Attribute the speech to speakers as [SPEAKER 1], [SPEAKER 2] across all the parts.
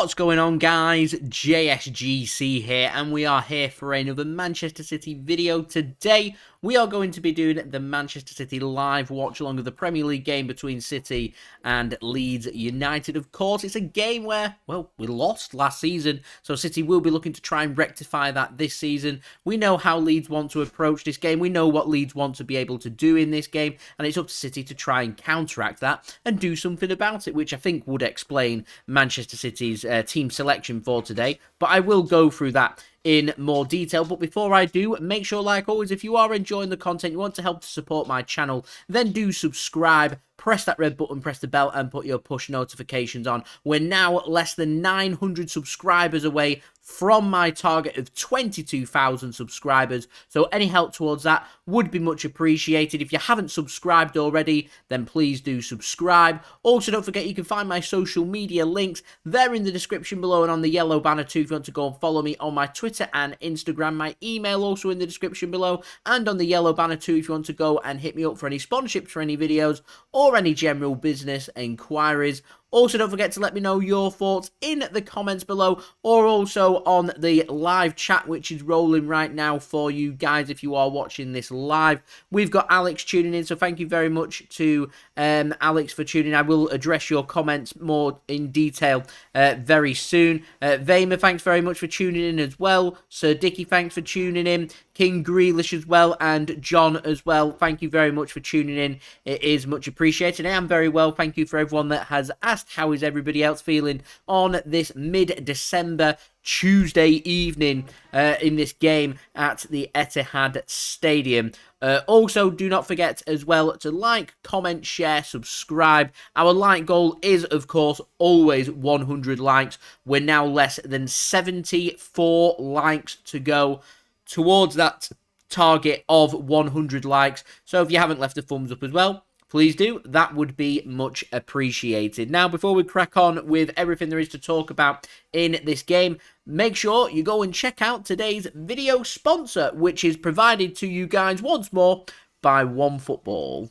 [SPEAKER 1] What's going on, guys? JSGC here, and we are here for another Manchester City video. Today we are going to be doing the Manchester City live watch along of the Premier League game between City and Leeds United. Of course, it's a game where, well, we lost last season, so City will be looking to try and rectify that this season. We know how Leeds want to approach this game. We know what Leeds want to be able to do in this game, and it's up to City to try and counteract that and do something about it, which I think would explain Manchester City's team selection for today. But I will go through that in more detail. But before I do, make sure, like always, if you are enjoying the content, you want to help to support my channel, then do subscribe, press that red button, press the bell, and put your push notifications on. We're now less than 900 subscribers away from my target of 22,000 subscribers, so any help towards that would be much appreciated. If you haven't subscribed already, then please do subscribe. Also, don't forget you can find my social media links. They're in the description below and on the yellow banner too if you want to go and follow me on my Twitter and Instagram. My email also in the description below and on the yellow banner too if you want to go and hit me up for any sponsorships for any videos or any general business inquiries. Also, don't forget to let me know your thoughts in the comments below or also on the live chat, which is rolling right now for you guys if you are watching this live. We've got Alex tuning in, so thank you very much to Alex for tuning in. I will address your comments more in detail very soon. Vamer, thanks very much for tuning in as well. Sir Dicky, thanks for tuning in. King Grealish as well, and John as well. Thank you very much for tuning in. It is much appreciated. I am very well. Thank you for everyone that has asked how is everybody else feeling on this mid-December Tuesday evening in this game at the Etihad Stadium. Also, do not forget as well to like, comment, share, subscribe. Our like goal is, of course, always 100 likes. We're now less than 74 likes to go towards that target of 100 likes. So if you haven't left a thumbs up as well, please do. That would be much appreciated. Now, before we crack on with everything there is to talk about in this game, make sure you go and check out today's video sponsor, which is provided to you guys once more by OneFootball.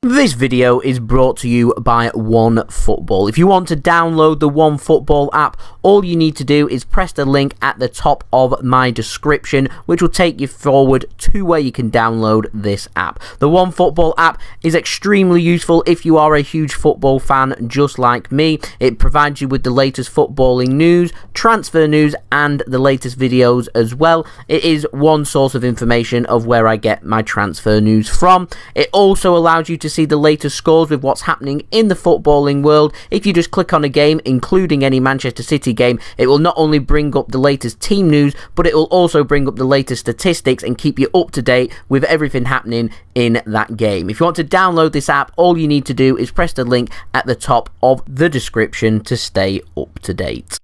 [SPEAKER 1] This video is brought to you by OneFootball. If you want to download the OneFootball app, all you need to do is press the link at the top of my description, which will take you forward to where you can download this app. The OneFootball app is extremely useful if you are a huge football fan just like me. It provides you with the latest footballing news, transfer news, and the latest videos as well. It is one source of information of where I get my transfer news from. It also allows you to see the latest scores with what's happening in the footballing world. If you just click on a game, including any Manchester City game, it will not only bring up the latest team news, but it will also bring up the latest statistics and keep you up to date with everything happening in that game. If you want to download this app, all you need to do is press the link at the top of the description to stay up to date.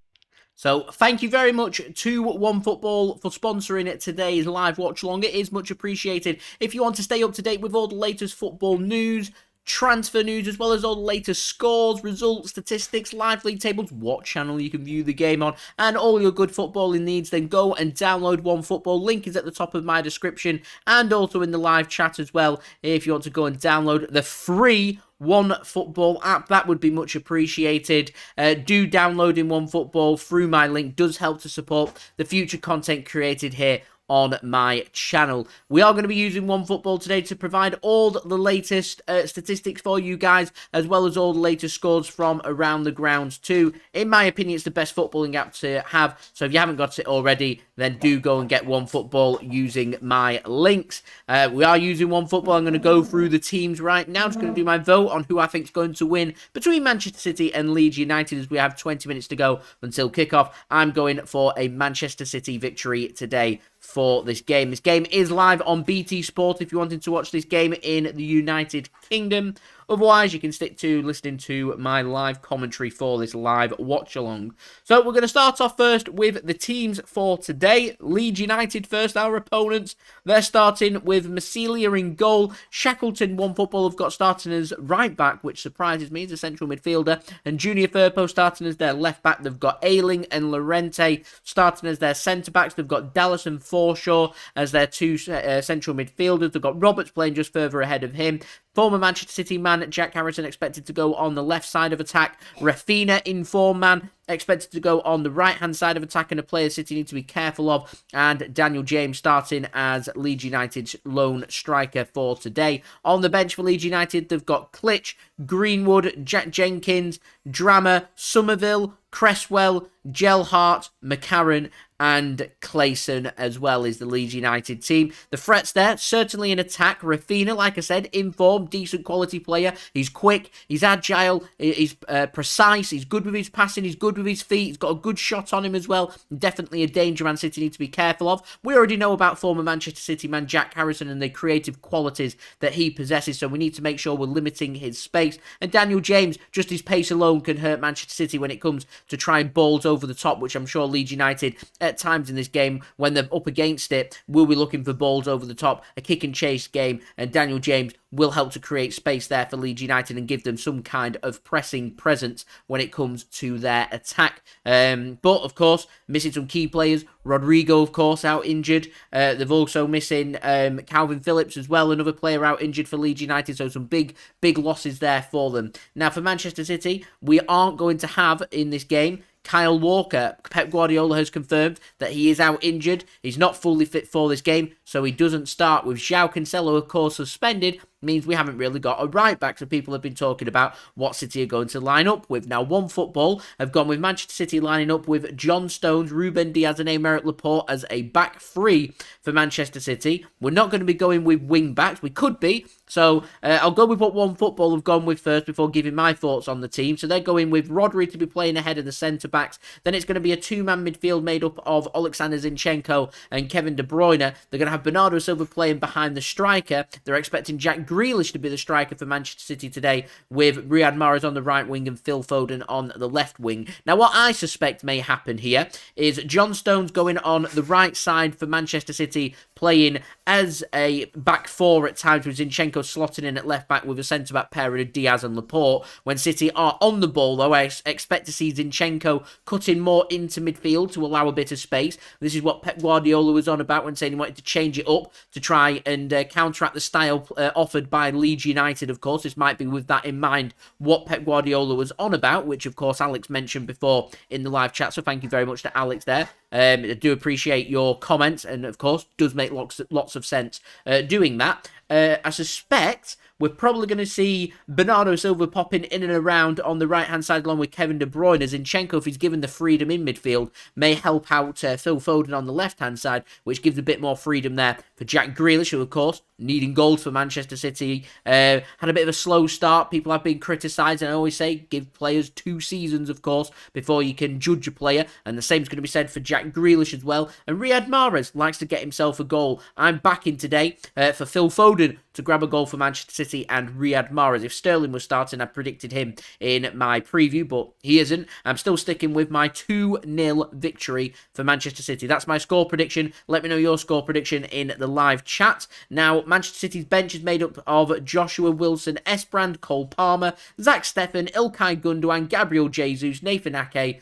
[SPEAKER 1] So, thank you very much to OneFootball for sponsoring today's live watch along. It is much appreciated. If you want to stay up to date with all the latest football news, transfer news, as well as all the latest scores, results, statistics, live league tables, what channel you can view the game on, and all your good footballing needs, then go and download OneFootball. Link is at the top of my description and also in the live chat as well. If you want to go and download the free OneFootball app, that would be much appreciated. Do downloading OneFootball through my link does help to support the future content created here on my channel. We are going to be using OneFootball today to provide all the latest statistics for you guys, as well as all the latest scores from around the grounds too. In my opinion, it's the best footballing app to have, so if you haven't got it already, then do go and get OneFootball using my links. We are using OneFootball. I'm going to go through the teams right now. Just going to do my vote on who I think is going to win between Manchester City and Leeds United, as we have 20 minutes to go until kickoff. I'm going for a Manchester City victory today for this game. This game is live on BT Sport if you're wanting to watch this game in the United Kingdom. Otherwise, you can stick to listening to my live commentary for this live watch-along. So, we're going to start off first with the teams for today. Leeds United first, our opponents. They're starting with Meslier in goal. Shackleton, OneFootball, have got starting as right-back, which surprises me as a central midfielder. And Junior Firpo starting as their left-back. They've got Ayling and Llorente starting as their centre-backs. They've got Dallas and Forshaw as their two central midfielders. They've got Roberts playing just further ahead of him. Former Manchester City man Jack Harrison expected to go on the left side of attack. Raphinha, in form man, expected to go on the right-hand side of attack, and a player City need to be careful of. And Daniel James starting as Leeds United's lone striker for today. On the bench for Leeds United, they've got Klitsch, Greenwood, Jack Jenkins, Drammer, Somerville, Cresswell, Gelhardt, McCarran, and Clayson as well is the Leeds United team. The threats there, certainly in attack. Raphinha, like I said, in form, decent quality player. He's quick, he's agile, he's precise, he's good with his passing, he's good with his feet, he's got a good shot on him as well. Definitely a danger Man City need to be careful of. We already know about former Manchester City man Jack Harrison and the creative qualities that he possesses, so we need to make sure we're limiting his space. And Daniel James, just his pace alone can hurt Manchester City when it comes to trying balls over the top, which I'm sure Leeds United at times in this game, when they're up against it, will be looking for balls over the top, a kick and chase game, and Daniel James will help to create space there for Leeds United and give them some kind of pressing presence when it comes to their attack. But, of course, missing some key players. Rodrigo, of course, out injured. They've also missing Kalvin Phillips as well, another player out injured for Leeds United, so some big losses there for them. Now, for Manchester City, we aren't going to have in this game Kyle Walker. Pep Guardiola has confirmed that he is out injured. He's not fully fit for this game, so he doesn't start. With Joao Cancelo, of course, suspended, means we haven't really got a right back. So people have been talking about what City are going to line up with. Now, One Football have gone with Manchester City lining up with John Stones, Ruben Dias and Aymeric Laporte as a back three for Manchester City. We're not going to be going with wing backs. We could be. So I'll go with what One Football have gone with first before giving my thoughts on the team. So they're going with Rodri to be playing ahead of the centre-backs. Then it's going to be a two-man midfield made up of Oleksandr Zinchenko and Kevin De Bruyne. They're going to have Bernardo Silva playing behind the striker. They're expecting Jack Grealish to be the striker for Manchester City today, with Riyad Mahrez on the right wing and Phil Foden on the left wing. Now, what I suspect may happen here is John Stones going on the right side for Manchester City, playing as a back four at times, with Zinchenko slotting in at left back with a centre-back pair of Diaz and Laporte. When City are on the ball, though, I expect to see Zinchenko cutting more into midfield to allow a bit of space. This is what Pep Guardiola was on about when saying he wanted to change it up to try and counteract the style offered by Leeds United, of course. This might be with that in mind what Pep Guardiola was on about, which, of course, Alex mentioned before in the live chat, so thank you very much to Alex there. I do appreciate your comments, and of course does make lots of sense doing that. I suspect we're probably going to see Bernardo Silva popping in and around on the right-hand side along with Kevin De Bruyne. Zinchenko, if he's given the freedom in midfield, may help out Phil Foden on the left-hand side, which gives a bit more freedom there for Jack Grealish, who, of course, needing goals for Manchester City. Had a bit of a slow start. People have been criticised, and I always say give players 2 seasons, of course, before you can judge a player, and the same's going to be said for Jack Grealish as well. And Riyad Mahrez likes to get himself a goal. I'm backing today for Phil Foden to grab a goal for Manchester City and Riyad Mahrez. If Sterling was starting, I predicted him in my preview, but he isn't. I'm still sticking with my 2-0 victory for Manchester City. That's my score prediction. Let me know your score prediction in the live chat. Now, Manchester City's bench is made up of Joshua Wilson-Esbrand, Cole Palmer, Zack Steffen, Ilkay Gundogan, Gabriel Jesus, Nathan Ake,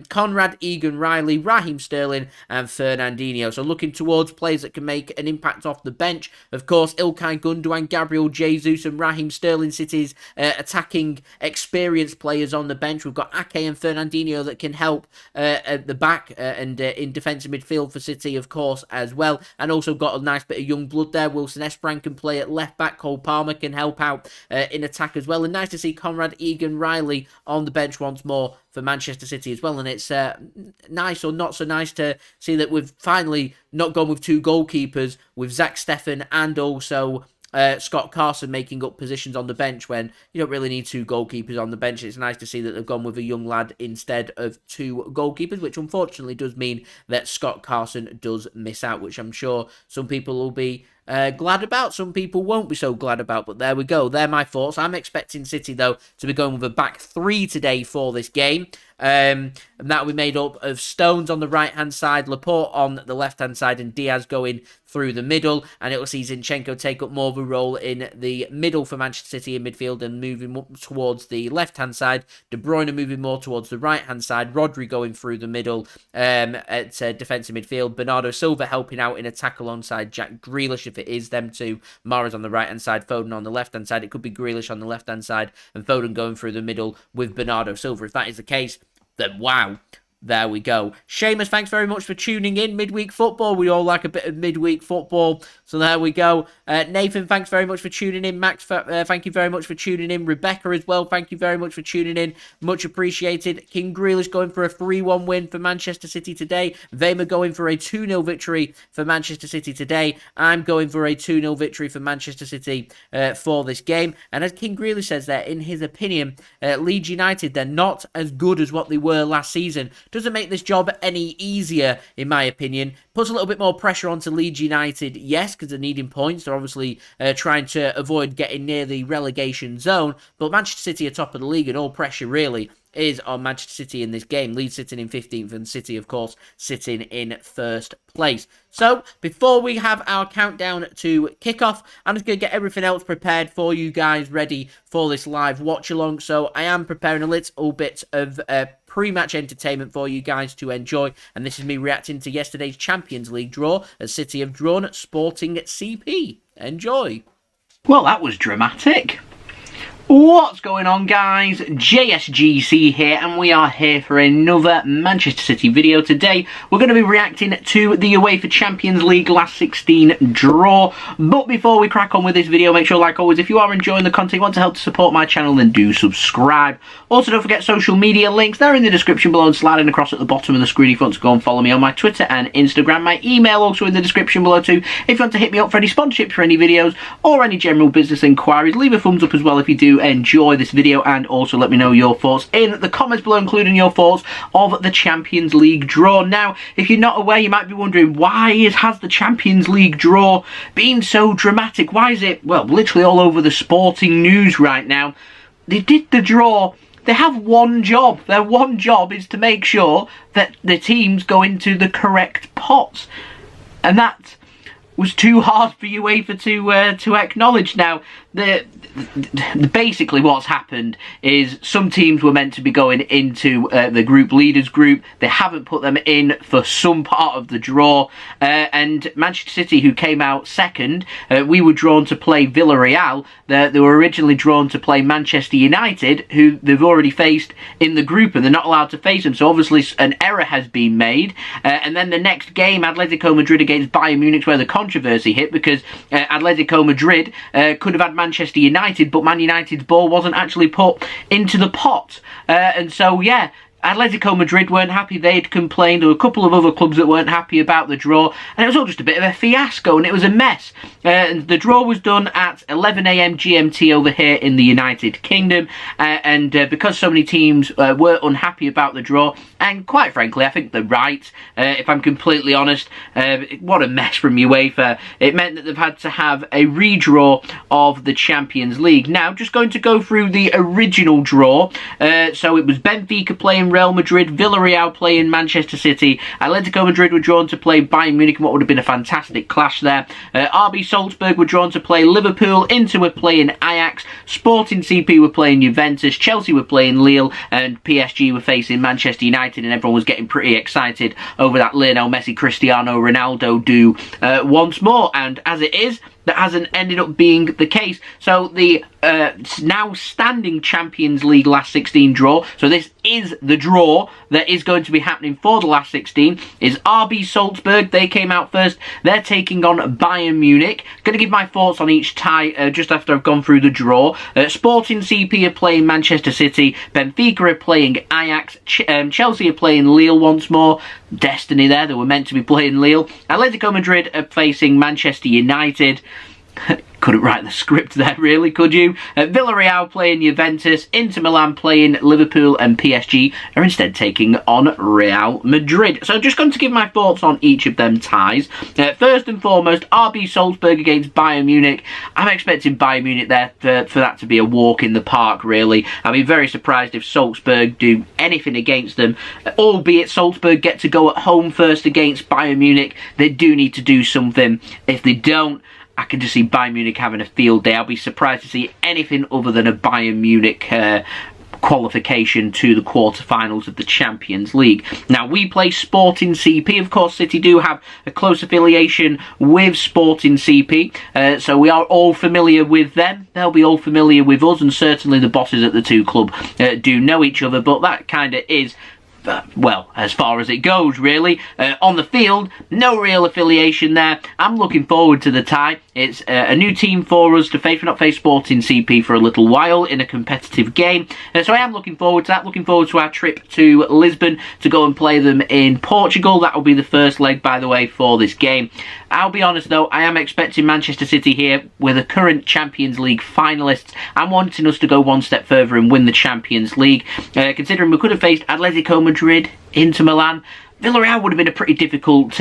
[SPEAKER 1] Conrad, Egan Riley, Raheem Sterling, and Fernandinho. So looking towards players that can make an impact off the bench. Of course, Ilkay Gundogan, Gabriel Jesus, and Raheem Sterling, City's attacking experienced players on the bench. We've got Ake and Fernandinho that can help at the back and in defensive midfield for City, of course, as well. And also got a nice bit of young blood there. Wilson-Esbrand can play at left back. Cole Palmer can help out in attack as well. And nice to see Conrad, Egan Riley on the bench once more for Manchester City as well. And it's nice or not so nice to see that we've finally not gone with 2 goalkeepers, with Zack Steffen and also Scott Carson making up positions on the bench when you don't really need 2 goalkeepers on the bench. It's nice to see that they've gone with a young lad instead of 2 goalkeepers, which unfortunately does mean that Scott Carson does miss out, which I'm sure some people will be glad about, some people won't be so glad about, but there we go. They're my thoughts. I'm expecting City, though, to be going with a back 3 today for this game. And that will be made up of Stones on the right-hand side, Laporte on the left-hand side, and Diaz going through the middle. And it will see Zinchenko take up more of a role in the middle for Manchester City in midfield and moving up towards the left-hand side. De Bruyne moving more towards the right-hand side. Rodri going through the middle at defensive midfield. Bernardo Silva helping out in attack alongside Jack Grealish, if it is them two, Mahrez on the right-hand side, Foden on the left-hand side. It could be Grealish on the left-hand side and Foden going through the middle with Bernardo Silva. If that is the case, then wow. There we go. Seamus, thanks very much for tuning in. Midweek football. We all like a bit of midweek football. So there we go. Nathan, thanks very much for tuning in. Max, thank you very much for tuning in. Rebecca as well, thank you very much for tuning in. Much appreciated. King Grealish going for a 3-1 win for Manchester City today. Vema going for a 2-0 victory for Manchester City today. I'm going for a 2-0 victory for Manchester City for this game. And as King Grealish says there, in his opinion, Leeds United, they're not as good as what they were last season. Doesn't make this job any easier, in my opinion. Puts a little bit more pressure onto Leeds United, yes, because they're needing points. They're obviously trying to avoid getting near the relegation zone. But Manchester City are top of the league, and all pressure really is on Manchester City in this game. Leeds sitting in 15th and City, of course, sitting in first place. So, before we have our countdown to kickoff, I'm just going to get everything else prepared for you guys, ready for this live watch-along. So, I am preparing a little bit of pre-match entertainment for you guys to enjoy. And this is me reacting to yesterday's Champions League draw, as City have drawn Sporting CP. Enjoy. Well, that was dramatic. What's going on, guys? JSGC here, and we are here for another Manchester City video. Today we're going to be reacting to the UEFA Champions League last 16 draw. But before we crack on with this video, make sure, like always, if you are enjoying the content, you want to help to support my channel, then do subscribe. Also, don't forget social media links, they're in the description below and sliding across at the bottom of the screen if you want to go and follow me on my Twitter and Instagram. My email also in the description below too, if you want to hit me up for any sponsorships for any videos or any general business inquiries. Leave a thumbs up as well if you do enjoy this video, and also let me know your thoughts in the comments below, including your thoughts of the Champions League draw. Now, if you're not aware, you might be wondering, why has the Champions League draw been so dramatic? Why is it, well, literally all over the sporting news right now? They did the draw. They have one job. Their one job is to make sure that the teams go into the correct pots, and that was too hard for UEFA to acknowledge. Now, basically what's happened is some teams were meant to be going into the group leaders group. They haven't put them in for some part of the draw, and Manchester City, who came out second, we were drawn to play Villarreal. They were originally drawn to play Manchester United, who they've already faced in the group, and they're not allowed to face them. So obviously an error has been made, and then the next game, Atletico Madrid against Bayern Munich, where the controversy hit, because Atletico Madrid could have had Manchester United, but Man United's ball wasn't actually put into the pot. And so, yeah, Atletico Madrid weren't happy. They'd complained. There were a couple of other clubs that weren't happy about the draw, and it was all just a bit of a fiasco, and it was a mess. The draw was done at 11 AM GMT over here in the United Kingdom, and because so many teams were unhappy about the draw, and quite frankly, I think they're right, if I'm completely honest. What a mess from UEFA. It meant that they've had to have a redraw of the Champions League. Now, just going to go through the original draw. So it was Benfica playing Real Madrid, Villarreal playing Manchester City, Atletico Madrid were drawn to play Bayern Munich in what would have been a fantastic clash there. RB Salzburg were drawn to play Liverpool, Inter were playing Ajax, Sporting CP were playing Juventus, Chelsea were playing Lille, and PSG were facing Manchester United, and everyone was getting pretty excited over that Lionel Messi Cristiano Ronaldo do once more, and as it is, that hasn't ended up being the case. So the now standing Champions League last 16 draw, so this is the draw that is going to be happening for the last 16, is RB Salzburg. They came out first. They're taking on Bayern Munich. Going to give my thoughts on each tie just after I've gone through the draw. Sporting CP are playing Manchester City. Benfica are playing Ajax. Chelsea are playing Lille once more. Destiny there. They were meant to be playing Lille. Atletico Madrid are facing Manchester United. Couldn't write the script there, really, could you? Villarreal playing Juventus, Inter Milan playing Liverpool, and PSG are instead taking on Real Madrid. So I'm just going to give my thoughts on each of them ties. First and foremost, RB Salzburg against Bayern Munich. I'm expecting Bayern Munich there for that to be a walk in the park, really. I'd be very surprised if Salzburg do anything against them, albeit Salzburg get to go at home first against Bayern Munich. They do need to do something. If they don't, I can just see Bayern Munich having a field day. I'll be surprised to see anything other than a Bayern Munich qualification to the quarter-finals of the Champions League. Now, we play Sporting CP. Of course, City do have a close affiliation with Sporting CP, so we are all familiar with them. They'll be all familiar with us, and certainly the bosses at the two clubs do know each other, but that kind of is well, as far as it goes, really. On the field, no real affiliation there. I'm looking forward to the tie. It's a new team for us to face. We've not faced Sporting CP for a little while in a competitive game. So I am looking forward to that. Looking forward to our trip to Lisbon to go and play them in Portugal. That will be the first leg, by the way, for this game. I'll be honest, though, I am expecting Manchester City here. We're the current Champions League finalists. I'm wanting us to go one step further and win the Champions League. Considering we could have faced Atletico Madrid, Inter Milan, Villarreal would have been a pretty difficult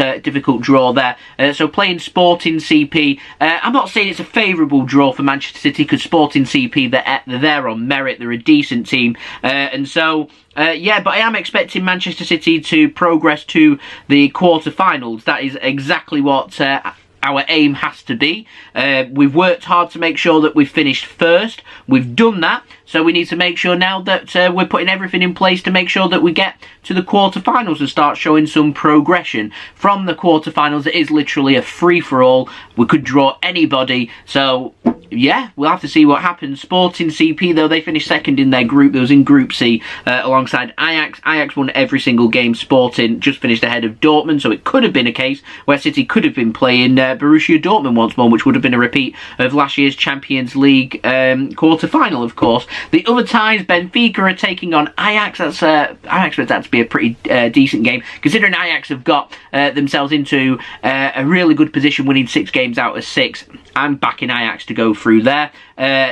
[SPEAKER 1] draw there. So playing Sporting CP, I'm not saying it's a favourable draw for Manchester City, because Sporting CP, they're there on merit, they're a decent team. And so, yeah, but I am expecting Manchester City to progress to the quarter-finals. That is exactly what our aim has to be. We've worked hard to make sure that we've finished first. We've done that, so we need to make sure now that we're putting everything in place to make sure that we get to the quarterfinals and start showing some progression. From the quarterfinals, it is literally a free-for-all. We could draw anybody, so yeah, we'll have to see what happens. Sporting CP, though, they finished second in their group. They was in Group C alongside Ajax. Ajax won every single game. Sporting just finished ahead of Dortmund, so it could have been a case where City could have been playing Borussia Dortmund once more, which would have been a repeat of last year's Champions League quarter-final, of course. The other ties, Benfica are taking on Ajax. I expect that to be a pretty decent game, considering Ajax have got themselves into a really good position, winning 6 games out of 6. I'm backing Ajax to go through there.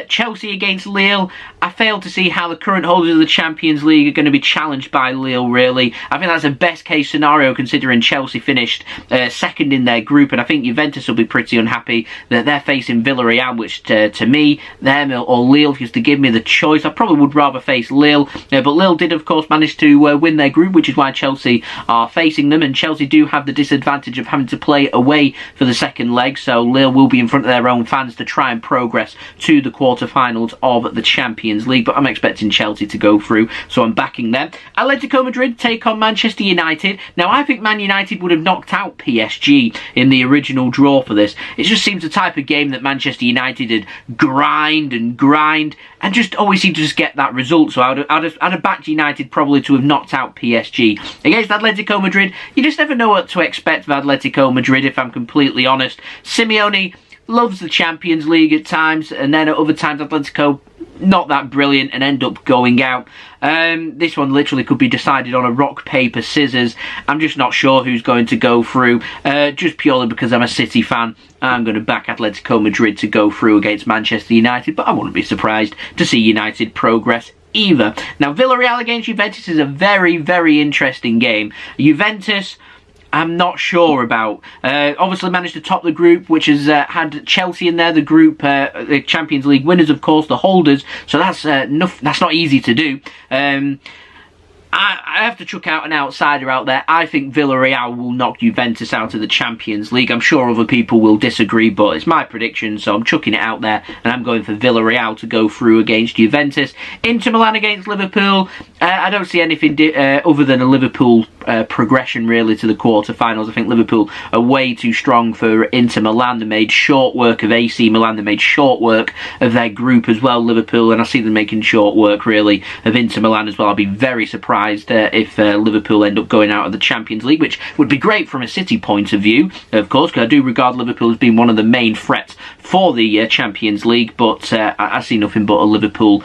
[SPEAKER 1] Chelsea against Lille. I fail to see how the current holders of the Champions League are going to be challenged by Lille, really. I think that's a best case scenario, considering Chelsea finished second in their group, and I think Juventus will be pretty unhappy that they're facing Villarreal, which to me, them or Lille, if you was to give me the choice, I probably would rather face Lille. But Lille did, of course, manage to win their group, which is why Chelsea are facing them, and Chelsea do have the disadvantage of having to play away for the second leg, so Lille will be in front of their own fans to try and progress to the quarterfinals of the Champions League, but I'm expecting Chelsea to go through, so I'm backing them. Atletico Madrid take on Manchester United. Now, I think Man United would have knocked out PSG in the original draw for this. It just seems the type of game that Manchester United had grind and just always seem to just get that result, so I'd have backed United probably to have knocked out PSG. Against Atletico Madrid, you just never know what to expect of Atletico Madrid, if I'm completely honest. Simeone loves the Champions League at times, and then at other times Atletico not that brilliant and end up going out. This one literally could be decided on a rock, paper, scissors. I'm just not sure who's going to go through, just purely because I'm a City fan. I'm going to back Atletico Madrid to go through against Manchester United, but I wouldn't be surprised to see United progress either. Now, Villarreal against Juventus is a very, very interesting game. Juventus, I'm not sure about. Obviously managed to top the group, which has had Chelsea in there, the group, the Champions League winners, of course, the holders. So that's not easy to do. I have to chuck out an outsider out there. I think Villarreal will knock Juventus out of the Champions League. I'm sure other people will disagree, but it's my prediction, so I'm chucking it out there, and I'm going for Villarreal to go through against Juventus. Inter Milan against Liverpool. I don't see anything other than a Liverpool progression, really, to the quarterfinals. I think Liverpool are way too strong for Inter Milan. They made short work of AC Milan. They made short work of their group as well, Liverpool, and I see them making short work, really, of Inter Milan as well. I'll be very surprised if Liverpool end up going out of the Champions League, which would be great from a City point of view, of course, because I do regard Liverpool as being one of the main threats for the Champions League, but I see nothing but a Liverpool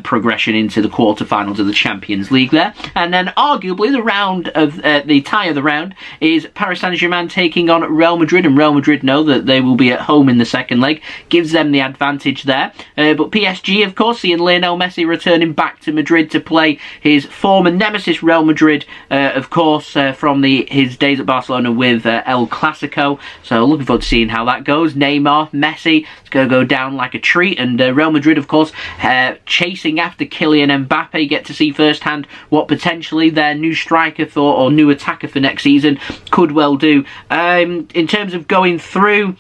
[SPEAKER 1] progression into the quarterfinals of the Champions League there. And then arguably the tie of the round is Paris Saint-Germain taking on Real Madrid, and Real Madrid know that they will be at home in the second leg, gives them the advantage there. But PSG, of course, seeing Lionel Messi returning back to Madrid to play his former nemesis Real Madrid, of course, from his days at Barcelona with El Clasico. So looking forward to seeing how that goes. Neymar, Messi, it's going to go down like a treat, and Real Madrid, of course, chasing after Kylian Mbete. You get to see firsthand what potentially their new striker or new attacker for next season could well do. In terms of going through,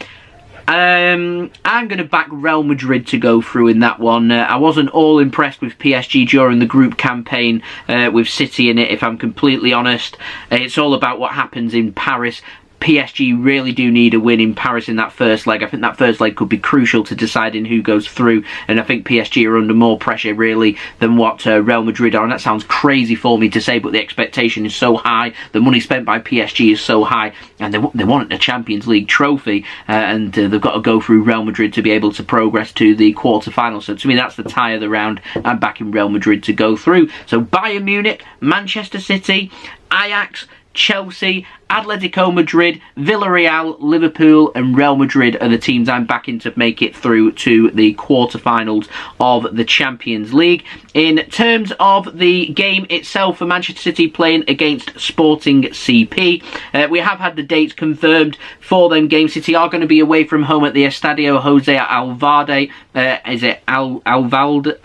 [SPEAKER 1] I'm going to back Real Madrid to go through in that one. I wasn't all impressed with PSG during the group campaign with City in it, if I'm completely honest. It's all about what happens in Paris. PSG really do need a win in Paris in that first leg. I think that first leg could be crucial to deciding who goes through, and I think PSG are under more pressure really than what Real Madrid are, and that sounds crazy for me to say, but the expectation is so high, the money spent by PSG is so high, and they want a Champions League trophy, and they've got to go through Real Madrid to be able to progress to the quarter-final. So to me, that's the tie of the round. I'm backing Real Madrid to go through. So Bayern Munich, Manchester City, Ajax, Chelsea, Atletico Madrid, Villarreal, Liverpool and Real Madrid are the teams I'm backing to make it through to the quarterfinals of the Champions League. In terms of the game itself, for Manchester City playing against Sporting CP, we have had the dates confirmed for them games. City are going to be away from home at the Estadio Jose Alvalade. Is it Alvalade?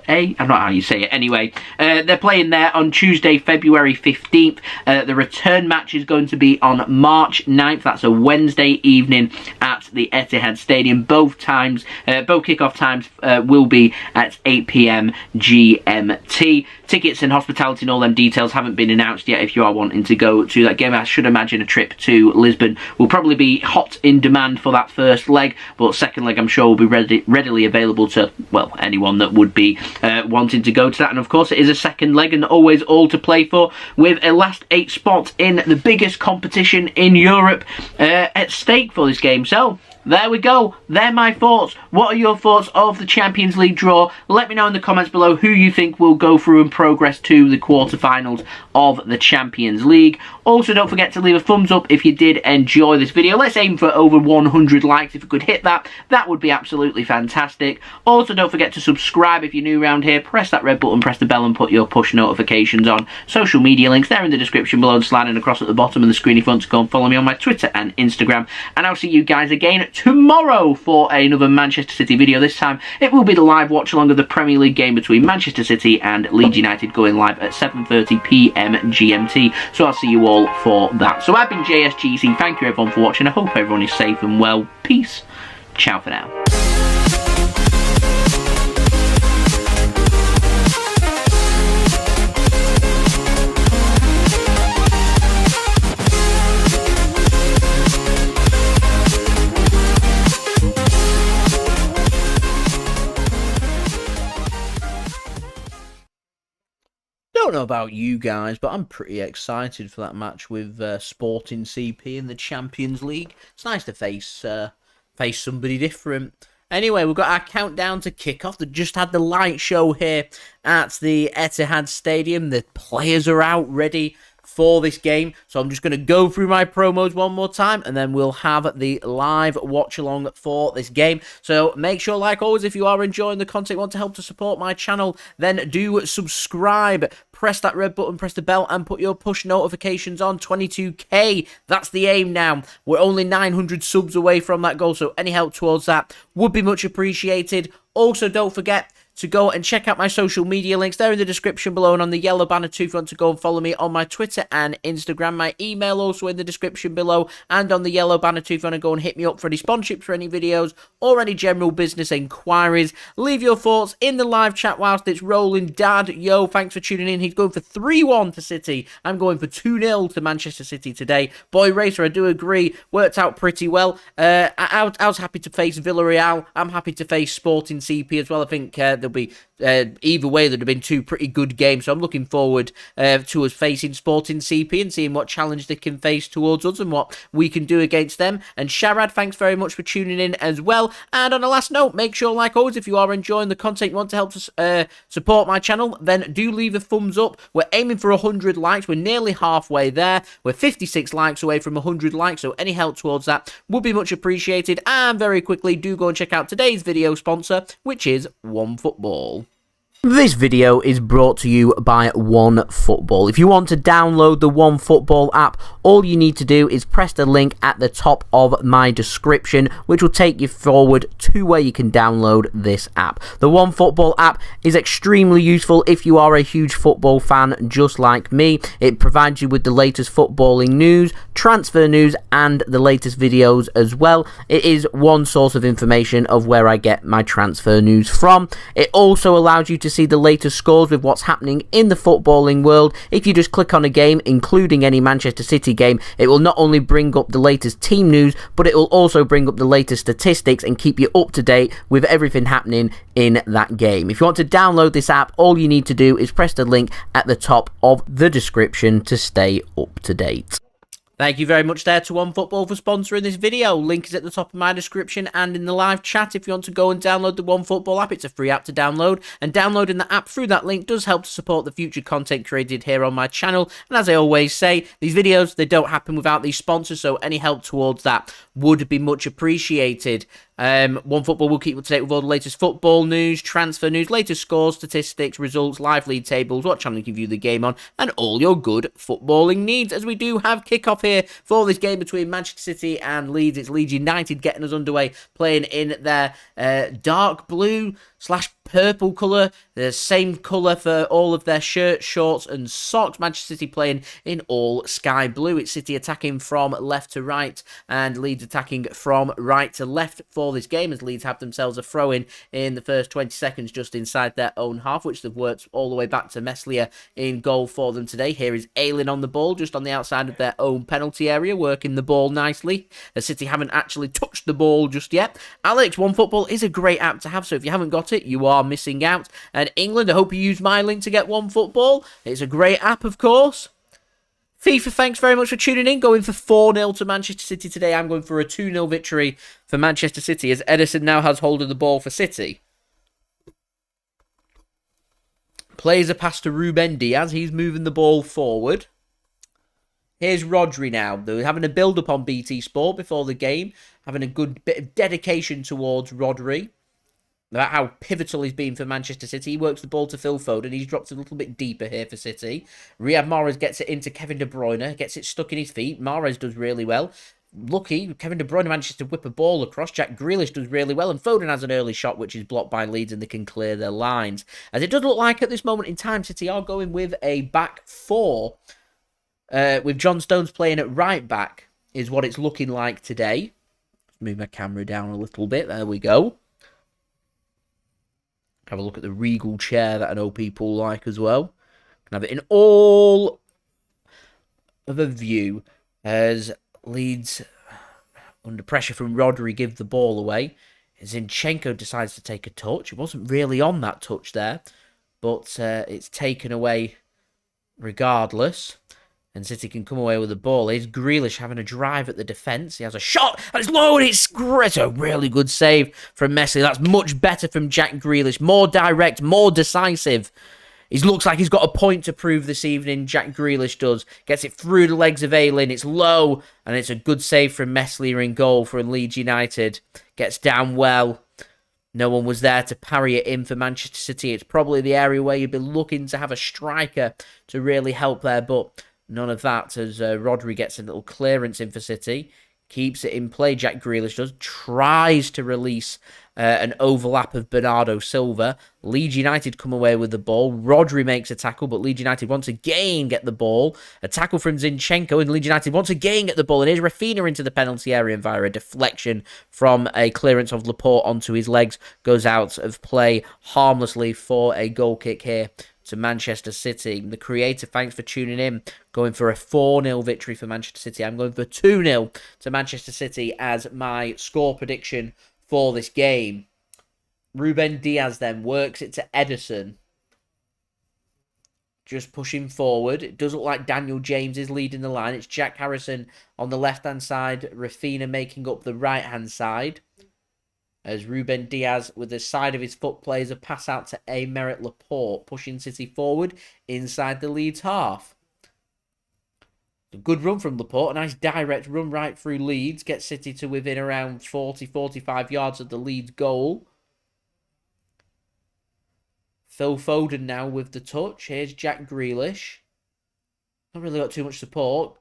[SPEAKER 1] I don't know how you say it. Anyway, they're playing there on Tuesday, February 15th. The return match is going to be on March 9th. That's a Wednesday evening at the Etihad Stadium. Both kickoff times will be at 8 PM GMT. Tickets and hospitality and all them details haven't been announced yet if you are wanting to go to that game. I should imagine a trip to Lisbon will probably be hot in demand for that first leg, but second leg I'm sure will be readily available to, well, anyone that would be wanting to go to that. And of course it is a second leg and always all to play for, with a last 8 spots in the biggest competition in Europe at stake for this game. So there we go. They're my thoughts. What are your thoughts of the Champions League draw? Let me know in the comments below who you think will go through and progress to the quarterfinals of the Champions League. Also, don't forget to leave a thumbs up if you did enjoy this video. Let's aim for over 100 likes. If we could hit that, that would be absolutely fantastic. Also, don't forget to subscribe if you're new around here. Press that red button, press the bell and put your push notifications on. Social media links, they're in the description below, sliding across at the bottom of the screen if you want to go and follow me on my Twitter and Instagram. And I'll see you guys again tomorrow for another Manchester City video. This time it will be the live watch along of the Premier League game between Manchester City and Leeds United, going live at 7:30 PM GMT. So I'll see you all for that. So I've been JSGC. Thank you everyone for watching. I hope everyone is safe and well. Peace. Ciao for now. Don't know about you guys, but I'm pretty excited for that match with Sporting CP in the Champions League. It's nice to face somebody different. Anyway, we've got our countdown to kick-off. They just had the light show here at the Etihad Stadium. The players are out ready for this game, so I'm just going to go through my promos one more time and then we'll have the live watch along for this game. So make sure, like always, if you are enjoying the content, want to help to support my channel, then do subscribe, press that red button, press the bell and put your push notifications on. 22k, that's the aim now. We're only 900 subs away from that goal, so any help towards that would be much appreciated. Also, don't forget to go and check out my social media links. They're in the description below and on the yellow banner too if you want to go and follow me on my Twitter and Instagram. My email also in the description below and on the yellow banner too if you want to go and hit me up for any sponsorships for any videos or any general business inquiries. Leave your thoughts in the live chat whilst it's rolling. Dad, yo, thanks for tuning in. He's going for 3-1 to City. I'm going for 2-0 to Manchester City today. Boy Racer, I do agree. Worked out pretty well. I was happy to face Villarreal. I'm happy to face Sporting CP as well. I think there'll be either way there'd have been 2 pretty good games, so I'm looking forward to us facing Sporting CP and seeing what challenge they can face towards us and what we can do against them. And Sharad, thanks very much for tuning in as well. And on a last note, make sure, like always, if you are enjoying the content, you want to help us support my channel, then do leave a thumbs up. We're aiming for 100 likes. We're nearly halfway there. We're 56 likes away from 100 likes, so any help towards that would be much appreciated. And very quickly, do go and check out today's video sponsor, which is OneFootball. This video is brought to you by OneFootball. If you want to download the OneFootball app, all you need to do is press the link at the top of my description, which will take you forward to where you can download this app. The OneFootball app is extremely useful if you are a huge football fan just like me. It provides you with the latest footballing news, transfer news, and the latest videos as well. It is one source of information of where I get my transfer news from. It also allows you to see the latest scores with what's happening in the footballing world. If you just click on a game, including any Manchester City game, it will not only bring up the latest team news, but it will also bring up the latest statistics and keep you up to date with everything happening in that game. If you want to download this app, all you need to do is press the link at the top of the description to stay up to date. Thank you very much there to OneFootball for sponsoring this video. Link is at the top of my description and in the live chat if you want to go and download the OneFootball app. It's a free app to download, and downloading the app through that link does help to support the future content created here on my channel. And as I always say, these videos, they don't happen without these sponsors, so any help towards that would be much appreciated. OneFootball will keep you up to date with all the latest football news, transfer news, latest scores, statistics, results, live league tables, what channel you can view the game on, and all your good footballing needs. As we do have kickoff here for this game between Manchester City and Leeds. It's Leeds United getting us underway, playing in their dark blue / purple colour, the same colour for all of their shirts, shorts and socks. Manchester City playing in all sky blue. It's City attacking from left to right and Leeds attacking from right to left for this game, as Leeds have themselves a throw-in in the first 20 seconds just inside their own half, which they've worked all the way back to Meslier in goal for them today. Here is Illan on the ball, just on the outside of their own penalty area, working the ball nicely, as City haven't actually touched the ball just yet. Alex, OneFootball is a great app to have, so if you haven't got it, you are missing out. And England, I hope you use my link to get OneFootball. It's a great app, of course. FIFA, thanks very much for tuning in. Going for 4-0 to Manchester City today. I'm going for a 2-0 victory for Manchester City, as Ederson now has hold of the ball for City. Plays a pass to Ruben Dias. He's moving the ball forward. Here's Rodri now. They're having a build-up on BT Sport before the game. Having a good bit of dedication towards Rodri, about how pivotal he's been for Manchester City. He works the ball to Phil Foden. He's dropped a little bit deeper here for City. Riyad Mahrez gets it into Kevin De Bruyne. Gets it stuck in his feet. Mahrez does really well. Lucky, Kevin De Bruyne manages to whip a ball across. Jack Grealish does really well. And Foden has an early shot, which is blocked by Leeds, and they can clear their lines. As it does look like at this moment in time, City are going with a back four. With John Stones playing at right back is what it's looking like today. Let's move my camera down a little bit. There we go. Have a look at the regal chair that I know people like as well. Can have it in all of a view as Leeds, under pressure from Rodri, give the ball away. Zinchenko decides to take a touch. It wasn't really on that touch there, but it's taken away regardless. And City can come away with the ball. Here's Grealish having a drive at the defence. He has a shot, and it's low, and it's a really good save from Messi. That's much better from Jack Grealish. More direct, more decisive. He looks like he's got a point to prove this evening, Jack Grealish does. Gets it through the legs of Illan. It's low, and it's a good save from Meslier in goal for Leeds United. Gets down well. No one was there to parry it in for Manchester City. It's probably the area where you'd be looking to have a striker to really help there, but none of that, as Rodri gets a little clearance in for City. Keeps it in play, Jack Grealish does. Tries to release an overlap of Bernardo Silva. Leeds United come away with the ball. Rodri makes a tackle, but Leeds United once again get the ball. A tackle from Zinchenko, and Leeds United once again get the ball. And here's Raphinha into the penalty area, and via a deflection from a clearance of Laporte onto his legs, goes out of play harmlessly for a goal kick here to Manchester City. The creator, thanks for tuning in. Going for a 4-0 victory for Manchester City. I'm going for 2-0 to Manchester City as my score prediction for this game. Ruben Dias then works it to Ederson. Just pushing forward. It does look like Daniel James is leading the line. It's Jack Harrison on the left-hand side. Raphinha making up the right-hand side, as Ruben Dias, with the side of his foot, plays a pass out to Aymeric Laporte, pushing City forward inside the Leeds half. A good run from Laporte, a nice direct run right through Leeds, gets City to within around 40-45 yards of the Leeds goal. Phil Foden now with the touch. Here's Jack Grealish. Not really got too much support.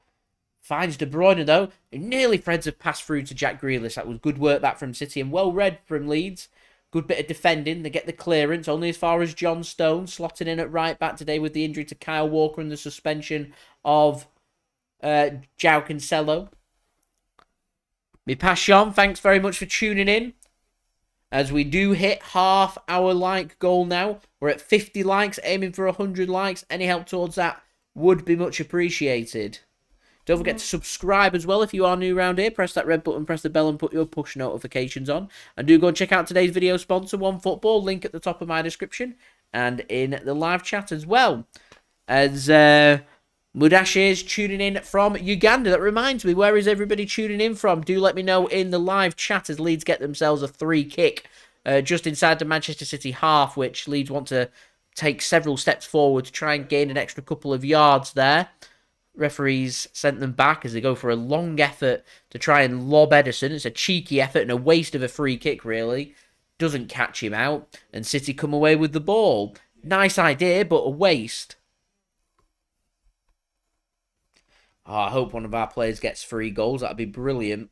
[SPEAKER 1] Finds De Bruyne, though. He nearly threads a pass through to Jack Grealish. That was good work back from City and well read from Leeds. Good bit of defending. They get the clearance only as far as John Stone. Slotting in at right back today with the injury to Kyle Walker and the suspension of Joao Cancelo. Me pass on. Thanks very much for tuning in. As we do hit half our like goal now. We're at 50 likes, aiming for 100 likes. Any help towards that would be much appreciated. Don't forget to subscribe as well if you are new around here. Press that red button, press the bell and put your push notifications on. And do go and check out today's video sponsor, OneFootball. Link at the top of my description and in the live chat as well. As Mudash is tuning in from Uganda. That reminds me, where is everybody tuning in from? Do let me know in the live chat as Leeds get themselves a free kick just inside the Manchester City half, which Leeds want to take several steps forward to try and gain an extra couple of yards there. Referees sent them back as they go for a long effort to try and lob Ederson. It's a cheeky effort and a waste of a free kick, really. Doesn't catch him out, and City come away with the ball. Nice idea, but a waste. Oh, I hope one of our players gets 3 goals. That'd be brilliant.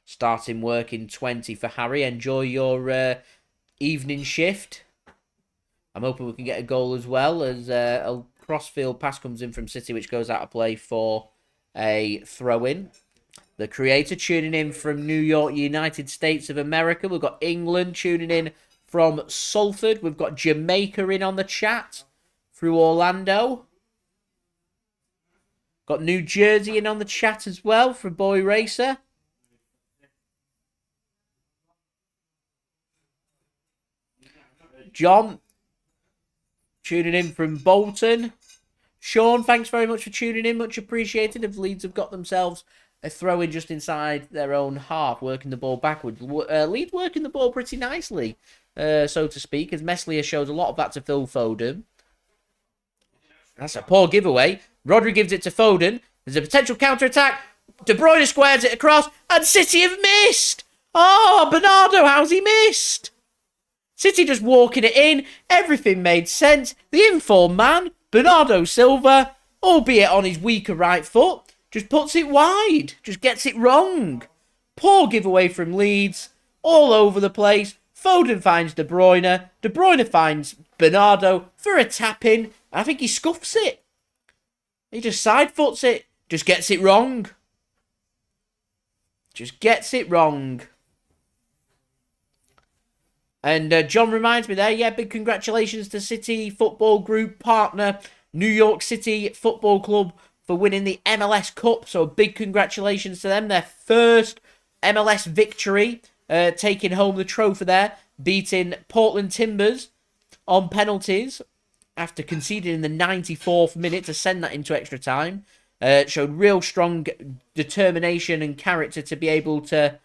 [SPEAKER 1] Starting work in 20 for Harry. Enjoy your evening shift. I'm hoping we can get a goal as well as a crossfield pass comes in from City, which goes out of play for a throw-in. The creator tuning in from New York, United States of America. We've got England tuning in from Salford. We've got Jamaica in on the chat through Orlando. Got New Jersey in on the chat as well from Boy Racer. John, tuning in from Bolton. Sean, thanks very much for tuning in. Much appreciated. If Leeds have got themselves a throw-in just inside their own half, working the ball backwards. Leeds working the ball pretty nicely, so to speak, as Meslier shows a lot of that to Phil Foden. That's a poor giveaway. Rodri gives it to Foden. There's a potential counter-attack. De Bruyne squares it across, and City have missed. Oh, Bernardo, how's he missed? City just walking it in. Everything made sense. The informed man, Bernardo Silva, albeit on his weaker right foot, just puts it wide. Just gets it wrong. Poor giveaway from Leeds. All over the place. Foden finds De Bruyne. De Bruyne finds Bernardo for a tap-in. I think he scuffs it. He just side-foots it. Just gets it wrong. Just gets it wrong. And John reminds me there, yeah, big congratulations to City Football Group partner, New York City Football Club, for winning the MLS Cup. So big congratulations to them. Their first MLS victory, taking home the trophy there, beating Portland Timbers on penalties after conceding in the 94th minute to send that into extra time. Showed real strong determination and character to be able to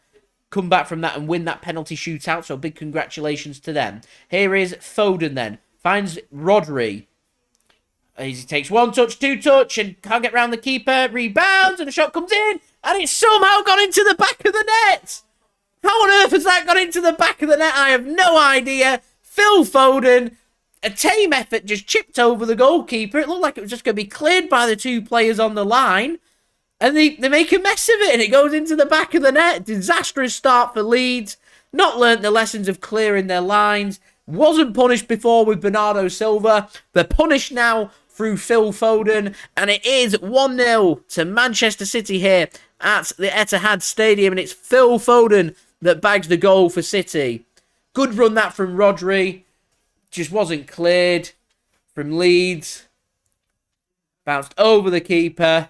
[SPEAKER 1] come back from that and win that penalty shootout. So big congratulations to them. Here is Foden then. Finds Rodri. He takes one touch, two touch, and can't get round the keeper. Rebounds, and the shot comes in. And it's somehow gone into the back of the net. How on earth has that gone into the back of the net? I have no idea. Phil Foden, a tame effort, just chipped over the goalkeeper. It looked like it was just going to be cleared by the 2 players on the line. And they make a mess of it, and it goes into the back of the net. Disastrous start for Leeds. Not learnt the lessons of clearing their lines. Wasn't punished before with Bernardo Silva. They're punished now through Phil Foden. And it is 1-0 to Manchester City here at the Etihad Stadium. And it's Phil Foden that bags the goal for City. Good run that from Rodri. Just wasn't cleared from Leeds. Bounced over the keeper.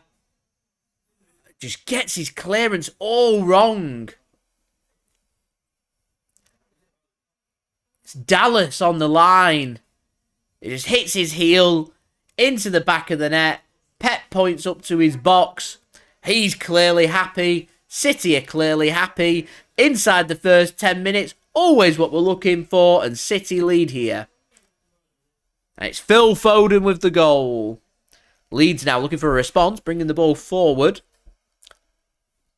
[SPEAKER 1] Just gets his clearance all wrong. It's Dallas on the line. It just hits his heel into the back of the net. Pep points up to his box. He's clearly happy. City are clearly happy. Inside the first 10 minutes, always what we're looking for, and City lead here. And it's Phil Foden with the goal. Leeds now looking for a response, bringing the ball forward.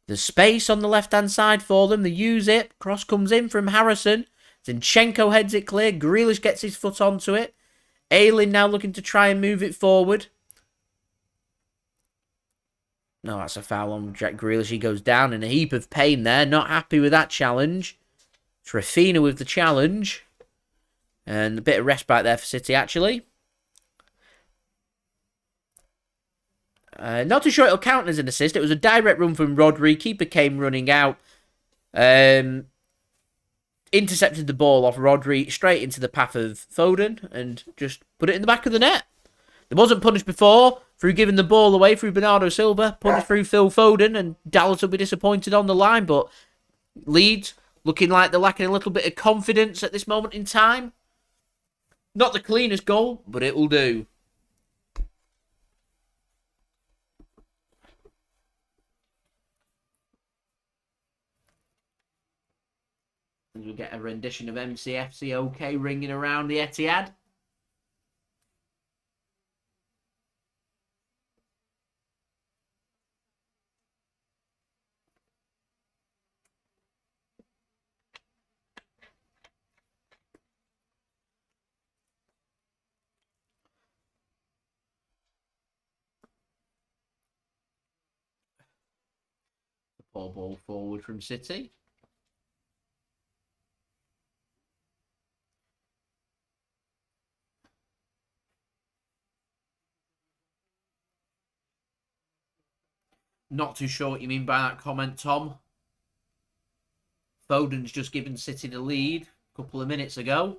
[SPEAKER 1] There's space on the left-hand side for them. They use it. Cross comes in from Harrison. Zinchenko heads it clear. Grealish gets his foot onto it. Ayling now looking to try and move it forward. No, that's a foul on Jack Grealish. He goes down in a heap of pain there. Not happy with that challenge. It's Raphinha with the challenge. And a bit of respite there for City, actually. Not too sure it'll count as an assist. It was a direct run from Rodri. Keeper came running out. Intercepted the ball off Rodri straight into the path of Foden and just put it in the back of the net. It wasn't punished before through giving the ball away through Bernardo Silva. Punished through Phil Foden, and Dallas will be disappointed on the line. But Leeds looking like they're lacking a little bit of confidence at this moment in time. Not the cleanest goal, but it will do. And you'll get a rendition of MCFC OK ringing around the Etihad. Poor ball forward from City. Not too sure what you mean by that comment, Tom. Foden's just given City the lead a couple of minutes ago.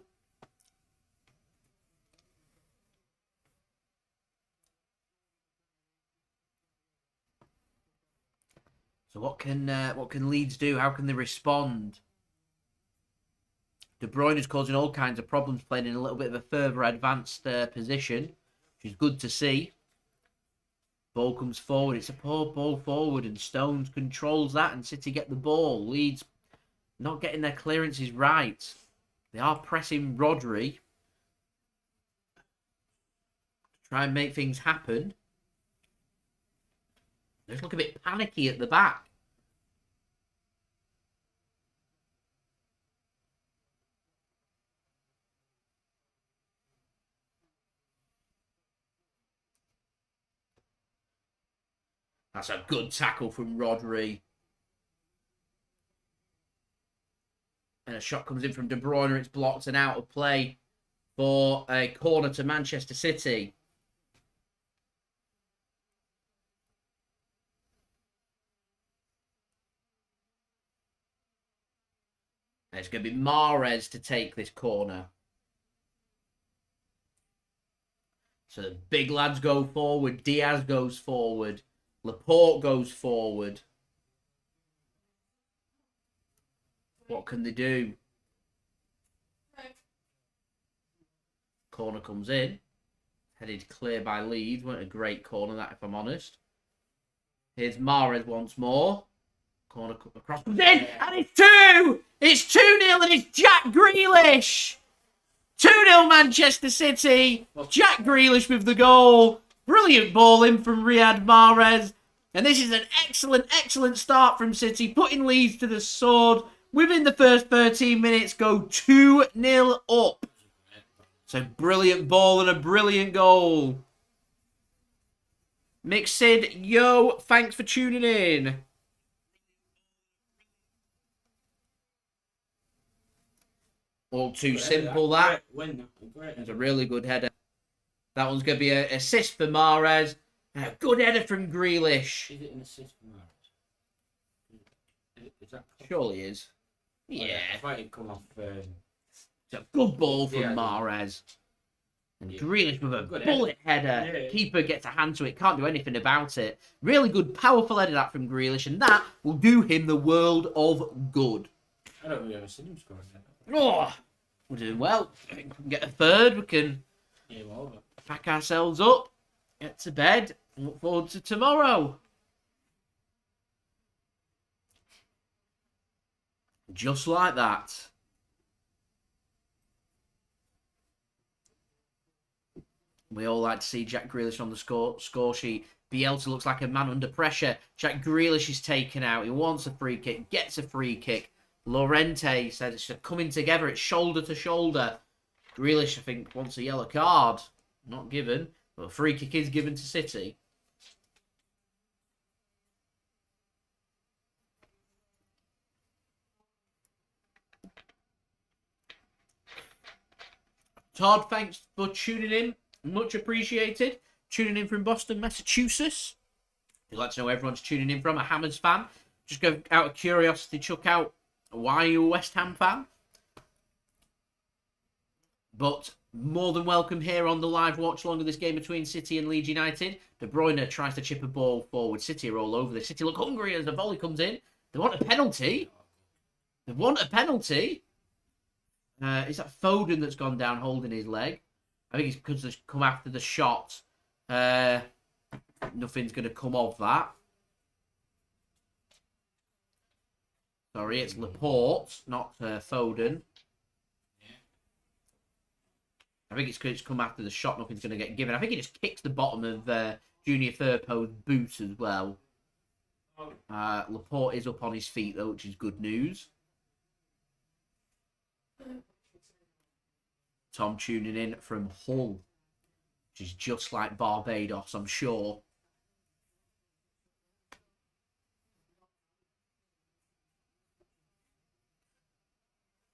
[SPEAKER 1] So what can Leeds do? How can they respond? De Bruyne is causing all kinds of problems, playing in a little bit of a further advanced position, which is good to see. Ball comes forward. It's a poor ball forward, and Stones controls that, and City get the ball. Leeds not getting their clearances right. They are pressing Rodri to try and make things happen. They just look a bit panicky at the back. That's a good tackle from Rodri. And a shot comes in from De Bruyne. It's blocked and out of play for a corner to Manchester City. And it's going to be Mahrez to take this corner. So the big lads go forward. Diaz goes forward. Laporte goes forward. What can they do? Corner comes in. Headed clear by Leeds. Weren't a great corner, that, if I'm honest. Here's Mahrez once more. Corner across comes in. And it's 2! It's 2-0 and it's Jack Grealish! 2-0 Manchester City. Jack Grealish with the goal. Brilliant ball in from Riyad Mahrez. And this is an excellent, excellent start from City, putting Leeds to the sword. Within the first 13 minutes, go 2-0 up. So brilliant ball and a brilliant goal. Mixid, yo, thanks for tuning in. All too simple, that. It's a really good header. That one's going to be an assist for Mahrez. And a good header from Grealish.
[SPEAKER 2] Is it an assist for Mahrez? Is that
[SPEAKER 1] surely is. Yeah.
[SPEAKER 2] I thought it'd come off.
[SPEAKER 1] It's a good ball from Mahrez. And Grealish with a bullet header.
[SPEAKER 2] Yeah.
[SPEAKER 1] Keeper gets a hand to it. Can't do anything about it. Really good, powerful header that from Grealish. And that will do him the world of good.
[SPEAKER 2] I don't really ever seen him scoring that.
[SPEAKER 1] Oh, we're doing well. We can get a third. We can pack ourselves up. Get to bed. Look forward to tomorrow. Just like that. We all like to see Jack Grealish on the score sheet. Bielsa looks like a man under pressure. Jack Grealish is taken out. He wants a free kick, gets a free kick. Llorente said it's coming together. It's shoulder to shoulder. Grealish, I think, wants a yellow card. Not given, but a free kick is given to City. Todd, thanks for tuning in. Much appreciated. Tuning in from Boston, Massachusetts. If you'd like to know where everyone's tuning in from, a Hammers fan. Just go out of curiosity, chuck out, why are you a West Ham fan? But more than welcome here on the live watch along of this game between City and Leeds United. De Bruyne tries to chip a ball forward. City are all over this. City look hungry as the volley comes in. They want a penalty. They want a penalty. Is that Foden that's gone down holding his leg? I think it's because they come after the shot. Nothing's going to come of that. Sorry, it's Laporte, not Foden. I think it's because it's come after the shot. Nothing's going to get given. I think he just kicks the bottom of Junior Firpo's boot as well. Laporte is up on his feet, though, which is good news. Tom tuning in from Hull, which is just like Barbados, I'm sure.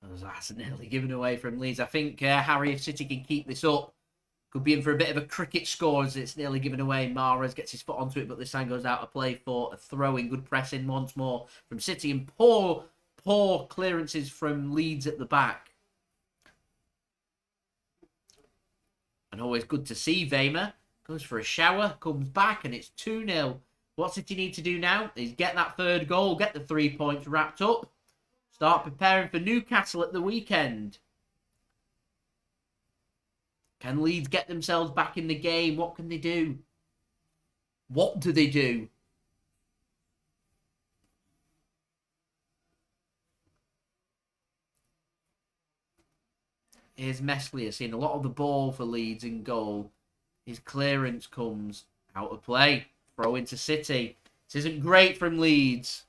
[SPEAKER 1] That's nearly given away from Leeds. I think, Harry, if City can keep this up, could be in for a bit of a cricket score as it's nearly given away. Mahrez gets his foot onto it, but this time goes out of play for a throw-in. Good pressing once more from City, and poor clearances from Leeds at the back. And always good to see Weimar. Goes for a shower, comes back, and it's 2-0. What City need to do now is get that third goal, get the 3 points wrapped up, start preparing for Newcastle at the weekend. Can Leeds get themselves back in the game? What can they do? What do they do? Here's Meslier seeing a lot of the ball for Leeds in goal. His clearance comes out of play. Throw into City. This isn't great from Leeds.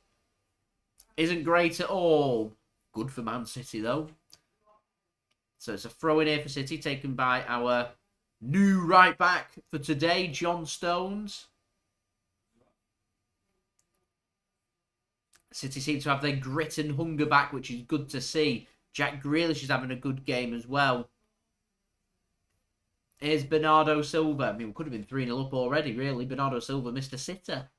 [SPEAKER 1] Isn't great at all. Good for Man City, though. So it's a throw in here for City, taken by our new right back for today, John Stones. City seem to have their grit and hunger back, which is good to see. Jack Grealish is having a good game as well. Here's Bernardo Silva. I mean, we could have been 3-0 up already, really. Bernardo Silva missed a sitter.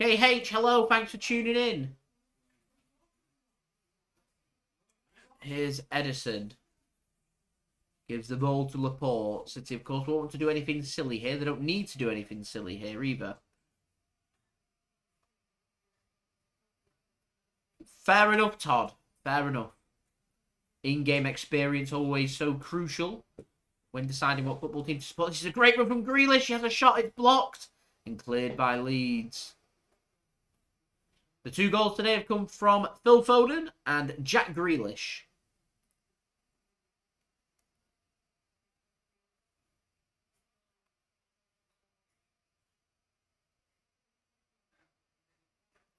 [SPEAKER 1] KH, hello. Thanks for tuning in. Here's Ederson. Gives the ball to Laporte. City, of course, won't want to do anything silly here. They don't need to do anything silly here either. Fair enough, Todd. Fair enough. In-game experience always so crucial when deciding what football team to support. This is a great run from Grealish. He has a shot. It's blocked and cleared by Leeds. The 2 goals today have come from Phil Foden and Jack Grealish.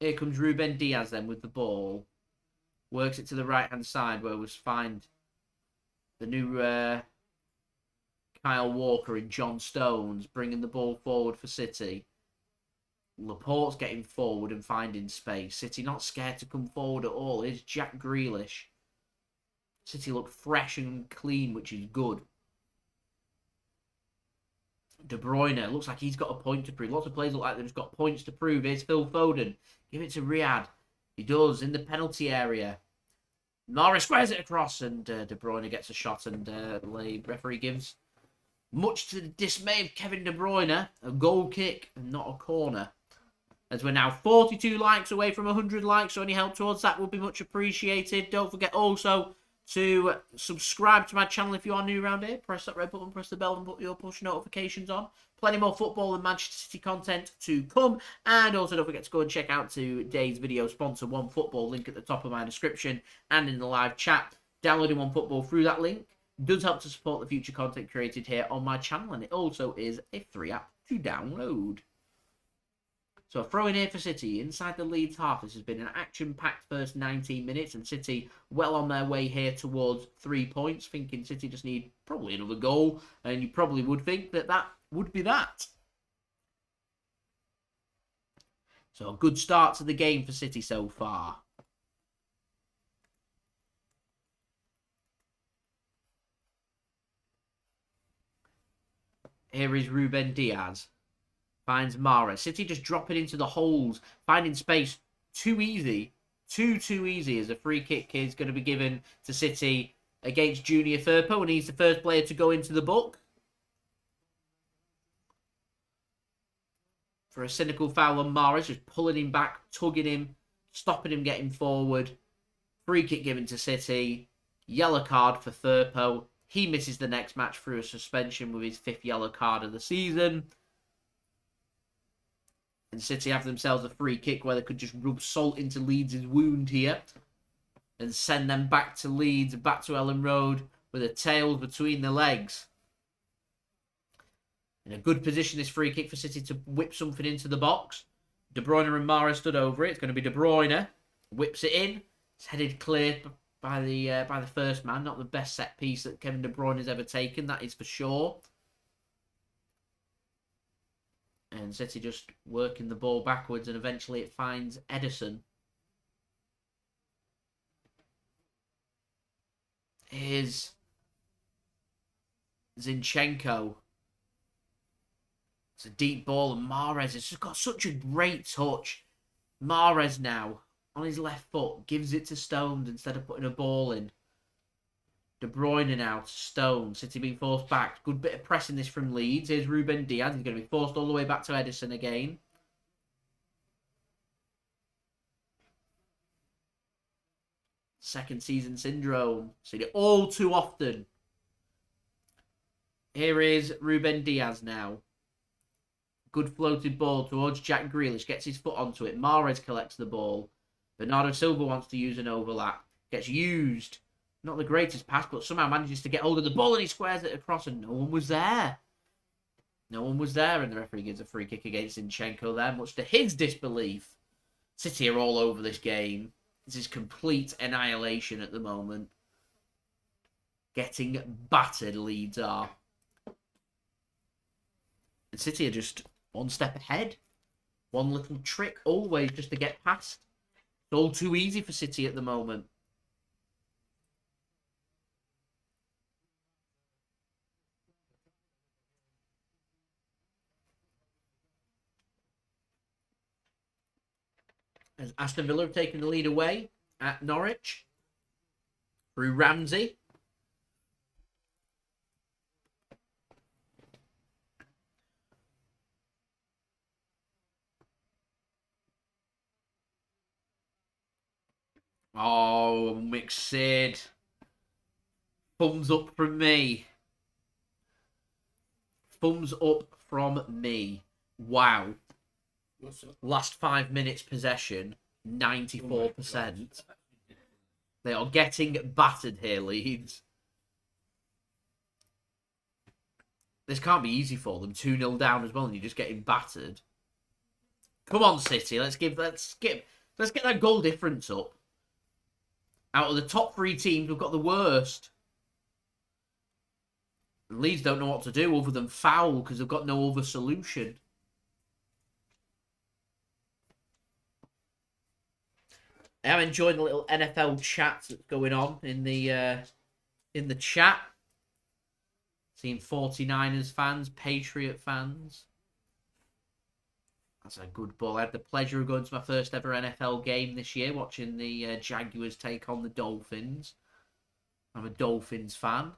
[SPEAKER 1] Here comes Ruben Dias then with the ball. Works it to the right-hand side where we find the new Kyle Walker and John Stones bringing the ball forward for City. Laporte's getting forward and finding space. City not scared to come forward at all. Here's Jack Grealish. City look fresh and clean, which is good. De Bruyne looks like he's got a point to prove. Lots of players look like they've just got points to prove. Here's Phil Foden. Give it to Riyad. He does in the penalty area. Mahrez squares it across, and De Bruyne gets a shot, and the referee gives, much to the dismay of Kevin De Bruyne, a goal kick and not a corner. As we're now 42 likes away from 100 likes, so any help towards that would be much appreciated. Don't forget also to subscribe to my channel if you are new around here. Press that red button, press the bell, and put your push notifications on. Plenty more football and Manchester City content to come. And also don't forget to go and check out today's video sponsor, OneFootball, link at the top of my description and in the live chat. Downloading OneFootball through that link does help to support the future content created here on my channel, and it also is a free app to download. So a throw in here for City inside the Leeds half. This has been an action-packed first 19 minutes, and City well on their way here towards 3 points, thinking City just need probably another goal, and you probably would think that that would be that. So a good start to the game for City so far. Here is Ruben Dias. Finds Mahrez. City just dropping into the holes. Finding space. Too easy. Too easy as a free kick is going to be given to City against Junior Firpo. And he's the first player to go into the book. For a cynical foul on Mahrez. Just pulling him back. Tugging him. Stopping him getting forward. Free kick given to City. Yellow card for Firpo. He misses the next match through a suspension with his 5th yellow card of the season. And City have themselves a free kick where they could just rub salt into Leeds' wound here. And send them back to Leeds, back to Ellen Road, with a tail between the legs. In a good position, this free kick for City to whip something into the box. De Bruyne and Mahrez stood over it. It's going to be De Bruyne. Whips it in. It's headed clear by the first man. Not the best set piece that Kevin De Bruyne has ever taken, that is for sure. And City just working the ball backwards, and eventually it finds Ederson. Here's Zinchenko. It's a deep ball, and Mahrez has just got such a great touch. Mahrez now, on his left foot, gives it to Stones instead of putting a ball in. De Bruyne now to Stones. City being forced back. Good bit of pressing this from Leeds. Here's Ruben Dias. He's going to be forced all the way back to Ederson again. Second season syndrome. Seen it all too often. Here is Ruben Dias now. Good floated ball towards Jack Grealish. Gets his foot onto it. Mahrez collects the ball. Bernardo Silva wants to use an overlap. Gets used. Not the greatest pass, but somehow manages to get hold of the ball, and he squares it across, and no one was there. No one was there, and the referee gives a free kick against Zinchenko there, much to his disbelief. City are all over this game. This is complete annihilation at the moment. Getting battered, Leeds are. And City are just one step ahead. One little trick always just to get past. It's all too easy for City at the moment. As Aston Villa have taken the lead away at Norwich through Ramsey. Oh, McSid. Thumbs up from me. Thumbs up from me. Wow. Last 5 minutes possession, 94%. They are getting battered here, Leeds. This can't be easy for them. 2-0 down as well, and you're just getting battered. Come on, City. Let's get that goal difference up. Out of the top 3 teams, we've got the worst. Leeds don't know what to do other than foul because they've got no other solution. I am enjoying the little NFL chat that's going on in the chat. Seeing 49ers fans, Patriot fans. That's a good ball. I had the pleasure of going to my first ever NFL game this year, watching the Jaguars take on the Dolphins. I'm a Dolphins fan.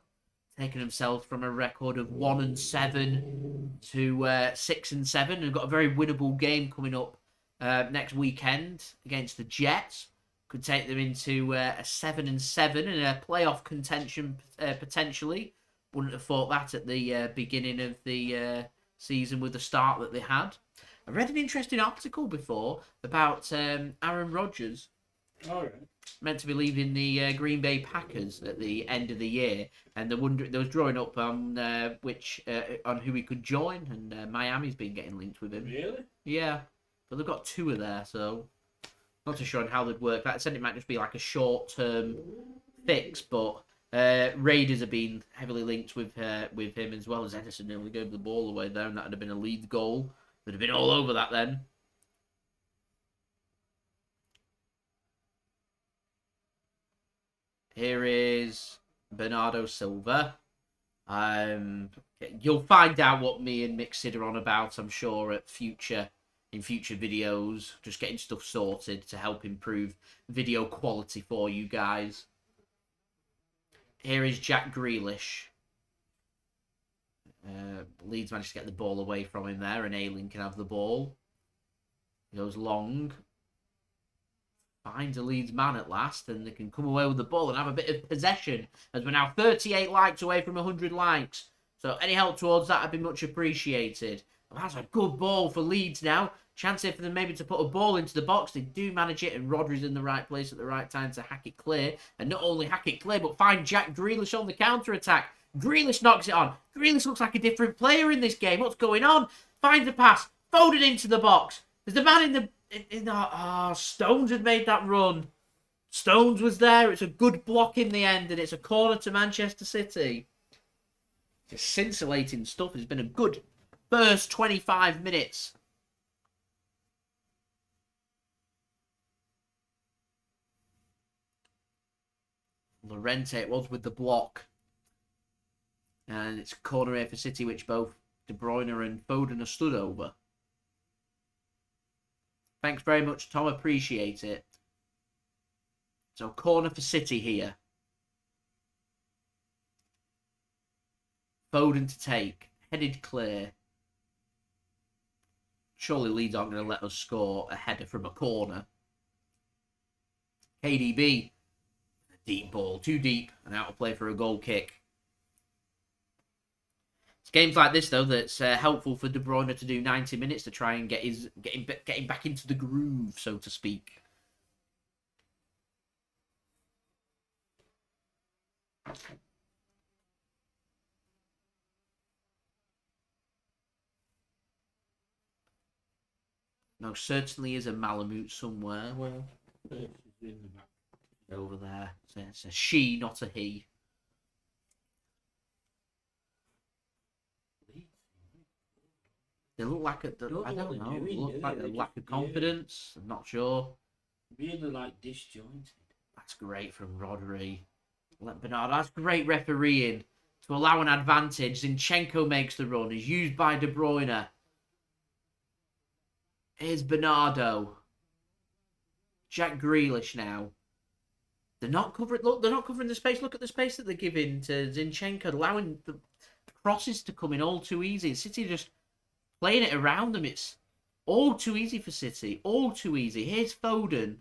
[SPEAKER 1] Taking themselves from a record of 1-7 to 6-7, and got a very winnable game coming up next weekend against the Jets. Could take them into a 7-7 and a playoff contention potentially. Wouldn't have thought that at the beginning of the season with the start that they had. I read an interesting article before about Aaron Rodgers.
[SPEAKER 2] All right.
[SPEAKER 1] Meant to be leaving the Green Bay Packers at the end of the year, and they was drawing up on on who he could join, and Miami's been getting linked with him.
[SPEAKER 2] Really?
[SPEAKER 1] Yeah, but they've got two of there, so not too sure on how they'd work. That said, it might just be like a short-term fix, but Raiders have been heavily linked with him as well as Ederson nearly gave the ball away there, and that would have been a lead goal. They'd have been all over that then. Here is Bernardo Silva. You'll find out what me and Mick Sid are on about, I'm sure, in future videos. Just getting stuff sorted to help improve video quality for you guys. Here is Jack Grealish. Leeds managed to get the ball away from him there, and Ayling can have the ball. He goes long. Finds a Leeds man at last, and they can come away with the ball and have a bit of possession, as we're now 38 likes away from 100 likes. So any help towards that would be much appreciated. Well, that's a good ball for Leeds now. Chance here for them maybe to put a ball into the box. They do manage it, and Rodri's in the right place at the right time to hack it clear. And not only hack it clear, but find Jack Grealish on the counter-attack. Grealish knocks it on. Grealish looks like a different player in this game. What's going on? Finds a pass. Foden into the box. There's the man in the... Stones had made that run. Stones was there. It's a good block in the end, and it's a corner to Manchester City. Just scintillating stuff. It's been a good first 25 minutes. Llorente it was with the block. And it's a corner here for City, which both De Bruyne and Foden are stood over. Thanks very much, Tom. Appreciate it. So, corner for City here. Foden to take. Headed clear. Surely Leeds aren't going to let us score a header from a corner. KDB. A deep ball. Too deep. And out of play for a goal kick. It's games like this, though, that's helpful for De Bruyne to do 90 minutes to try and get him back into the groove, so to speak. No, certainly is a Malamute somewhere. Well,
[SPEAKER 2] In the back.
[SPEAKER 1] over there. It's a she, not a he. They look like I don't know. They look like a lack of confidence. I'm not sure.
[SPEAKER 2] Really like disjointed.
[SPEAKER 1] That's great from Rodri. Bernardo, that's great refereeing to allow an advantage. Zinchenko makes the run. He's used by De Bruyne. Here's Bernardo. Jack Grealish now. They're not covering. Look, they're not covering the space. Look at the space that they're giving to Zinchenko, allowing the crosses to come in all too easy. City just playing it around them. It's all too easy for City. All too easy. Here's Foden.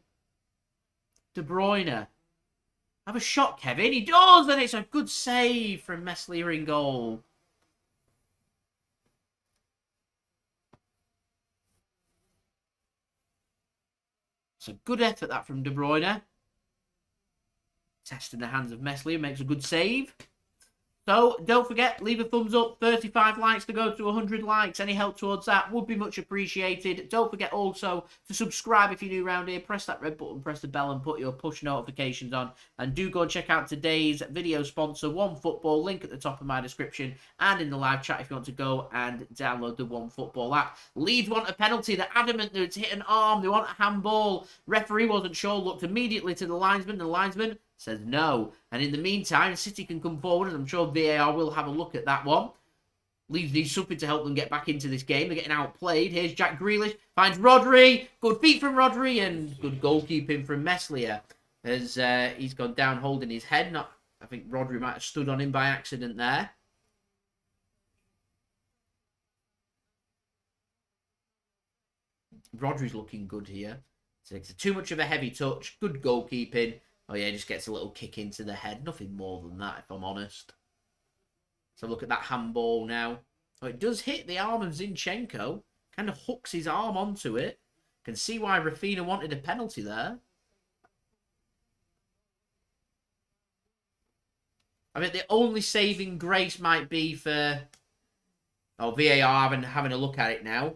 [SPEAKER 1] De Bruyne. Have a shot, Kevin. He does, and it's a good save from Meslier in goal. It's a good effort, that, from De Bruyne. Testing the hands of Meslier. Makes a good save. So, don't forget, leave a thumbs up. 35 likes to go to 100 likes. Any help towards that would be much appreciated. Don't forget also to subscribe if you're new around here. Press that red button, press the bell, and put your push notifications on. And do go and check out today's video sponsor, OneFootball. Link at the top of my description and in the live chat if you want to go and download the OneFootball app. Leeds want a penalty. They're adamant that it's hit an arm. They want a handball. Referee wasn't sure. Looked immediately to the linesman. The linesman says no. And in the meantime, City can come forward, and I'm sure VAR will have a look at that one. Leeds need something to help them get back into this game. They're getting outplayed. Here's Jack Grealish. Finds Rodri. Good feet from Rodri, and good goalkeeping from Meslier. As he's gone down holding his head. I think Rodri might have stood on him by accident there. Rodri's looking good here. So it's too much of a heavy touch. Good goalkeeping. Oh yeah, just gets a little kick into the head. Nothing more than that, if I'm honest. So look at that handball now. Oh, it does hit the arm of Zinchenko. Kind of hooks his arm onto it. Can see why Raphinha wanted a penalty there. I mean, the only saving grace might be for VAR having a look at it now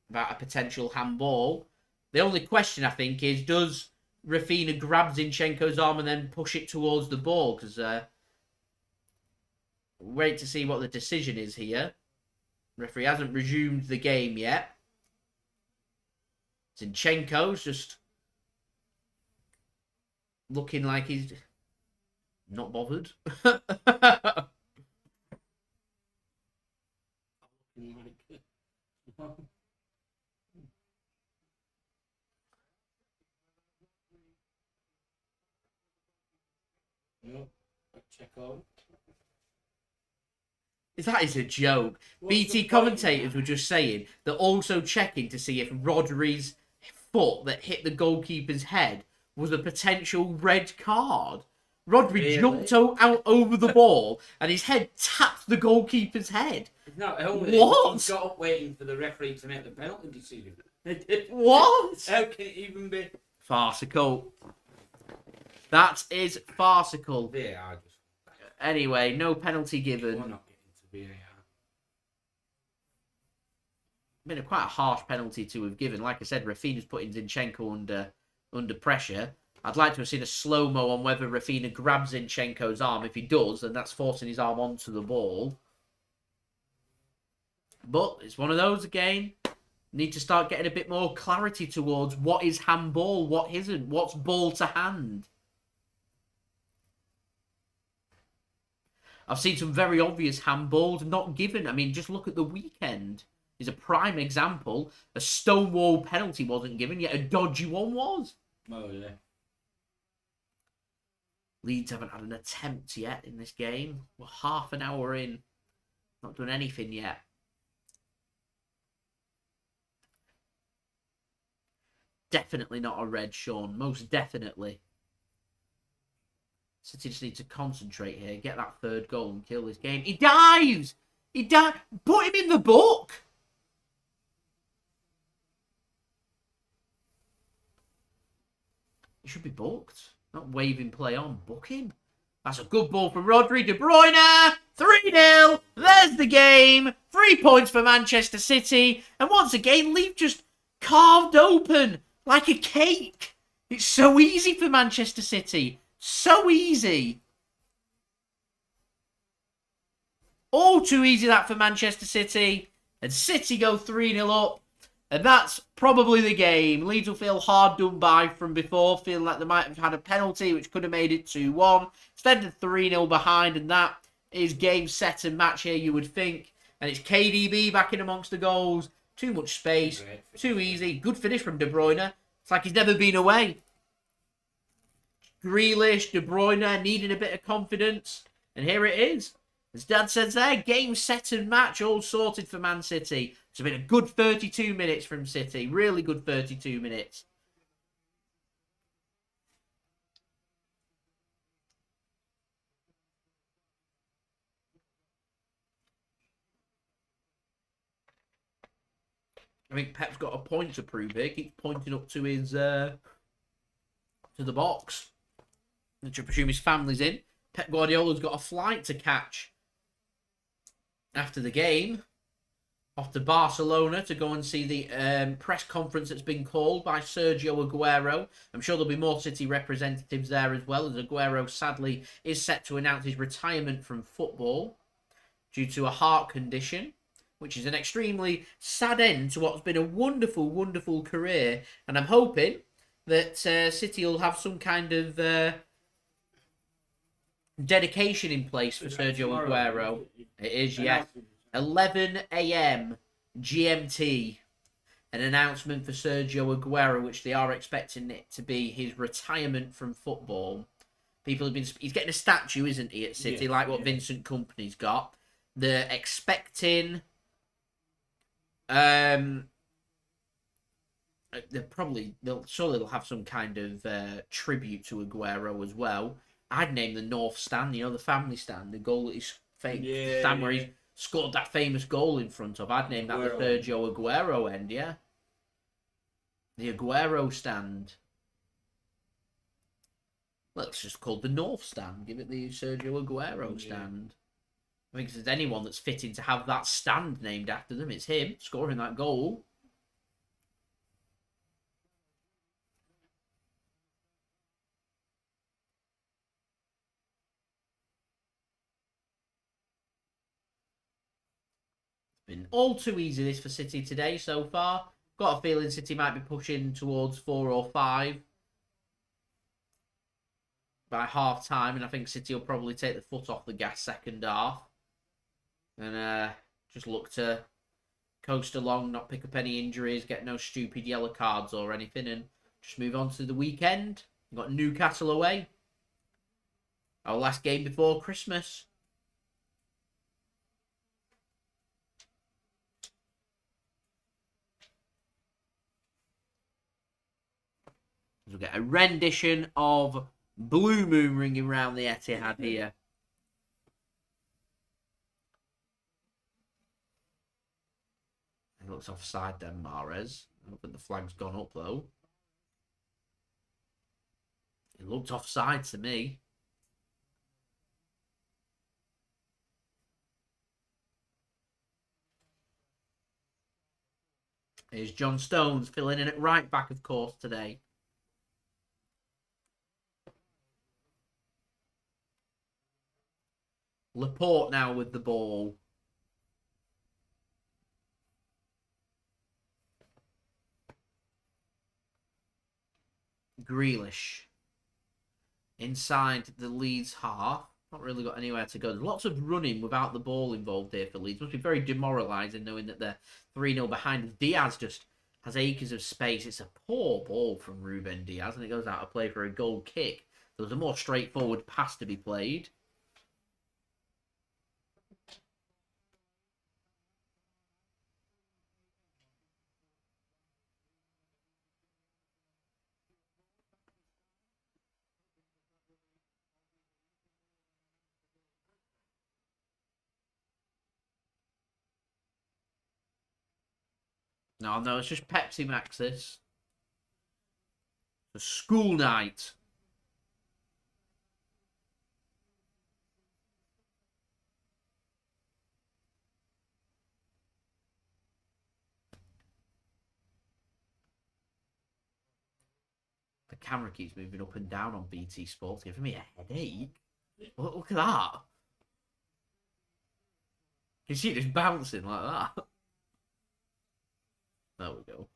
[SPEAKER 1] about a potential handball. The only question, I think, is does Raphinha grab Zinchenko's arm and then push it towards the ball? Because wait to see what the decision is here. Referee hasn't resumed the game yet. Zinchenko's just looking like he's not bothered. That is a joke. BT commentators were just saying they're also checking to see if Rodri's foot that hit the goalkeeper's head was a potential red card. Rodri jumped out over the ball and his head tapped the goalkeeper's head.
[SPEAKER 2] No,
[SPEAKER 1] what?
[SPEAKER 2] He got up waiting for the referee to make the penalty decision.
[SPEAKER 1] What?
[SPEAKER 2] How can it even be?
[SPEAKER 1] Farcical. That is farcical.
[SPEAKER 2] VAR just...
[SPEAKER 1] Anyway, no penalty given.
[SPEAKER 2] We're not getting to VAR.
[SPEAKER 1] Been a quite a harsh penalty to have given. Like I said, Raphinha's putting Zinchenko under pressure. I'd like to have seen a slow-mo on whether Raphinha grabs Zinchenko's arm. If he does, then that's forcing his arm onto the ball. But it's one of those again. Need to start getting a bit more clarity towards what is handball, what isn't, what's ball to hand. I've seen some very obvious handballs not given. I mean, just look at the weekend. Is a prime example. A stonewall penalty wasn't given, yet a dodgy one was.
[SPEAKER 2] Oh, yeah.
[SPEAKER 1] Leeds haven't had an attempt yet in this game. We're half an hour in. Not done anything yet. Definitely not a red, Sean. Most definitely. City just need to concentrate here. Get that third goal and kill this game. He dives! He dives! Put him in the book! He should be booked. Not waving play on. Book him. That's a good ball from Rodri. De Bruyne! 3-0! There's the game! 3 points for Manchester City. And once again, Leeds just carved open like a cake. It's so easy for Manchester City. So easy. All too easy that for Manchester City. And City go 3-0 up. And that's probably the game. Leeds will feel hard done by from before, feeling like they might have had a penalty, which could have made it 2-1. Instead of 3-0 behind, and that is game, set, and match here, you would think. And it's KDB back in amongst the goals. Too much space. Too easy. Good finish from De Bruyne. It's like he's never been away. Grealish, De Bruyne needing a bit of confidence. And here it is. As Dad says there, game, set, and match all sorted for Man City. It's been a good 32 minutes from City. Really good 32 minutes. I think Pep's got a point to prove here. Keeps pointing up to his to the box, which I presume his family's in. Pep Guardiola's got a flight to catch after the game, off to Barcelona to go and see the press conference that's been called by Sergio Aguero. I'm sure there'll be more City representatives there as well, as Aguero sadly is set to announce his retirement from football due to a heart condition, which is an extremely sad end to what's been a wonderful, wonderful career. And I'm hoping that City will have some kind of dedication in place for Sergio Aguero. It is, yes. 11 a.m. GMT. An announcement for Sergio Aguero, which they are expecting it to be his retirement from football. People have been... He's getting a statue, isn't he, at City, like what Vincent Kompany's got. They're expecting... surely they'll have some kind of tribute to Aguero as well. I'd name the North Stand, the family stand, the goal that he's stand where he's scored that famous goal in front of. I'd name that the Sergio Aguero end, yeah. The Aguero stand. Well, it's just called the North Stand. Give it the Sergio Aguero stand. I think if there's anyone that's fitting to have that stand named after them, it's him scoring that goal. Been all too easy this for City today so far. Got a feeling City might be pushing towards 4 or 5 by half time, and I think City will probably take the foot off the gas second half and just look to coast along, not pick up any injuries, get no stupid yellow cards or anything, and just move on to the weekend. We've got Newcastle away. Our last game before Christmas. We'll get a rendition of Blue Moon ringing around the Etihad here. It looks offside then, Mahrez. I don't think the flag's gone up though. It looked offside to me. Here's John Stones filling in at right back, of course, today. Laporte now with the ball. Grealish. Inside the Leeds half. Not really got anywhere to go. There's lots of running without the ball involved here for Leeds. Must be very demoralising knowing that they're 3-0 behind. Dias just has acres of space. It's a poor ball from Ruben Dias and it goes out of play for a goal kick. There was a more straightforward pass to be played. No, it's just Pepsi Max this. A school night. The camera keeps moving up and down on BT Sports, giving me a headache. Look at that. You see it just bouncing like that. There we go.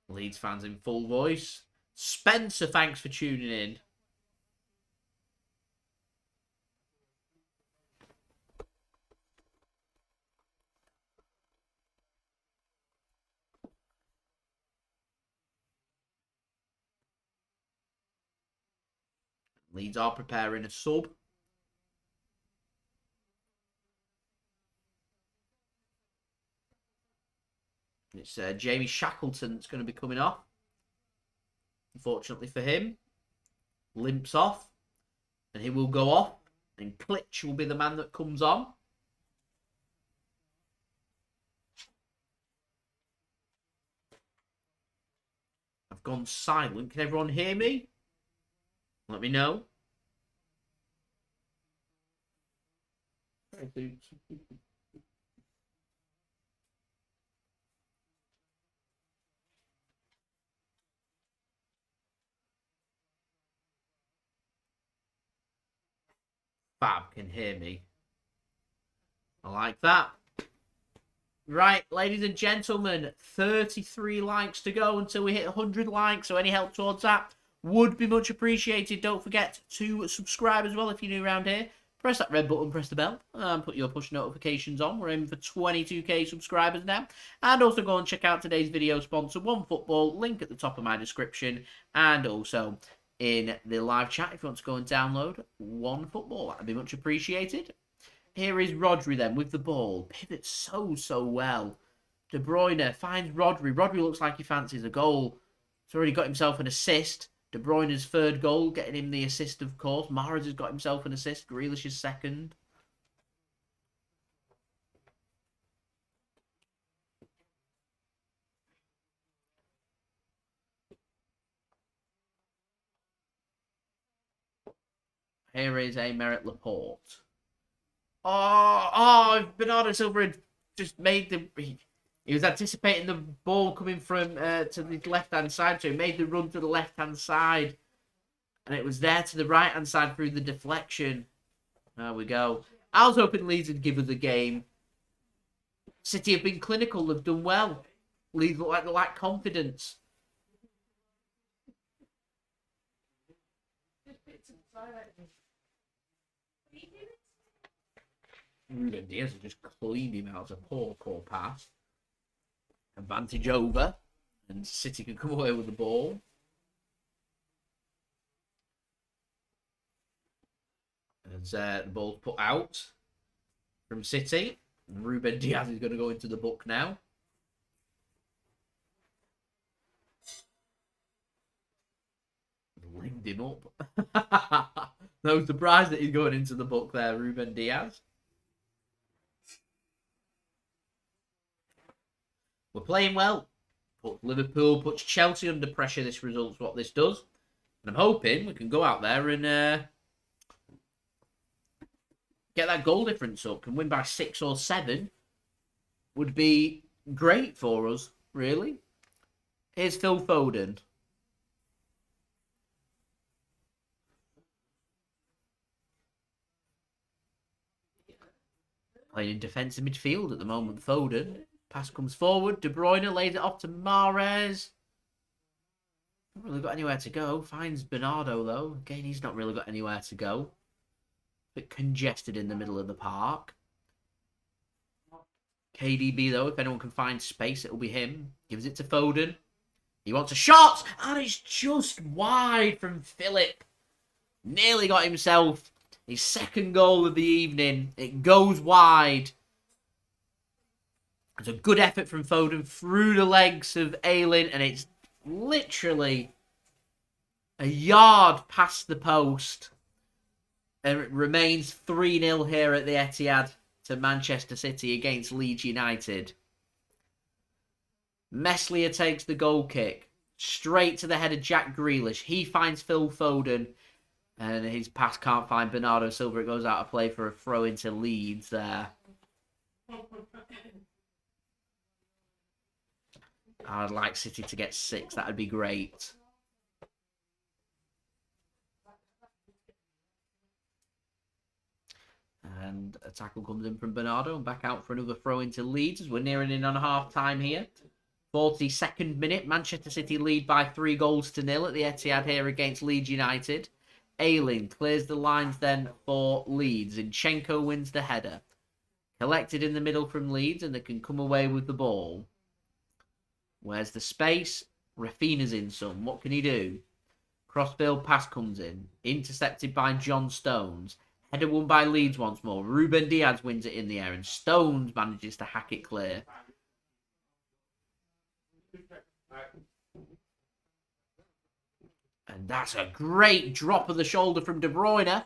[SPEAKER 1] Leeds fans in full voice. Spencer, thanks for tuning in. Leeds are preparing a sub. It's Jamie Shackleton that's going to be coming off. Unfortunately for him. Limps off. And he will go off. And Klitsch will be the man that comes on. I've gone silent. Can everyone hear me? Let me know. Fab can hear me. I like that. Right, ladies and gentlemen, 33 likes to go until we hit 100 likes. So any help towards that would be much appreciated. Don't forget to subscribe as well if you're new around here. Press that red button, press the bell, and put your push notifications on. We're aiming for 22k subscribers now. And also go and check out today's video sponsor, OneFootball, link at the top of my description. And also in the live chat if you want to go and download One Football. That'd be much appreciated. Here is Rodri then with the ball. Pivots so well. De Bruyne finds Rodri. Rodri looks like he fancies a goal. He's already got himself an assist. De Bruyne's third goal, getting him the assist, of course. Mahrez has got himself an assist. Grealish is second. Here is Aymeric Laporte. Bernardo Silva had just made the... He was anticipating the ball coming from to the left-hand side, so he made the run to the left-hand side. And it was there to the right-hand side through the deflection. There we go. I was hoping Leeds would give us a game. City have been clinical. They've done well. Leeds look like they lack confidence. Ruben Dias has just cleaned him out. It's a poor pass. Advantage over. And City can come away with the ball. As the ball's put out from City. And Ruben Dias is going to go into the book now. Linked him up. No surprise that he's going into the book there, Ruben Dias. We're playing well. Put Liverpool, puts Chelsea under pressure. This result's what this does. And I'm hoping we can go out there and get that goal difference up. Can win by 6 or 7. Would be great for us, really. Here's Phil Foden. Playing in defensive midfield at the moment, Foden. Pass comes forward. De Bruyne lays it off to Mahrez. Not really got anywhere to go. Finds Bernardo, though. Again, he's not really got anywhere to go. Bit congested in the middle of the park. KDB, though, if anyone can find space, it'll be him. Gives it to Foden. He wants a shot! And it's just wide from Philip. Nearly got himself his second goal of the evening. It goes wide. It's a good effort from Foden through the legs of Ayling, and it's literally a yard past the post. And it remains 3-0 here at the Etihad to Manchester City against Leeds United. Meslier takes the goal kick. Straight to the head of Jack Grealish. He finds Phil Foden. And his pass can't find Bernardo Silva. It goes out of play for a throw into Leeds there. I'd like City to get 6. That would be great. And a tackle comes in from Bernardo. And back out for another throw into Leeds as we're nearing in on half-time here. 42nd minute. Manchester City lead by 3-0 at the Etihad here against Leeds United. Ayling clears the lines then for Leeds. Zinchenko wins the header. Collected in the middle from Leeds and they can come away with the ball. Where's the space? Raphinha's in some. What can he do? Crossfield pass comes in. Intercepted by John Stones. Header won by Leeds once more. Ruben Dias wins it in the air and Stones manages to hack it clear. And that's a great drop of the shoulder from De Bruyne.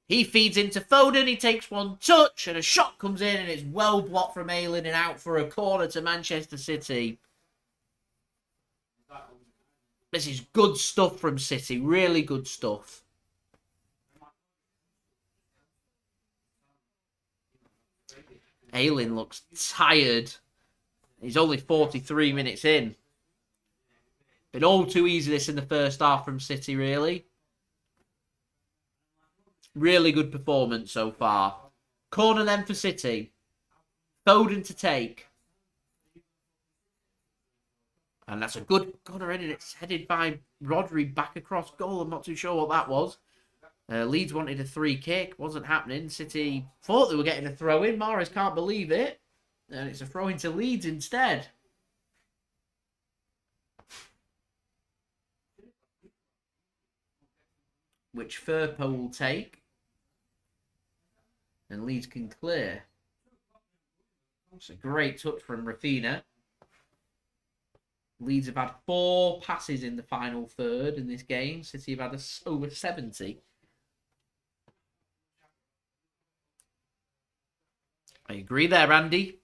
[SPEAKER 1] He feeds into Foden. He takes one touch and a shot comes in and it's well blocked from Ayling and out for a corner to Manchester City. This is good stuff from City. Really good stuff. Ayling looks tired. He's only 43 minutes in. Been all too easy this in the first half from City, really. Really good performance so far. Corner then for City. Foden to take. And that's a good corner in, and it's headed by Rodri back across goal. I'm not too sure what that was. Leeds wanted a free kick. Wasn't happening. City thought they were getting a throw in. Mahrez can't believe it. And it's a throw into Leeds instead. which Firpo will take. And Leeds can clear. It's a great touch from Raphinha. Leeds have had 4 passes in the final third in this game. City have had over 70. I agree there, Andy.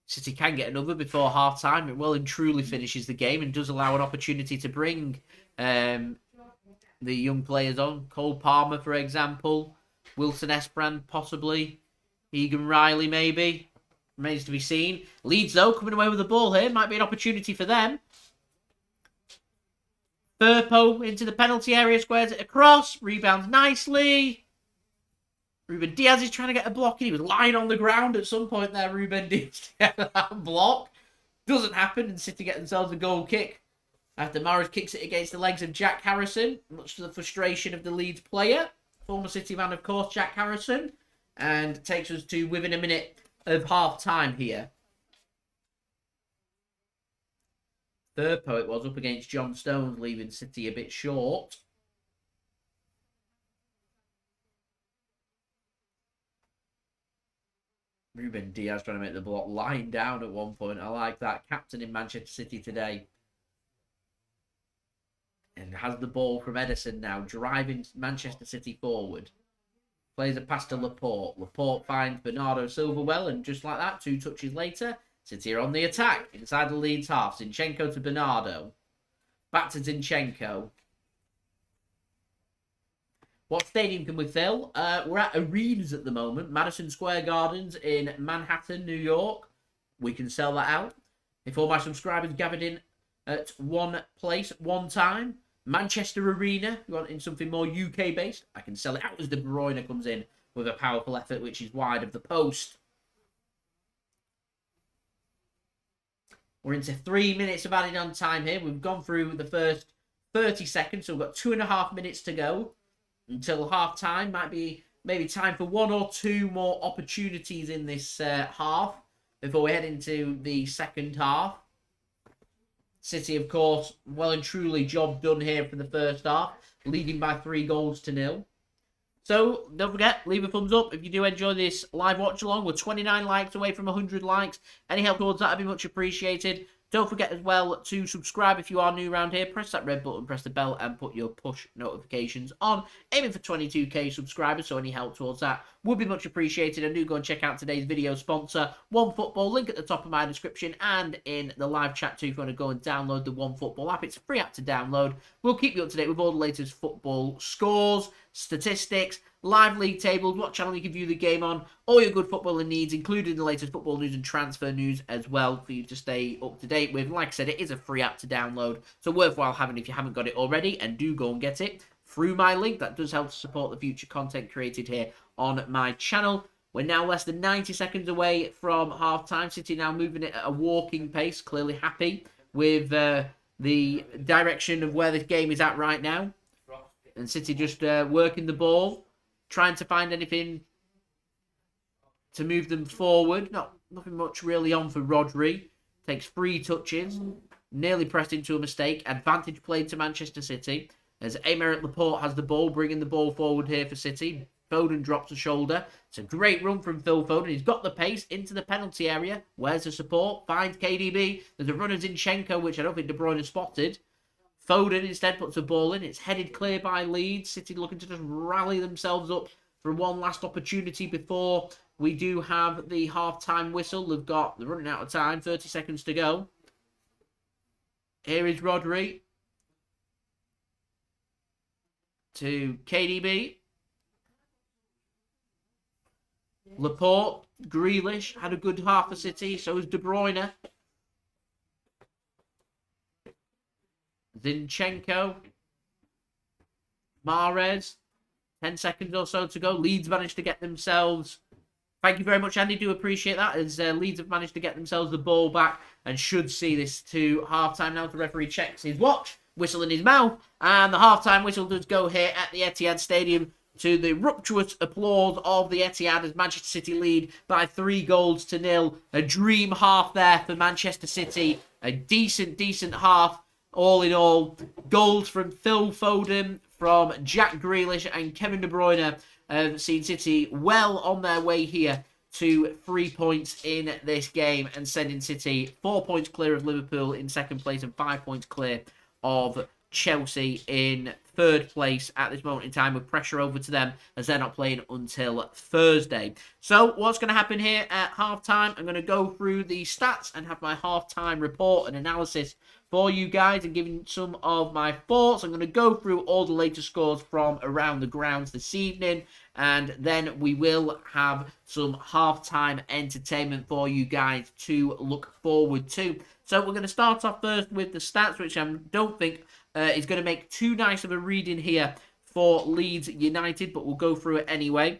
[SPEAKER 1] City can get another before half-time. It well and truly finishes the game and does allow an opportunity to bring the young players on. Cole Palmer, for example. Wilson-Esbrand, possibly. Egan Riley, maybe. Remains to be seen. Leeds, though, coming away with the ball here. Might be an opportunity for them. Firpo into the penalty area, squares it across. Rebounds nicely. Ruben Dias is trying to get a block. He was lying on the ground at some point there, Ruben Dias, to get that block. Doesn't happen, and City get themselves a goal kick after Mahrez kicks it against the legs of Jack Harrison, much to the frustration of the Leeds player. Former City man, of course, Jack Harrison. And takes us to within a minute of half-time here. Firpo it was up against John Stones, leaving City a bit short. Ruben Dias trying to make the block, lying down at one point. I like that. Captain in Manchester City today. And has the ball from Ederson now, driving Manchester City forward. Plays a pass to Laporte. Laporte finds Bernardo Silva well, and just like that, 2 touches later, City are on the attack inside the Leeds half. Zinchenko to Bernardo. Back to Zinchenko. What stadium can we fill? We're at Arenas at the moment. Madison Square Gardens in Manhattan, New York. We can sell that out. If all my subscribers gathered in at one place at one time. Manchester Arena, you want in something more UK-based, I can sell it out as De Bruyne comes in with a powerful effort, which is wide of the post. We're into 3 minutes of added on time here. We've gone through the first 30 seconds, so we've got 2.5 minutes to go until half-time. Might be maybe time for 1 or 2 more opportunities in this half before we head into the second half. City, of course, well and truly job done here for the first half, leading by 3-0. So, don't forget, leave a thumbs up if you do enjoy this live watch-along. We're 29 likes away from 100 likes. Any help towards that would be much appreciated. Don't forget as well to subscribe if you are new around here. Press that red button, press the bell, and put your push notifications on. Aiming for 22k subscribers, so any help towards that would be much appreciated. And do go and check out today's video sponsor, OneFootball. Link at the top of my description and in the live chat too if you want to go and download the OneFootball app. It's a free app to download. We'll keep you up to date with all the latest football scores, statistics, live league tables, what channel you can view the game on, all your good footballing needs, including the latest football news and transfer news as well for you to stay up to date with. Like I said, it is a free app to download, so worthwhile having if you haven't got it already, and do go and get it through my link. That does help to support the future content created here on my channel. We're now less than 90 seconds away from half-time. City now moving it at a walking pace, clearly happy with the direction of where this game is at right now. And City just working the ball, trying to find anything to move them forward. Nothing much really on for Rodri. Takes 3 touches. Nearly pressed into a mistake. Advantage played to Manchester City. As Aymeric Laporte has the ball, bringing the ball forward here for City. Foden drops a shoulder. It's a great run from Phil Foden. He's got the pace into the penalty area. Where's the support? Finds KDB. There's a run of Zinchenko, which I don't think De Bruyne has spotted. Foden instead puts a ball in. It's headed clear by Leeds. City looking to just rally themselves up for one last opportunity before we do have the half-time whistle. They're running out of time. 30 seconds to go. Here is Rodri. To KDB. Laporte. Grealish had a good half for City. So is De Bruyne. Zinchenko. Mahrez. 10 seconds or so to go. Leeds managed to get themselves... Thank you very much, Andy. Do appreciate that. As Leeds have managed to get themselves the ball back and should see this to half-time now. The referee checks his watch. Whistle in his mouth. And the half-time whistle does go here at the Etihad Stadium to the rapturous applause of the Etihad as Manchester City lead by 3-0. A dream half there for Manchester City. A decent half. All in all, goals from Phil Foden, from Jack Grealish and Kevin De Bruyne, seeing City well on their way here to 3 points in this game and sending City 4 points clear of Liverpool in second place and 5 points clear of Chelsea in third place at this moment in time, with pressure over to them as they're not playing until Thursday. So what's going to happen here at halftime? I'm going to go through the stats and have my halftime report and analysis for you guys and giving some of my thoughts. I'm going to go through all the latest scores from around the grounds this evening, and then we will have some halftime entertainment for you guys to look forward to. So we're going to start off first with the stats, which I don't think is going to make too nice of a reading here for Leeds United, but we'll go through it anyway.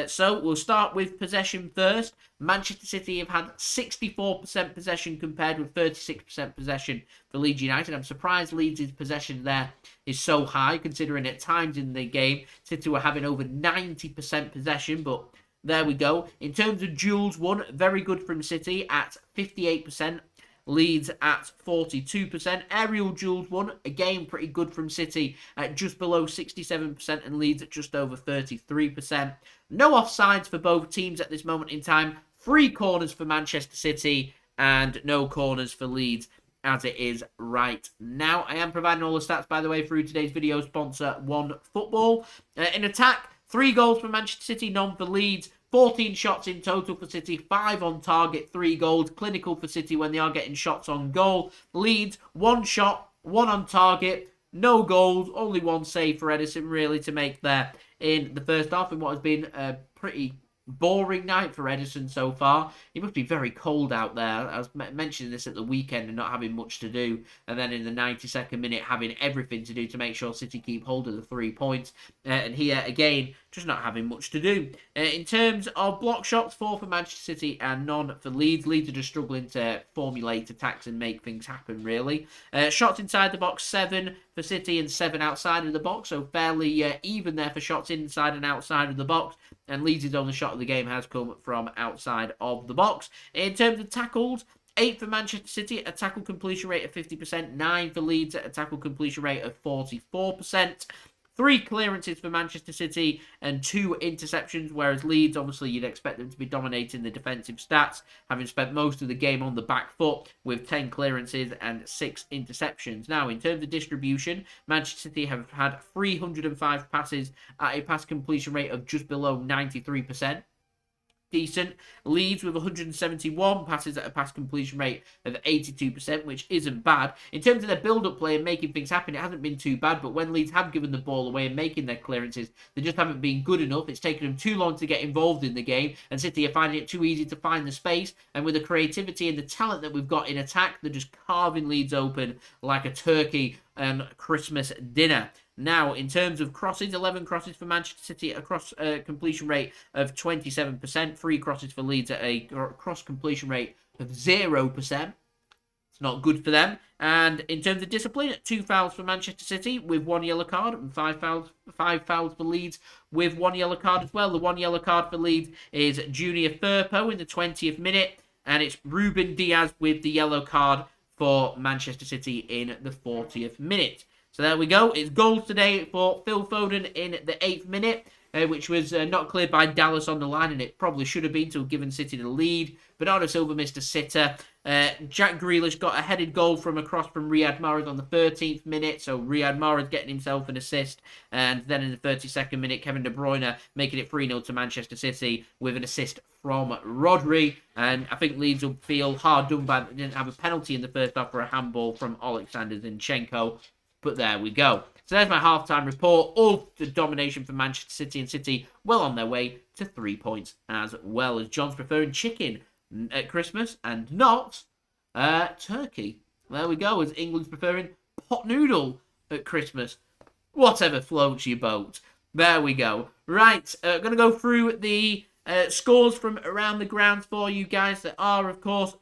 [SPEAKER 1] So we'll start with possession first. Manchester City have had 64% possession compared with 36% possession for Leeds United. I'm surprised Leeds' possession there is so high, considering at times in the game City were having over 90% possession, but there we go. In terms of duels won, very good from City at 58%. Leeds at 42%. Aerial duels won, again pretty good from City at just below 67%, and Leeds at just over 33%. No offsides for both teams at this moment in time. 3 corners for Manchester City and no corners for Leeds as it is right now. I am providing all the stats, by the way, through today's video sponsor, One Football. In attack, 3 goals for Manchester City, none for Leeds. 14 shots in total for City, 5 on target, 3 goals. Clinical for City when they are getting shots on goal. Leeds, 1 shot, 1 on target, no goals, only 1 save for Ederson really to make there in the first half in what has been a pretty boring night for Ederson so far. He must be very cold out there. I was mentioning this at the weekend and not having much to do, and then in the 92nd minute having everything to do to make sure City keep hold of the 3 points. And here again, just not having much to do. In terms of block shots, 4 for Manchester City and none for Leeds. Leeds are just struggling to formulate attacks and make things happen, really. Shots inside the box, 7 for City and 7 outside of the box, so fairly even there for shots inside and outside of the box. And Leeds' only shot of the game has come from outside of the box. In terms of tackles, 8 for Manchester City, a tackle completion rate of 50%. 9 for Leeds, a tackle completion rate of 44%. 3 clearances for Manchester City and 2 interceptions, whereas Leeds, obviously, you'd expect them to be dominating the defensive stats, having spent most of the game on the back foot with 10 clearances and 6 interceptions. Now, in terms of distribution, Manchester City have had 305 passes at a pass completion rate of just below 93%. Decent. Leeds with 171 passes at a pass completion rate of 82%, which isn't bad. In terms of their build-up play and making things happen, it hasn't been too bad, but when Leeds have given the ball away and making their clearances, they just haven't been good enough. It's taken them too long to get involved in the game, and City are finding it too easy to find the space, and with the creativity and the talent that we've got in attack, they're just carving Leeds open like a turkey on Christmas dinner. Now, in terms of crosses, 11 crosses for Manchester City, a cross completion rate of 27%. 3 crosses for Leeds at a cross completion rate of 0%. It's not good for them. And in terms of discipline, 2 fouls for Manchester City with 1 yellow card, and 5 fouls for Leeds with 1 yellow card as well. The 1 yellow card for Leeds is Junior Firpo in the 20th minute, and it's Ruben Dias with the yellow card for Manchester City in the 40th minute. So there we go. It's goals today for Phil Foden in the 8th minute, which was not cleared by Dallas on the line, and it probably should have been to have given City the lead. Bernardo Silva missed a sitter. Jack Grealish got a headed goal from a cross from Riyad Mahrez on the 13th minute, so Riyad Mahrez getting himself an assist. And then in the 32nd minute, Kevin De Bruyne making it 3-0 to Manchester City with an assist from Rodri. And I think Leeds will feel hard done by they didn't have a penalty in the first half for a handball from Oleksandr Zinchenko. But there we go. So there's my halftime report. All the domination for Manchester City, and City well on their way to 3 points as well, as John's preferring chicken at Christmas and not turkey. There we go, as England's preferring pot noodle at Christmas. Whatever floats your boat. There we go. Right, going to go through the Scores from around the grounds for you guys. There are, of course,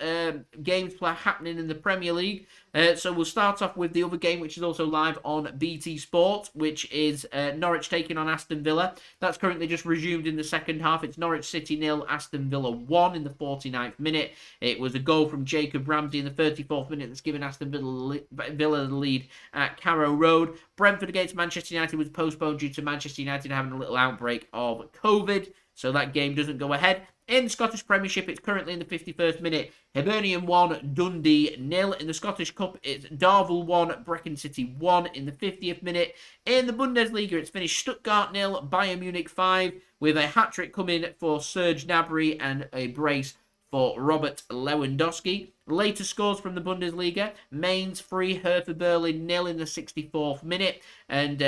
[SPEAKER 1] games happening in the Premier League. So we'll start off with the other game, which is also live on BT Sport, which is Norwich taking on Aston Villa. That's currently just resumed in the second half. It's Norwich City 0, Aston Villa 1 in the 49th minute. It was a goal from Jacob Ramsey in the 34th minute that's given Aston Villa the lead at Carrow Road. Brentford against Manchester United was postponed due to Manchester United having a little outbreak of COVID. So that game doesn't go ahead. In the Scottish Premiership, it's currently in the 51st minute. Hibernian 1, Dundee 0. In the Scottish Cup, it's Darvel 1, Brecon City 1 in the 50th minute. In the Bundesliga, it's finished Stuttgart 0, Bayern Munich 5, with a hat-trick coming for Serge Gnabry and a brace for Robert Lewandowski. Later scores from the Bundesliga. Mainz 3, Hertha Berlin 0 in the 64th minute. And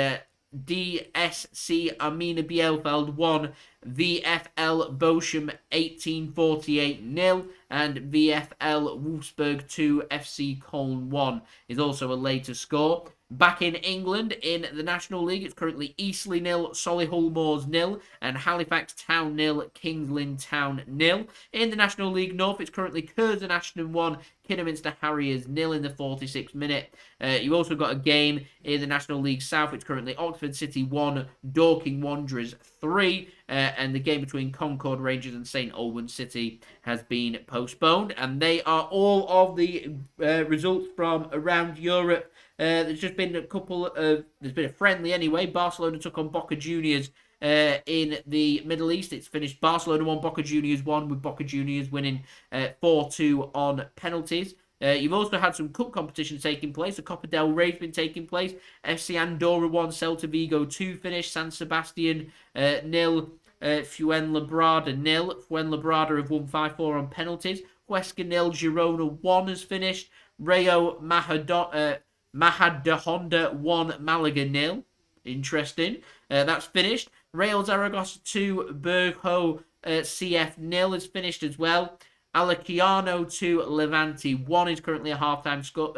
[SPEAKER 1] DSC Arminia Bielefeld 1, VfL Bochum 1848 0, and VfL Wolfsburg 2, FC Köln 1 is also a later score. Back in England, in the National League, it's currently Eastleigh 0, Solihull Moors 0, and Halifax Town 0, Kings Lynn Town 0. In the National League North, it's currently Curzon Ashton 1, Kidderminster Harriers 0 in the 46th minute. You've also got a game in the National League South. It's currently Oxford City 1, Dorking Wanderers 3, and the game between Concord Rangers and St Albans City has been postponed. And they are all of the results from around Europe. There's just been a couple of... There's been a friendly anyway. Barcelona took on Boca Juniors in the Middle East. It's finished Barcelona 1, Boca Juniors 1, with Boca Juniors winning 4-2 on penalties. You've also had some cup competitions taking place. The Copa del Rey's been taking place. FC Andorra 1, Celta Vigo 2 finish. San Sebastian 0, Fuenlabrada 0. Fuenlabrada have won 5-4 on penalties. Huesca 0, Girona 1 has finished. Rayo Majadahonda 1, Malaga 0. Interesting. That's finished. Real Zaragoza 2, Bergho CF 0 is finished as well. Aleciano 2, Levante 1 is currently a half-time score.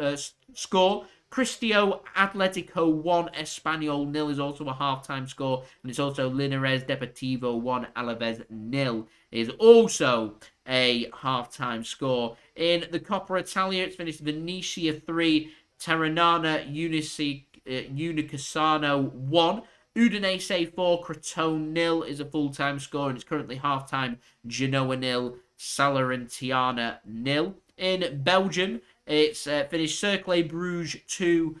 [SPEAKER 1] Cristio Atletico 1, Espanyol 0 is also a half-time score. And it's also Linares Deportivo 1, Alaves 0 is also a half-time score. In the Coppa Italia, it's finished Venezia 3, Terranana Unicasano 1. Udinese 4, Crotone 0 is a full-time score, and it's currently half-time Genoa 0, Salernitana 0. In Belgium, it's finished Cercle Bruges 2,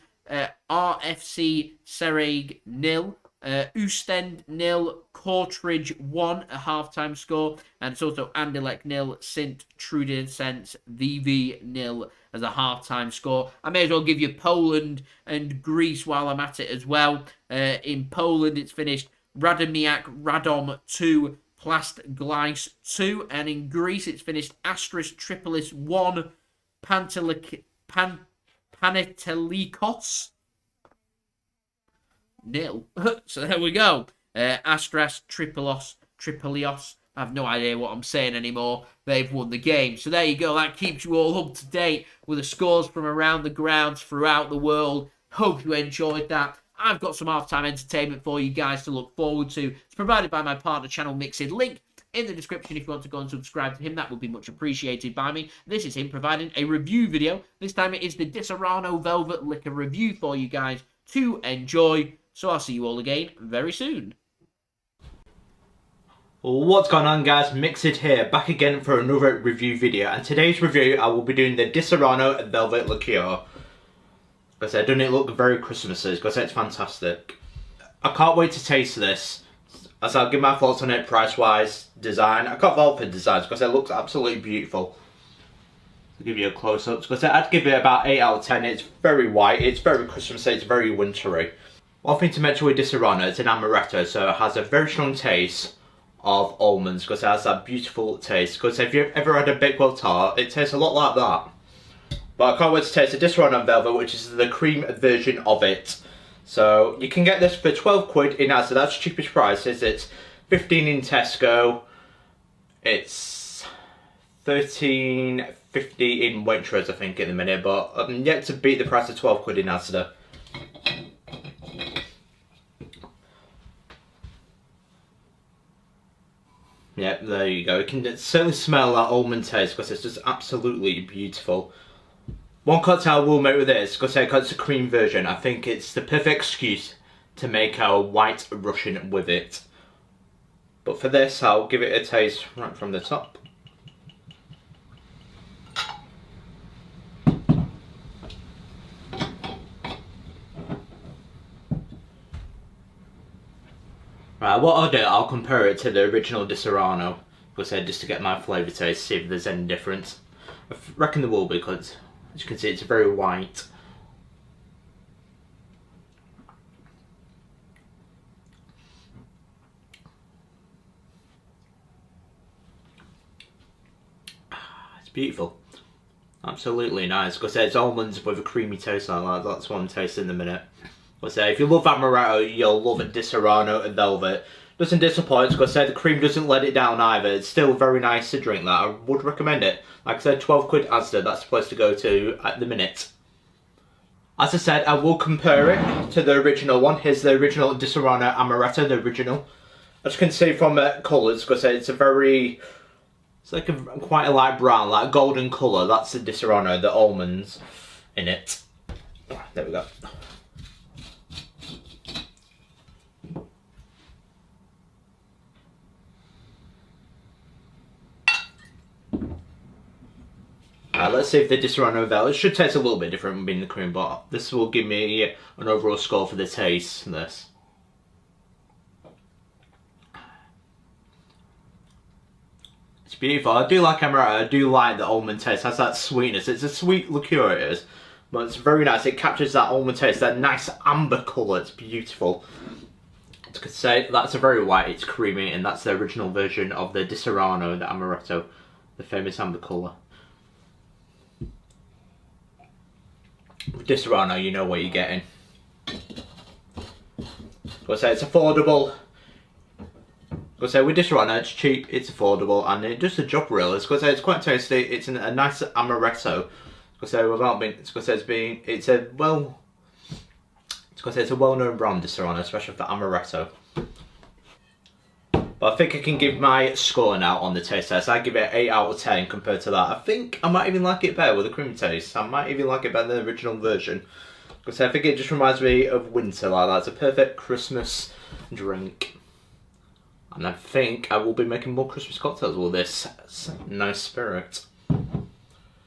[SPEAKER 1] RFC Serrague 0, Oostend 0, Kortrijk 1, a half-time score, and it's also Anderlecht 0, Sint Truidense VV 0 as a half-time score. I may as well give you Poland and Greece while I'm at it as well. In Poland, it's finished Radomiak Radom 2, Plast Gleis 2, and in Greece, it's finished Astris Tripolis 1, Panetalikos 0. So there we go. Astras Tripolios. I have no idea what I'm saying anymore. They've won the game. So there you go. That keeps you all up to date with the scores from around the grounds throughout the world. Hope you enjoyed that. I've got some half-time entertainment for you guys to look forward to. It's provided by my partner channel Mixed. Link in the description if you want to go and subscribe to him. That would be much appreciated by me. This is him providing a review video. This time it is the Disaronno Velvet Liquor review for you guys to enjoy. So I'll see you all again very soon.
[SPEAKER 3] What's going on, guys? Mixed here, back again for another review video, and today's review I will be doing the Disaronno Velvet Liqueur. Because doesn't it look very Christmassy? Because it's fantastic. I can't wait to taste this, as I'll give my thoughts on it, price wise, design. I can't vote for designs because it looks absolutely beautiful. I'll give you a close up because I'd give it about 8 out of 10. It's very white, it's very Christmassy, it's very wintry. One thing to mention with Disaronno, it's an amaretto, so it has a very strong taste of almonds because it has that beautiful taste. Because if you've ever had a Bakewell tart, it tastes a lot like that. But I can't wait to taste the Disaronno Velvet, which is the cream version of it. So you can get this for 12 quid in Asda. That's the cheapest prices. It's 15 in Tesco. It's 13.50 in Waitrose, I think, in a minute. But I'm yet to beat the price of 12 quid in Asda. Yeah, there you go. You can certainly smell that almond taste because it's just absolutely beautiful. One cocktail I will make with this, because it's a cream version, I think it's the perfect excuse to make our white Russian with it. But for this, I'll give it a taste right from the top. Right, what I'll do, I'll compare it to the original Disaronno, just to get my flavour taste, see if there's any difference. I reckon there will be, because as you can see, it's very white. It's beautiful. Absolutely nice. Because it's almonds with a creamy taste like that. That's what I'm tasting in a minute. If you love Amaretto, you'll love Disaronno and Velvet. Doesn't disappoint, because the cream doesn't let it down either. It's still very nice to drink that. I would recommend it. Like I said, 12 quid Asda, that's the place to go to at the minute. As I said, I will compare it to the original one. Here's the original Disaronno Amaretto, the original. As you can see from colours, because it's a very... It's like quite a light brown, like golden colour. That's the Disaronno, the almonds in it. There we go. Let's see if the Disaronno Velvet should taste a little bit different from being the cream, but this will give me an overall score for the taste. This. It's beautiful. I do like Amaretto. I do like the almond taste. It has that sweetness. It's a sweet liqueur, it is, but it's very nice. It captures that almond taste, that nice amber colour. It's beautiful. I could say that's a very white. It's creamy, and that's the original version of the Disaronno, the Amaretto, the famous amber colour. With Disaronno, you know what you're getting. I'll say it's affordable. I'll say with Disaronno, it's cheap, it's affordable, and it does the job really. It's quite tasty. It's a nice Amaretto. It's a well-known brand, Disaronno, especially for Amaretto. But I think I can give my score now on the taste test. I give it 8 out of 10 compared to that. I think I might even like it better with a cream taste. I might even like it better than the original version. Because I think it just reminds me of winter like that. It's a perfect Christmas drink. And I think I will be making more Christmas cocktails with this nice spirit.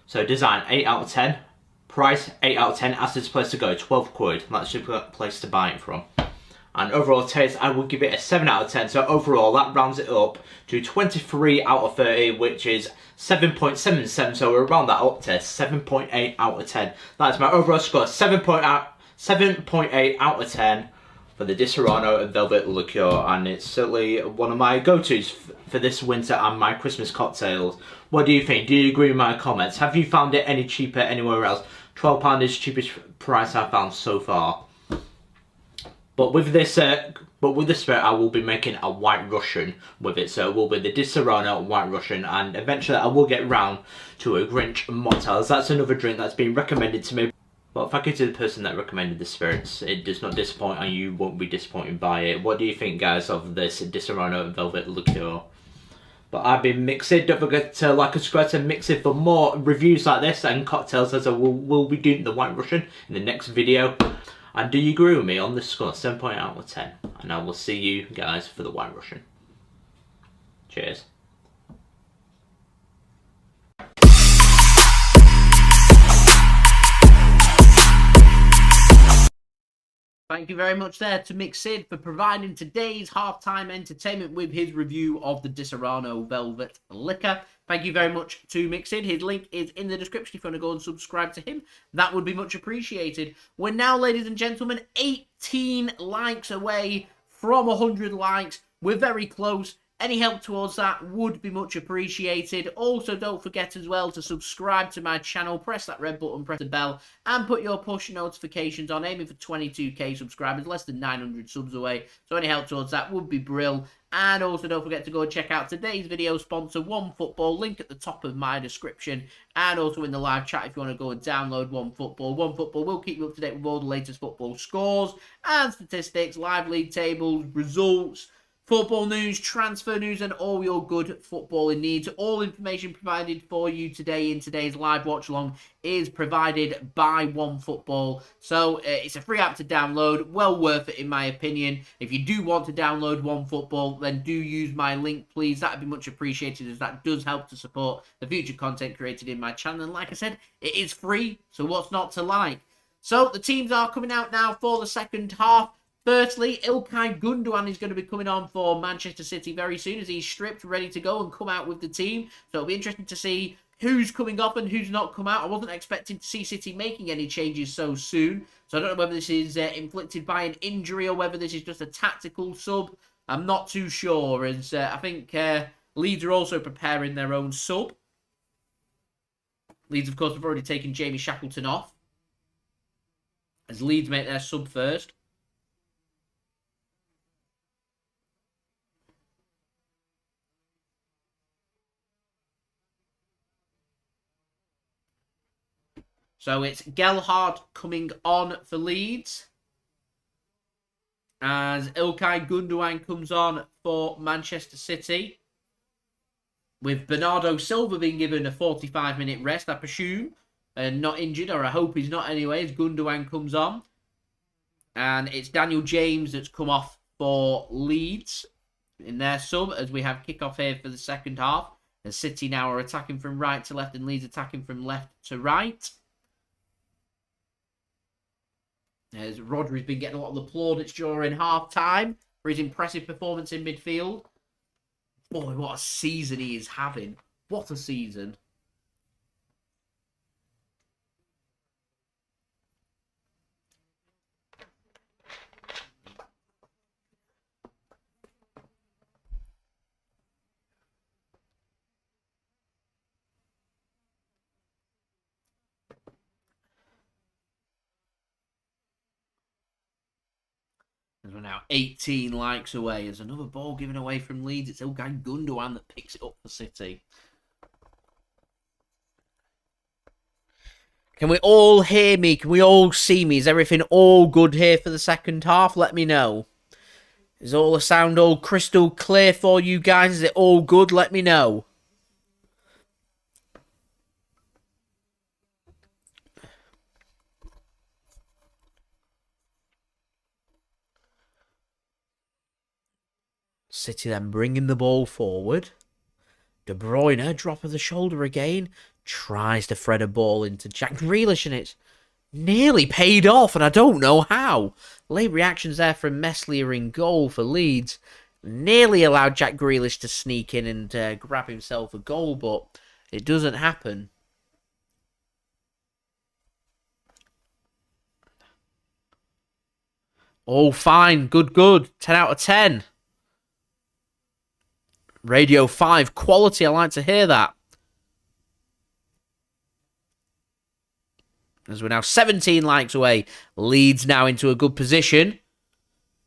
[SPEAKER 3] So design, 8 out of 10. Price, 8 out of 10. As this place to go, 12 quid. That's the place to buy it from. And overall taste, I will give it a 7 out of 10. So overall, that rounds it up to 23 out of 30, which is 7.77. So we're around that up to 7.8 out of 10. That's my overall score, 7.8 out of 10 for the Disaronno Velvet Liqueur. And it's certainly one of my go-tos for this winter and my Christmas cocktails. What do you think? Do you agree with my comments? Have you found it any cheaper anywhere else? £12 is the cheapest price I've found so far. But with this spirit, I will be making a White Russian with it. So it will be the Disaronno White Russian, and eventually I will get round to a Grinch mocktail. That's another drink that's been recommended to me. But thank you to the person that recommended the spirits. It does not disappoint, and you won't be disappointed by it. What do you think, guys, of this Disaronno Velvet Liqueur? But I've been Mixed. Don't forget to like and subscribe to Mixed for more reviews like this and cocktails, as I will be doing the White Russian in the next video. And do you agree with me on this score, 7.8 out of 10? And I will see you guys for the White Russian. Cheers.
[SPEAKER 1] Thank you very much there to Mixed for providing today's halftime entertainment with his review of the Disaronno Velvet Liquor. Thank you very much to Mixed. His link is in the description if you want to go and subscribe to him. That would be much appreciated. We're now, ladies and gentlemen, 18 likes away from 100 likes. We're very close. Any help towards that would be much appreciated. Also, don't forget as well to subscribe to my channel. Press that red button, press the bell, and put your push notifications on. Aiming for 22k subscribers, less than 900 subs away. So any help towards that would be brill. And also, don't forget to go and check out today's video sponsor, OneFootball. Link at the top of my description. And also in the live chat if you want to go and download OneFootball. OneFootball will keep you up to date with all the latest football scores and statistics, live league tables, results, Football news, transfer news, and all your good footballing needs. All information provided for you today in today's live watch along is provided by OneFootball. So it's a free app to download. Well worth it, in my opinion. If you do want to download OneFootball, then do use my link, please. That would be much appreciated, as that does help to support the future content created in my channel. And like I said, it is free, so what's not to like? So the teams are coming out now for the second half. Firstly, Ilkay Gundogan is going to be coming on for Manchester City very soon, as he's stripped, ready to go and come out with the team. So it'll be interesting to see who's coming off and who's not come out. I wasn't expecting to see City making any changes so soon. So I don't know whether this is inflicted by an injury or whether this is just a tactical sub. I'm not too sure, as I think Leeds are also preparing their own sub. Leeds, of course, have already taken Jamie Shackleton off, as Leeds make their sub first. So it's Gelhardt coming on for Leeds, as Ilkay Gundogan comes on for Manchester City, with Bernardo Silva being given a 45-minute rest, I presume, and not injured, or I hope he's not anyway, as Gundogan comes on. And it's Daniel James that's come off for Leeds in their sub, as we have kickoff here for the second half. And City now are attacking from right to left, and Leeds attacking from left to right. As Rodri's been getting a lot of the plaudits during half-time for his impressive performance in midfield. Boy, what a season he is having. What a season. As we're now 18 likes away. There's another ball given away from Leeds. It's Ilkay Gundogan that picks it up for City. Can we all hear me? Can we all see me? Is everything all good here for the second half? Let me know. Is all the sound all crystal clear for you guys? Is it all good? Let me know. City then bringing the ball forward. De Bruyne, drop of the shoulder again. Tries to thread a ball into Jack Grealish, and it's nearly paid off, and I don't know how. Late reactions there from Meslier in goal for Leeds. Nearly allowed Jack Grealish to sneak in and grab himself a goal, but it doesn't happen. Oh, fine. Good, good. 10 out of 10. Radio 5 quality. I like to hear that. As we're now 17 likes away. Leeds now into a good position.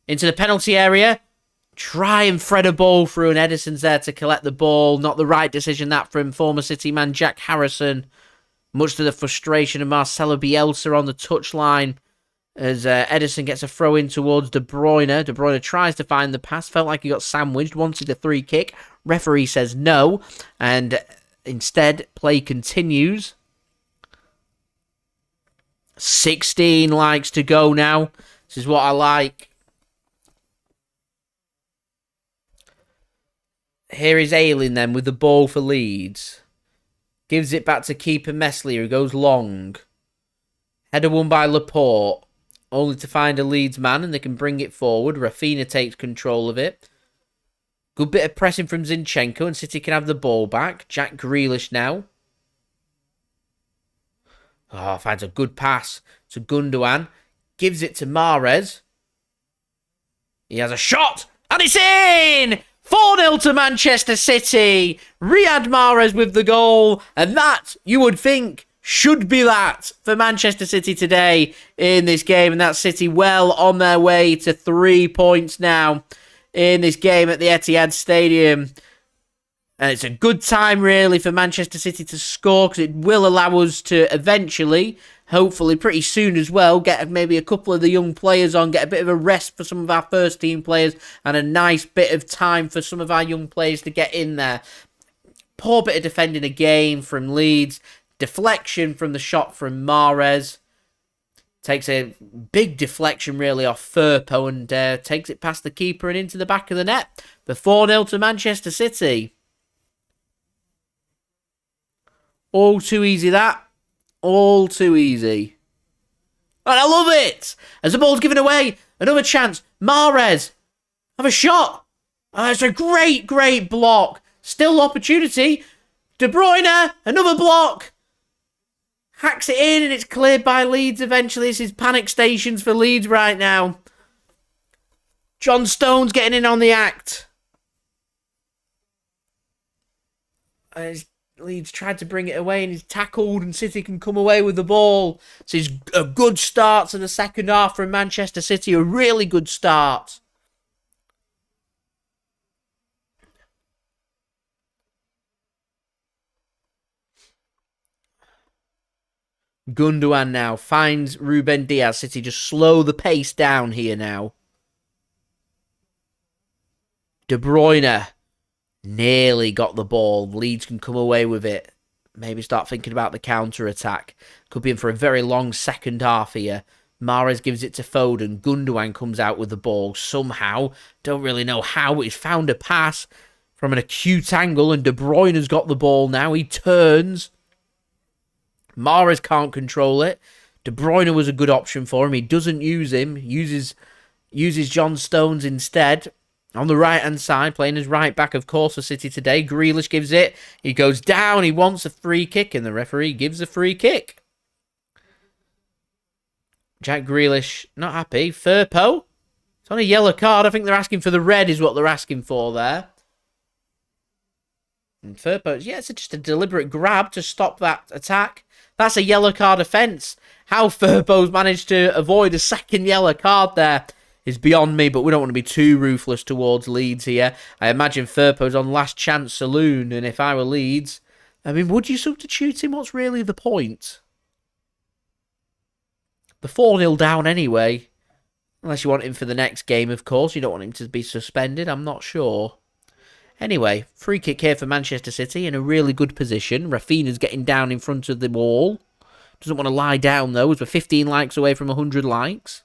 [SPEAKER 1] Into the penalty area. Try and thread a ball through, and Ederson's there to collect the ball. Not the right decision, that, from former City man Jack Harrison. Much to the frustration of Marcelo Bielsa on the touchline. As Ederson gets a throw in towards De Bruyne. De Bruyne tries to find the pass. Felt like he got sandwiched. Wanted a free kick. Referee says no. And instead, play continues. 16 likes to go now. This is what I like. Here is Ayling then with the ball for Leeds. Gives it back to keeper Meslier, who goes long. Header won by Laporte. Only to find a Leeds man, and they can bring it forward. Raphinha takes control of it. Good bit of pressing from Zinchenko, and City can have the ball back. Jack Grealish now. Oh, finds a good pass to Gundogan. Gives it to Mahrez. He has a shot, and it's in! 4-0 to Manchester City. Riyad Mahrez with the goal, and that, you would think, should be that for Manchester City today in this game. And that's City well on their way to 3 points now in this game at the Etihad Stadium. And it's a good time, really, for Manchester City to score, because it will allow us to eventually hopefully pretty soon as well, get maybe a couple of the young players on, get a bit of a rest for some of our first team players, and a nice bit of time for some of our young players to get in there. Poor bit of defending again from Leeds. Deflection from the shot from Mahrez. Takes a big deflection really off Firpo and takes it past the keeper and into the back of the net. The 4-0 to Manchester City. All too easy that. All too easy. And I love it! As the ball's given away, another chance. Mahrez. Have a shot. It's a great, great block. Still opportunity. De Bruyne. Another block. Hacks it in and it's cleared by Leeds eventually. This is panic stations for Leeds right now. John Stones getting in on the act. Leeds tried to bring it away and he's tackled and City can come away with the ball. So it's a good start to the second half from Manchester City. A really good start. Gundogan now finds Ruben Dias. City just slow the pace down here now. De Bruyne nearly got the ball. Leeds can come away with it. Maybe start thinking about the counter-attack. Could be in for a very long second half here. Mahrez gives it to Foden. Gundogan comes out with the ball somehow. Don't really know how. He's found a pass from an acute angle and De Bruyne has got the ball now. He turns. Mahrez can't control it. De Bruyne was a good option for him. He doesn't use him. Uses John Stones instead. On the right-hand side, playing as right back, of course, for City today. Grealish gives it. He goes down. He wants a free kick, and the referee gives a free kick. Jack Grealish, not happy. Firpo. It's on a yellow card. I think they're asking for the red is what they're asking for there. And Firpo, yeah, it's just a deliberate grab to stop that attack. That's a yellow card offence. How Firpo's managed to avoid a second yellow card there is beyond me, but we don't want to be too ruthless towards Leeds here. I imagine Firpo's on last chance saloon, and if I were Leeds, I mean, would you substitute him? What's really the point? The 4-0 down anyway. Unless you want him for the next game, of course. You don't want him to be suspended. I'm not sure. Anyway, free kick here for Manchester City in a really good position. Raphinha's getting down in front of the wall. Doesn't want to lie down, though, as we're 15 likes away from 100 likes.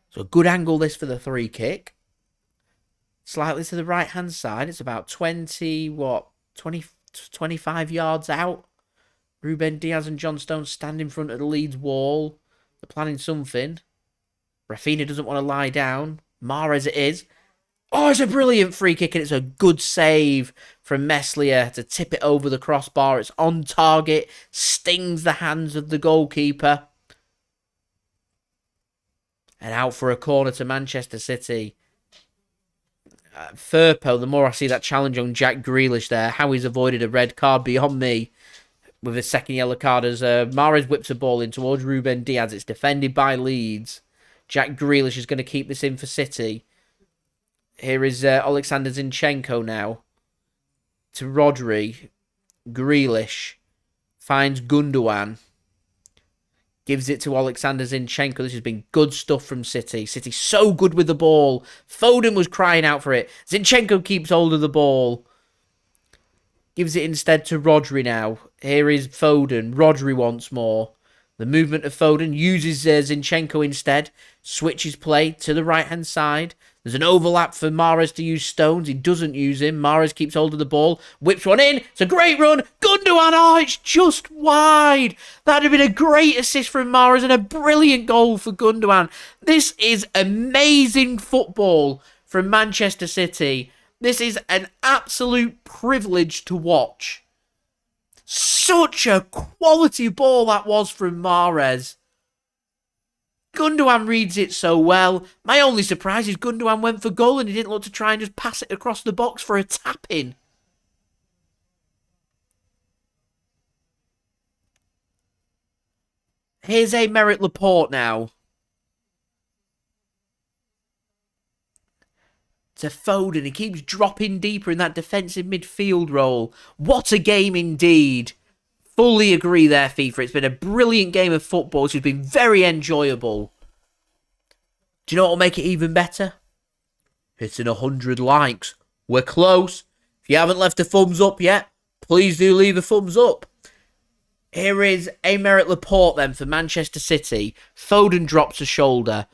[SPEAKER 1] So a good angle this for the free kick. Slightly to the right-hand side. It's about 25 yards out. Ruben Dias and John Stones stand in front of the Leeds wall. They're planning something. Raphinha doesn't want to lie down. Mahrez it is. Oh, it's a brilliant free kick and it's a good save from Meslier to tip it over the crossbar. It's on target. Stings the hands of the goalkeeper. And out for a corner to Manchester City. Firpo, the more I see that challenge on Jack Grealish there, how he's avoided a red card beyond me with a second yellow card as Mahrez whips a ball in towards Ruben Dias. It's defended by Leeds. Jack Grealish is going to keep this in for City. Here is Oleksandr Zinchenko now. To Rodri. Grealish. Finds Gundogan. Gives it to Oleksandr Zinchenko. This has been good stuff from City. City so good with the ball. Foden was crying out for it. Zinchenko keeps hold of the ball. Gives it instead to Rodri now. Here is Foden. Rodri once more. The movement of Foden uses Zinchenko instead. Switches play to the right-hand side. There's an overlap for Mahrez to use Stones. He doesn't use him. Mahrez keeps hold of the ball. Whips one in. It's a great run. Gundogan. Oh, it's just wide. That'd have been a great assist from Mahrez and a brilliant goal for Gundogan. This is amazing football from Manchester City. This is an absolute privilege to watch. Such a quality ball that was from Mahrez. Gundogan reads it so well. My only surprise is Gundogan went for goal and he didn't look to try and just pass it across the box for a tap-in. Here's to Foden. He keeps dropping deeper in that defensive midfield role. What a game indeed. Fully agree there, FIFA. It's been a brilliant game of football. It's been very enjoyable. Do you know what will make it even better? Hitting 100 likes. We're close. If you haven't left a thumbs up yet, please do leave a thumbs up. Here is Aymeric Laporte then for Manchester City. Foden drops a shoulder.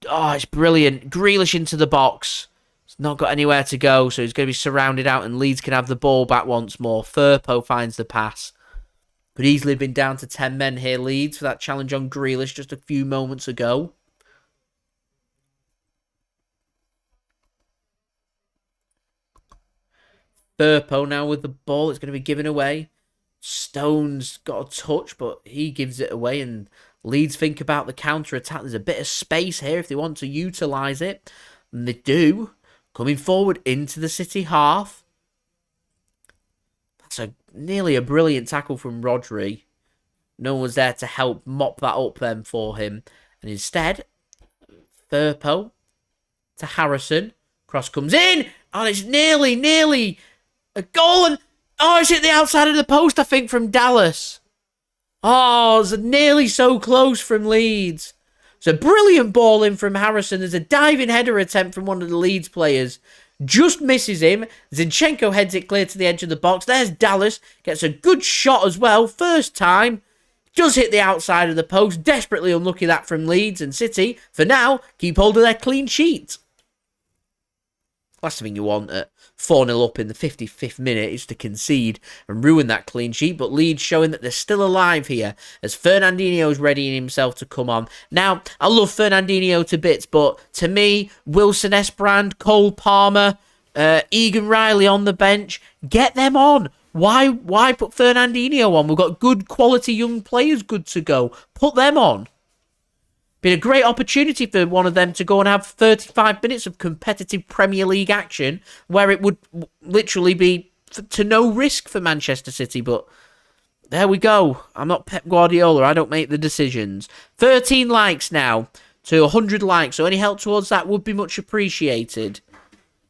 [SPEAKER 1] Oh, it's brilliant. Grealish into the box. He's not got anywhere to go, so he's going to be surrounded out and Leeds can have the ball back once more. Firpo finds the pass. Could easily have been down to 10 men here, Leeds, for that challenge on Grealish just a few moments ago. Firpo now with the ball. It's going to be given away. Stone's got a touch, but he gives it away. And Leeds think about the counter-attack. There's a bit of space here if they want to utilise it. And they do. Coming forward into the City half. That's nearly a brilliant tackle from Rodri. No one was there to help mop that up then for him. And instead, Firpo to Harrison. Cross comes in. And it's nearly a goal. And it's hit the outside of the post, I think, from Dallas. Oh, it's nearly so close from Leeds. It's a brilliant ball in from Harrison. There's a diving header attempt from one of the Leeds players. Just misses him. Zinchenko heads it clear to the edge of the box. There's Dallas. Gets a good shot as well. First time. Does hit the outside of the post. Desperately unlucky that from Leeds. And City, for now, keep hold of their clean sheet. Last thing you want at 4-0 up in the 55th minute is to concede and ruin that clean sheet. But Leeds showing that they're still alive here as Fernandinho's readying himself to come on. Now, I love Fernandinho to bits, but to me, Wilson-Esbrand, Cole Palmer, Egan Riley on the bench, get them on. Why put Fernandinho on? We've got good quality young players good to go. Put them on. Been a great opportunity for one of them to go and have 35 minutes of competitive Premier League action where it would literally be to no risk for Manchester City. But there we go. I'm not Pep Guardiola. I don't make the decisions. 13 likes now to 100 likes. So any help towards that would be much appreciated.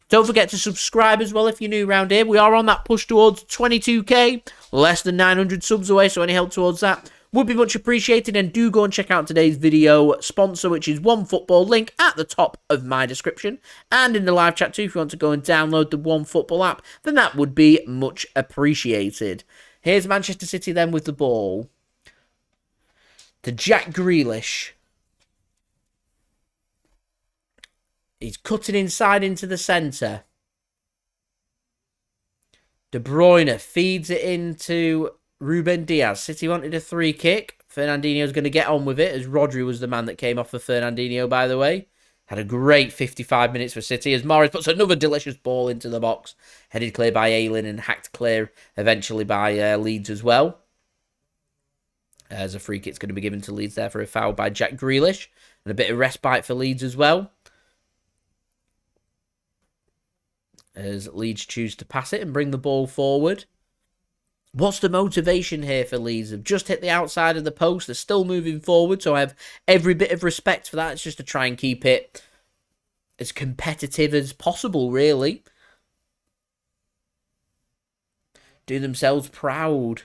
[SPEAKER 1] Don't forget to subscribe as well if you're new around here. We are on that push towards 22k. Less than 900 subs away. So any help towards that would be much appreciated. And do go and check out today's video sponsor, which is OneFootball, link at the top of my description. And in the live chat too, if you want to go and download the OneFootball app, then that would be much appreciated. Here's Manchester City then with the ball. To Jack Grealish. He's cutting inside into the centre. De Bruyne feeds it into Ruben Dias. City wanted a free kick. Fernandinho's going to get on with it, as Rodri was the man that came off for Fernandinho, by the way. Had a great 55 minutes for City, as Mahrez puts another delicious ball into the box. Headed clear by Ayling and hacked clear eventually by Leeds as well. As a free kick's going to be given to Leeds there for a foul by Jack Grealish. And a bit of respite for Leeds as well, as Leeds choose to pass it and bring the ball forward. What's the motivation here for Leeds? They've just hit the outside of the post. They're still moving forward, so I have every bit of respect for that. It's just to try and keep it as competitive as possible, really. Do themselves proud.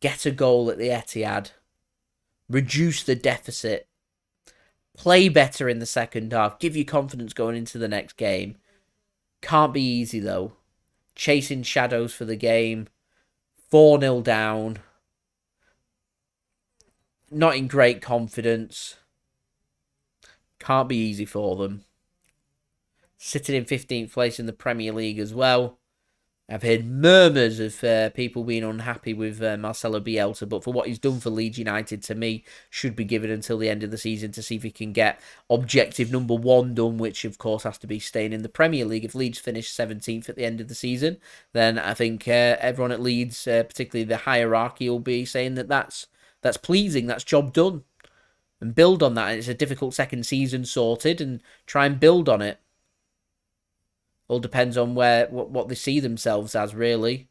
[SPEAKER 1] Get a goal at the Etihad. Reduce the deficit. Play better in the second half. Give you confidence going into the next game. Can't be easy, though. Chasing shadows for the game. 4-0 down. Not in great confidence. Can't be easy for them. Sitting in 15th place in the Premier League as well. I've heard murmurs of people being unhappy with Marcelo Bielsa, but for what he's done for Leeds United, to me, should be given until the end of the season to see if he can get objective number one done, which of course has to be staying in the Premier League. If Leeds finish 17th at the end of the season, then I think everyone at Leeds, particularly the hierarchy, will be saying that that's pleasing, that's job done, and build on that. And it's a difficult second season sorted, and try and build on it. All depends on what they see themselves as, really.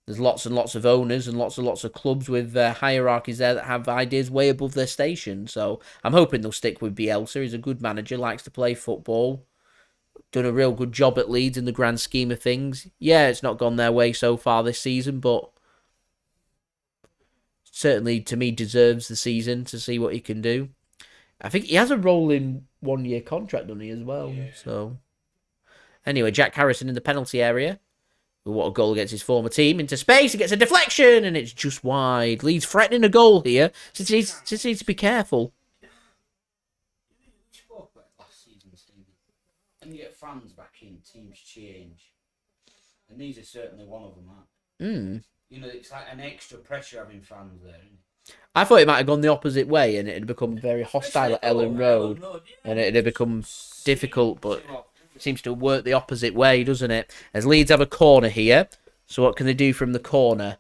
[SPEAKER 1] There's lots and lots of owners and lots of clubs with hierarchies there that have ideas way above their station. So I'm hoping they'll stick with Bielsa. He's a good manager, likes to play football. done a real good job at Leeds in the grand scheme of things. Yeah, it's not gone their way so far this season, but certainly, to me, deserves the season to see what he can do. I think he has a rolling 1-year contract, doesn't he, as well?
[SPEAKER 2] Yeah.
[SPEAKER 1] So, anyway, Jack Harrison in the penalty area. What a goal against his former team. Into space, he gets a deflection, and it's just wide. Leeds threatening a goal here. Just needs to be careful.
[SPEAKER 2] We spoke about last season's team. And you get fans back in, teams change. And these are certainly one of them, aren't they? You know, it's like an extra pressure having fans there, isn't it?
[SPEAKER 1] I thought it might have gone the opposite way, and it had become very hostile at Ellen Road, and it had become difficult, but it seems to work the opposite way, doesn't it? As Leeds have a corner here, so what can they do from the corner?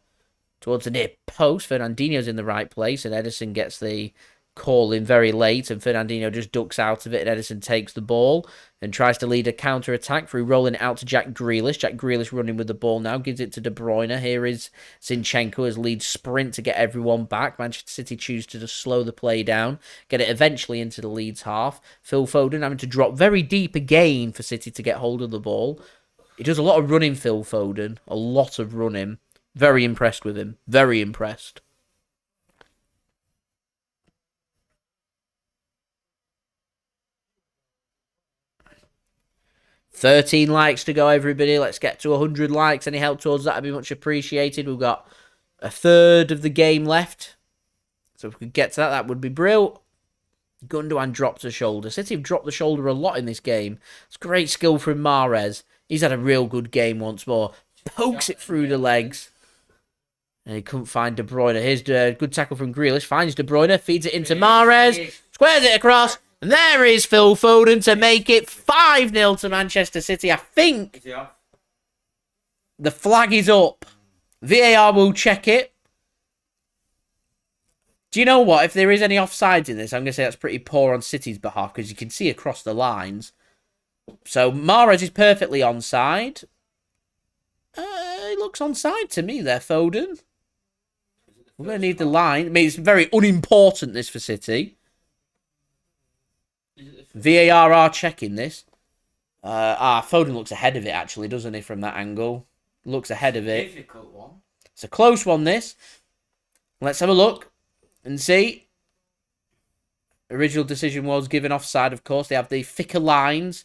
[SPEAKER 1] Towards the near post, Fernandinho's in the right place, and Ederson gets the call in very late, and Fernandinho just ducks out of it, and Ederson takes the ball and tries to lead a counter-attack through rolling it out to Jack Grealish. Jack Grealish running with the ball now, gives it to De Bruyne. Here is Zinchenko as Leeds sprint to get everyone back. Manchester City choose to just slow the play down, get it eventually into the Leeds half. Phil Foden having to drop very deep again for City to get hold of the ball. He does a lot of running, Phil Foden, a lot of running. Very impressed with him, very impressed. $13 likes to go, everybody. Let's get to 100 likes. Any help towards that would be much appreciated. We've got a third of the game left. So if we could get to that, that would be brilliant. Gundogan dropped the shoulder. City have dropped the shoulder a lot in this game. It's great skill from Mahrez. He's had a real good game once more. Pokes it through the legs. And he couldn't find De Bruyne. Here's a good tackle from Grealish. Finds De Bruyne. Feeds it into Mahrez. Squares it across. And there is Phil Foden to make it 5-0 to Manchester City. I think the flag is up. VAR will check it. Do you know what? If there is any offsides in this, I'm going to say that's pretty poor on City's behalf because you can see across the lines. So Mahrez is perfectly onside. It looks onside to me there, Foden. We're going to need the line. I mean, it's very unimportant, this, for City. VAR are checking this. Foden looks ahead of it, actually, doesn't he, from that angle? Looks ahead of it.
[SPEAKER 2] Difficult one.
[SPEAKER 1] It's a close one, this. Let's have a look and see. Original decision was given offside, of course. They have the thicker lines.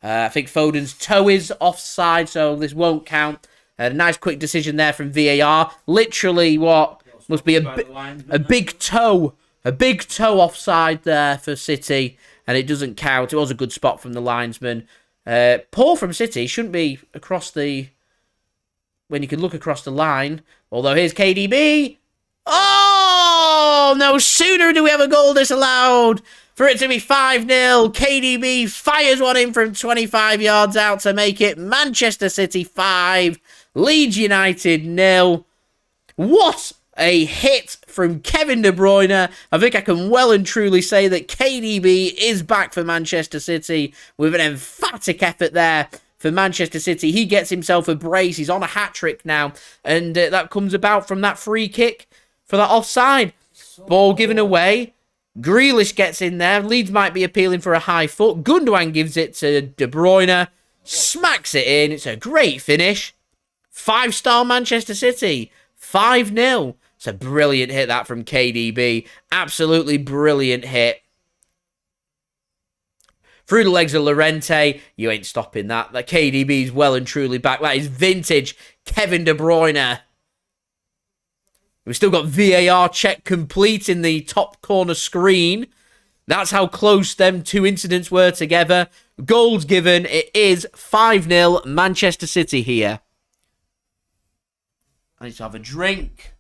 [SPEAKER 1] I think Foden's toe is offside, so this won't count. A nice quick decision there from VAR. Literally, what must be a big toe. A big toe offside there for City. And it doesn't count. It was a good spot from the linesman. Poor from City. Shouldn't be across the... When you can look across the line. Although here's KDB. Oh! No sooner do we have a goal disallowed for it to be 5-0. KDB fires one in from 25 yards out to make it Manchester City 5. Leeds United 0. What a hit from Kevin De Bruyne. I think I can well and truly say that KDB is back for Manchester City with an emphatic effort there for Manchester City. He gets himself a brace. He's on a hat-trick now. And that comes about from that free kick for that offside. Ball given away. Grealish gets in there. Leeds might be appealing for a high foot. Gundogan gives it to De Bruyne. Smacks it in. It's a great finish. 5-star Manchester City. 5-0. It's a brilliant hit, that, from KDB. Absolutely brilliant hit. Through the legs of Llorente. You ain't stopping that. That KDB's well and truly back. That is vintage Kevin De Bruyne. We've still got VAR check complete in the top corner screen. That's how close them two incidents were together. Goals given. It is 5-0 Manchester City here. I need to have a drink.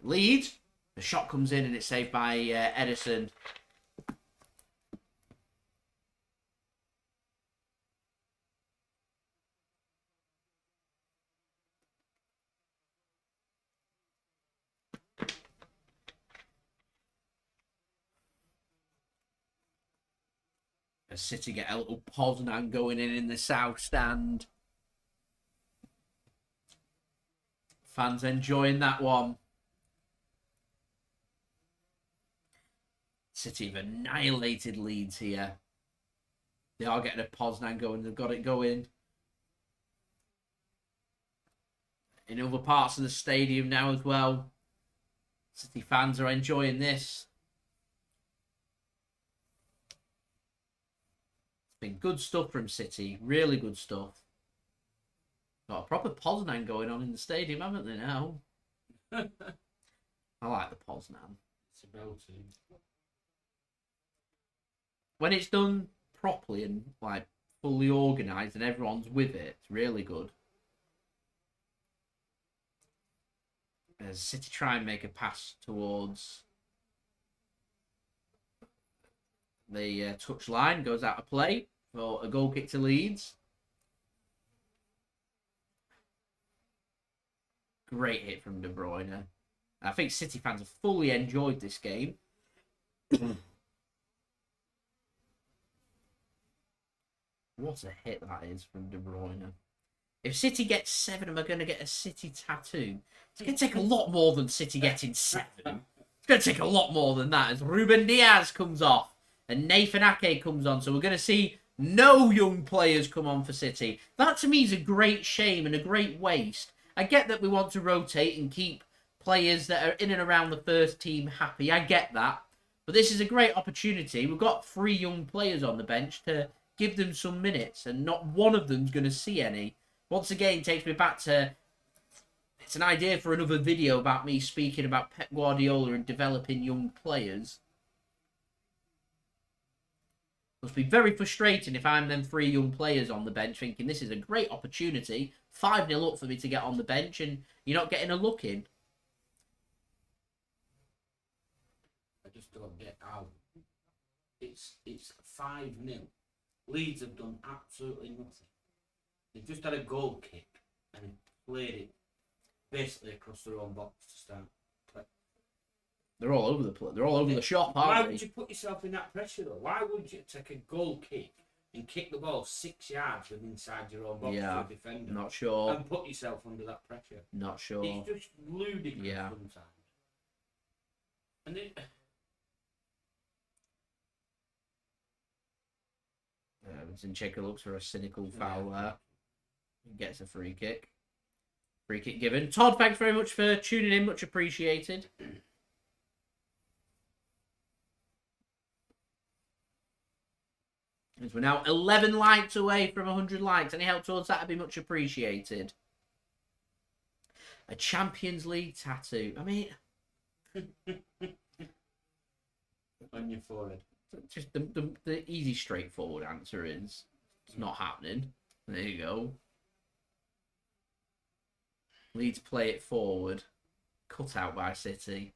[SPEAKER 1] Lead. The shot comes in and it's saved by Ederson. As City get a little Poznan going in the south stand. Fans enjoying that one. City have annihilated Leeds here. They are getting a Poznan going. They've got it going. In other parts of the stadium now as well. City fans are enjoying this. It's been good stuff from City. Really good stuff. Got a proper Poznan going on in the stadium, haven't they now? I like the Poznan.
[SPEAKER 2] It's about to.
[SPEAKER 1] When it's done properly and like fully organised and everyone's with it, it's really good. As City try and make a pass towards the touch line, goes out of play for a goal kick to Leeds. Great hit from De Bruyne. I think City fans have fully enjoyed this game. What a hit that is from De Bruyne. If City gets 7, am I going to get a City tattoo? It's going to take a lot more than City getting 7. It's going to take a lot more than that as Ruben Dias comes off and Nathan Ake comes on. So we're going to see no young players come on for City. That to me is a great shame and a great waste. I get that we want to rotate and keep players that are in and around the first team happy. I get that. But this is a great opportunity. We've got 3 young players on the bench to give them some minutes, and not one of them's going to see any. Once again, takes me back to... It's an idea for another video about me speaking about Pep Guardiola and developing young players. Must be very frustrating if I'm them 3 young players on the bench thinking this is a great opportunity, 5-0 up for me to get on the bench, and you're not getting a look in.
[SPEAKER 2] I just don't get how it's 5-0. Leeds have done absolutely nothing. They've just had a goal kick and played it basically across their own box to start.
[SPEAKER 1] They're all over the place. They're all over the shop, aren't
[SPEAKER 2] Why
[SPEAKER 1] they?
[SPEAKER 2] would you put yourself in that pressure though? Why would you take a goal kick and kick the ball 6 yards from inside your own box to a defender?
[SPEAKER 1] Not sure.
[SPEAKER 2] And put yourself under that pressure?
[SPEAKER 1] Not sure.
[SPEAKER 2] It's just ludicrous sometimes. And
[SPEAKER 1] Zinchenko looks for a cynical foul there. He gets a free kick. Free kick given. Todd, thanks very much for tuning in. Much appreciated. As we're now 11 likes away from 100 likes. Any help towards that would be much appreciated. A Champions League tattoo. I mean...
[SPEAKER 2] on your forehead.
[SPEAKER 1] Just the easy, straightforward answer is it's not happening. There you go. Leeds play it forward. Cut out by City.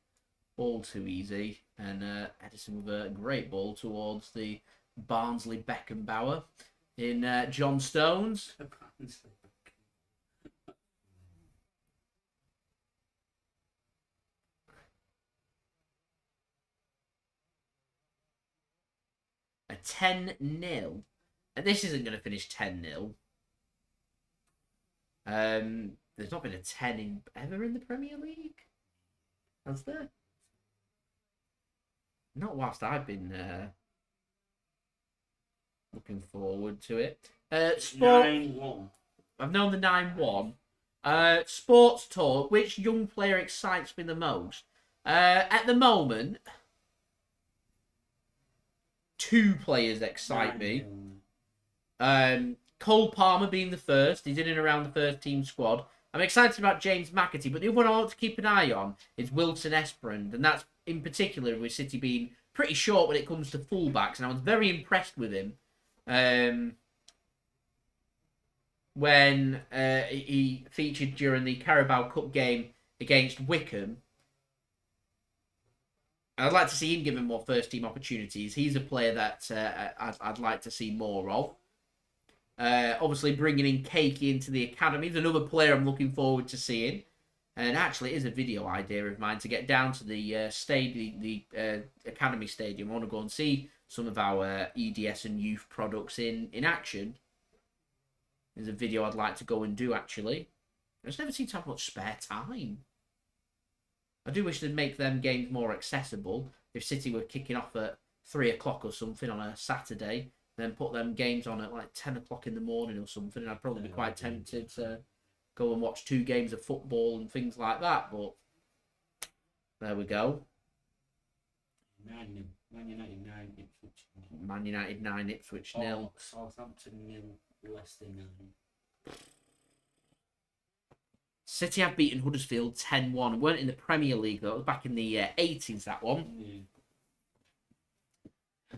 [SPEAKER 1] All too easy. And Ederson with a great ball towards the Barnsley Beckenbauer in John Stones. A 10-0. And this isn't going to finish 10-0. There's not been a 10 ever in the Premier League. Has there? Not whilst I've been looking forward to it. Sport.
[SPEAKER 2] 9-1.
[SPEAKER 1] I've known the 9-1. Sports talk. Which young player excites me the most? At the moment, 2 players excite me. Cole Palmer being the first. He's in and around the first team squad. I'm excited about James McAtee, but the other one I want to keep an eye on is Wilson-Esbrand, and that's in particular with City being pretty short when it comes to fullbacks, and I was very impressed with him when he featured during the Carabao Cup game against Wickham. I'd like to see him given more first-team opportunities. He's a player that I'd like to see more of. Obviously, bringing in Keiki into the academy is another player I'm looking forward to seeing. And actually, it is a video idea of mine to get down to the academy stadium. I want to go and see some of our EDS and youth products in action. There's a video I'd like to go and do, actually. I just never seem to have much spare time. I do wish they'd make them games more accessible. If City were kicking off at 3 o'clock or something on a Saturday, then put them games on at like 10 o'clock in the morning or something, and I'd probably be quite tempted to go and watch 2 games of football and things like that, but there we go.
[SPEAKER 2] 9-0. Man United 9, Ipswich 0.
[SPEAKER 1] Man United 9, Ipswich 0.
[SPEAKER 2] Southampton 0, Leicester 9.
[SPEAKER 1] City have beaten Huddersfield 10-1. Weren't in the Premier League though. It was back in the 80s, that one.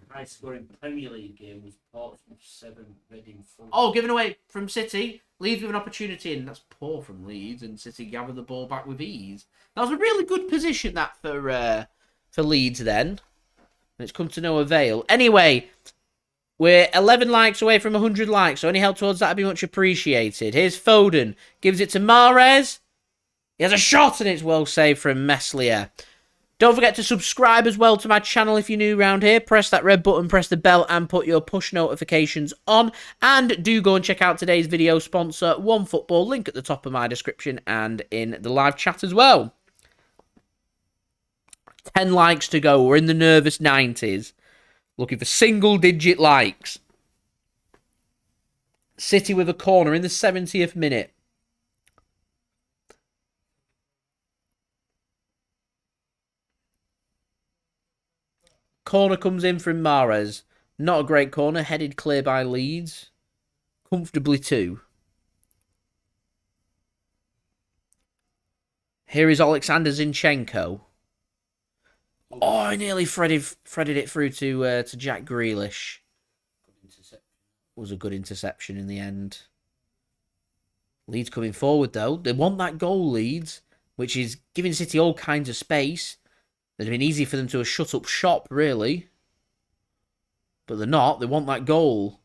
[SPEAKER 2] High scoring Premier League game was Portsmouth 7, Reading 4.
[SPEAKER 1] Oh, given away from City. Leeds with an opportunity, and that's poor from Leeds, and City gathered the ball back with ease. That was a really good position, that, for Leeds then. And it's come to no avail. Anyway, we're 11 likes away from 100 likes, so any help towards that would be much appreciated. Here's Foden. Gives it to Mahrez. He has a shot, and it's well saved from Meslier. Don't forget to subscribe as well to my channel if you're new around here. Press that red button, press the bell, and put your push notifications on. And do go and check out today's video sponsor, OneFootball. Link at the top of my description and in the live chat as well. 10 likes to go. We're in the nervous 90s. Looking for single-digit likes. City with a corner in the 70th minute. Corner comes in from Mahrez. Not a great corner. Headed clear by Leeds. Comfortably too. Here is Oleksandr Zinchenko. Oh, I nearly threaded it through to Jack Grealish. Was a good interception in the end. Leeds coming forward though. They want that goal, Leeds, which is giving City all kinds of space. It'd have been easy for them to have shut up shop, really. But they're not. They want that goal.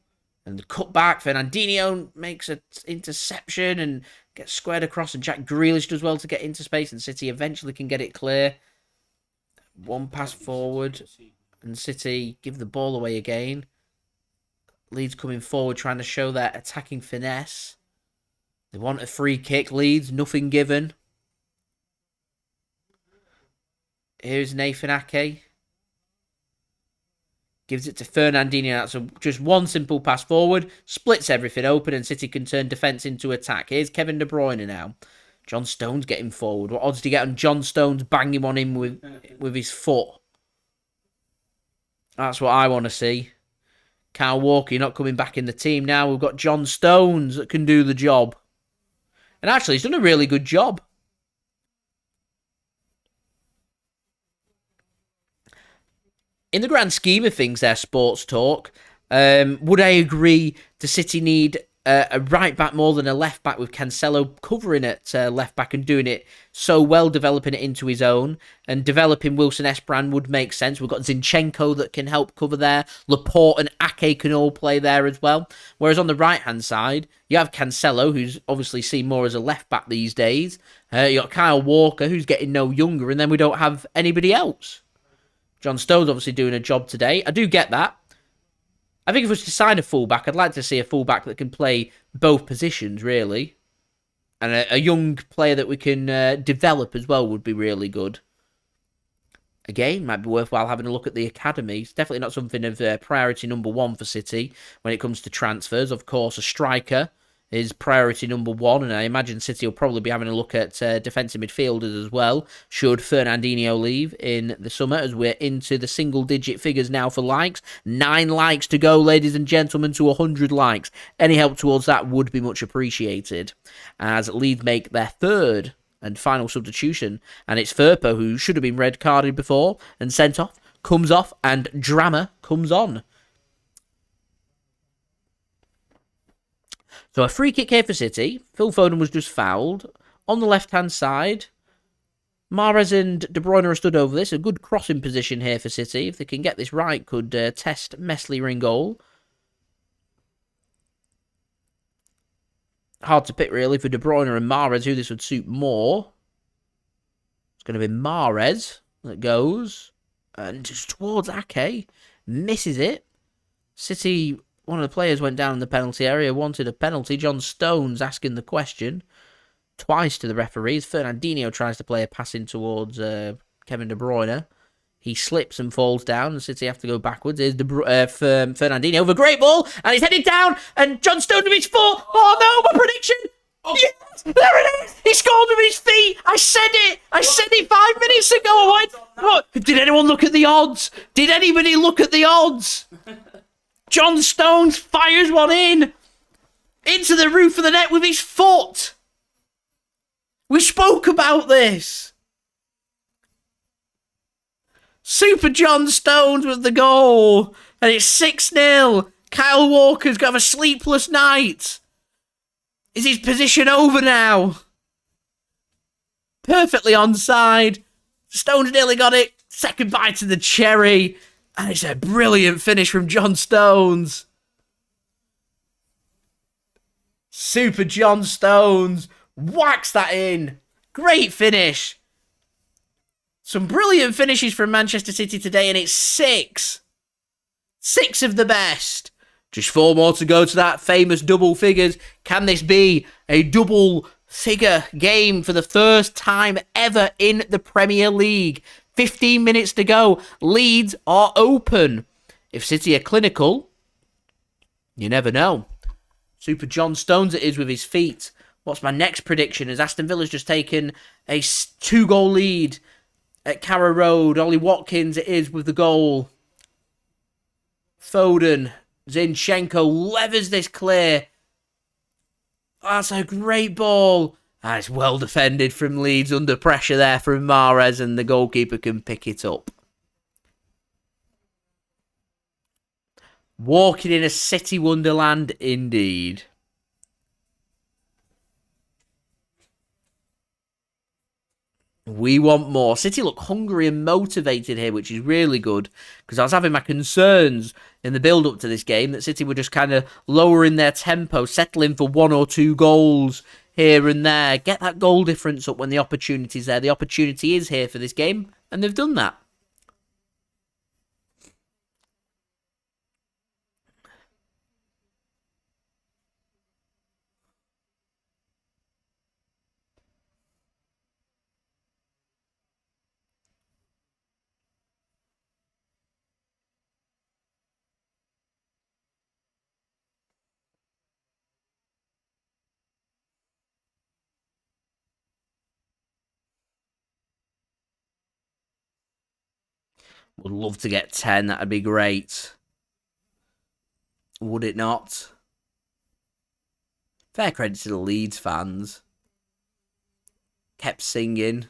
[SPEAKER 1] And the cut back, Fernandinho makes an interception and gets squared across. And Jack Grealish does well to get into space. And City eventually can get it clear. One pass forward. And City give the ball away again. Leeds coming forward, trying to show their attacking finesse. They want a free kick. Leeds, nothing given. Here's Nathan Ake. Gives it to Fernandinho. That's just one simple pass forward. Splits everything open and City can turn defence into attack. Here's Kevin De Bruyne now. John Stones getting forward. What odds do you get on John Stones banging on him with his foot? That's what I want to see. Kyle Walker, you're not coming back in the team now. We've got John Stones that can do the job. And actually, he's done a really good job. In the grand scheme of things, their sports talk, would I agree the City need a right back more than a left back, with Cancelo covering at left back and doing it so well, developing it into his own, and developing Wilson-Esbrand would make sense. We've got Zinchenko that can help cover there. Laporte and Ake can all play there as well. Whereas on the right-hand side, you have Cancelo, who's obviously seen more as a left back these days. You got Kyle Walker, who's getting no younger, and then we don't have anybody else. John Stones obviously doing a job today. I do get that. I think if it was to sign a fullback, I'd like to see a fullback that can play both positions, really. And a young player that we can develop as well would be really good. Again, might be worthwhile having a look at the academy. It's definitely not something of priority number one for City when it comes to transfers. Of course, a striker is priority number one, and I imagine City will probably be having a look at defensive midfielders as well, should Fernandinho leave in the summer, as we're into the single-digit figures now for likes. 9 likes to go, ladies and gentlemen, to 100 likes. Any help towards that would be much appreciated, as Leeds make their third and final substitution, and it's Firpo, who should have been red-carded before and sent off, comes off, and drama comes on. So a free kick here for City. Phil Foden was just fouled. On the left-hand side, Mahrez and De Bruyne are stood over this. A good crossing position here for City. If they can get this right, could test Meslier in goal. Hard to pick, really, for De Bruyne and Mahrez, who this would suit more. It's going to be Mahrez that goes. And just towards Ake. Misses it. City... One of the players went down in the penalty area, wanted a penalty. John Stones asking the question twice to the referees. Fernandinho tries to play a pass in towards Kevin De Bruyne. He slips and falls down, and City have to go backwards. Here's Fernandinho with a great ball, and he's headed down, and John Stones with his foot. Oh no, my prediction! Oh. Yes, there it is! He scored with his feet! I said it! I said it 5 minutes ago! What? Did anyone look at the odds? Did anybody look at the odds? John Stones fires one in! Into the roof of the net with his foot! We spoke about this! Super John Stones with the goal! And it's 6-0! Kyle Walker's got a sleepless night! Is his position over now? Perfectly onside. Stones nearly got it. Second bite of the cherry. And it's a brilliant finish from John Stones. Super John Stones whacks that in. Great finish. Some brilliant finishes from Manchester City today, and it's 6. 6 of the best. Just 4 more to go to that famous double figures. Can this be a double figure game for the first time ever in the Premier League? 15 minutes to go. Leeds are open. If City are clinical, you never know. Super John Stones it is with his feet. What's my next prediction? As Aston Villa's just taken a 2-goal lead at Carrow Road. Ollie Watkins it is with the goal. Foden. Zinchenko levers this clear. That's a great ball. And it's well defended from Leeds under pressure there from Mahrez, and the goalkeeper can pick it up. Walking in a city wonderland indeed. We want more. City look hungry and motivated here, which is really good, because I was having my concerns in the build-up to this game that City were just kind of lowering their tempo, settling for 1 or 2 goals here and there. Get that goal difference up when the opportunity's there. The opportunity is here for this game, and they've done that. Would love to get 10. That'd be great. Would it not? Fair credit to the Leeds fans. Kept singing.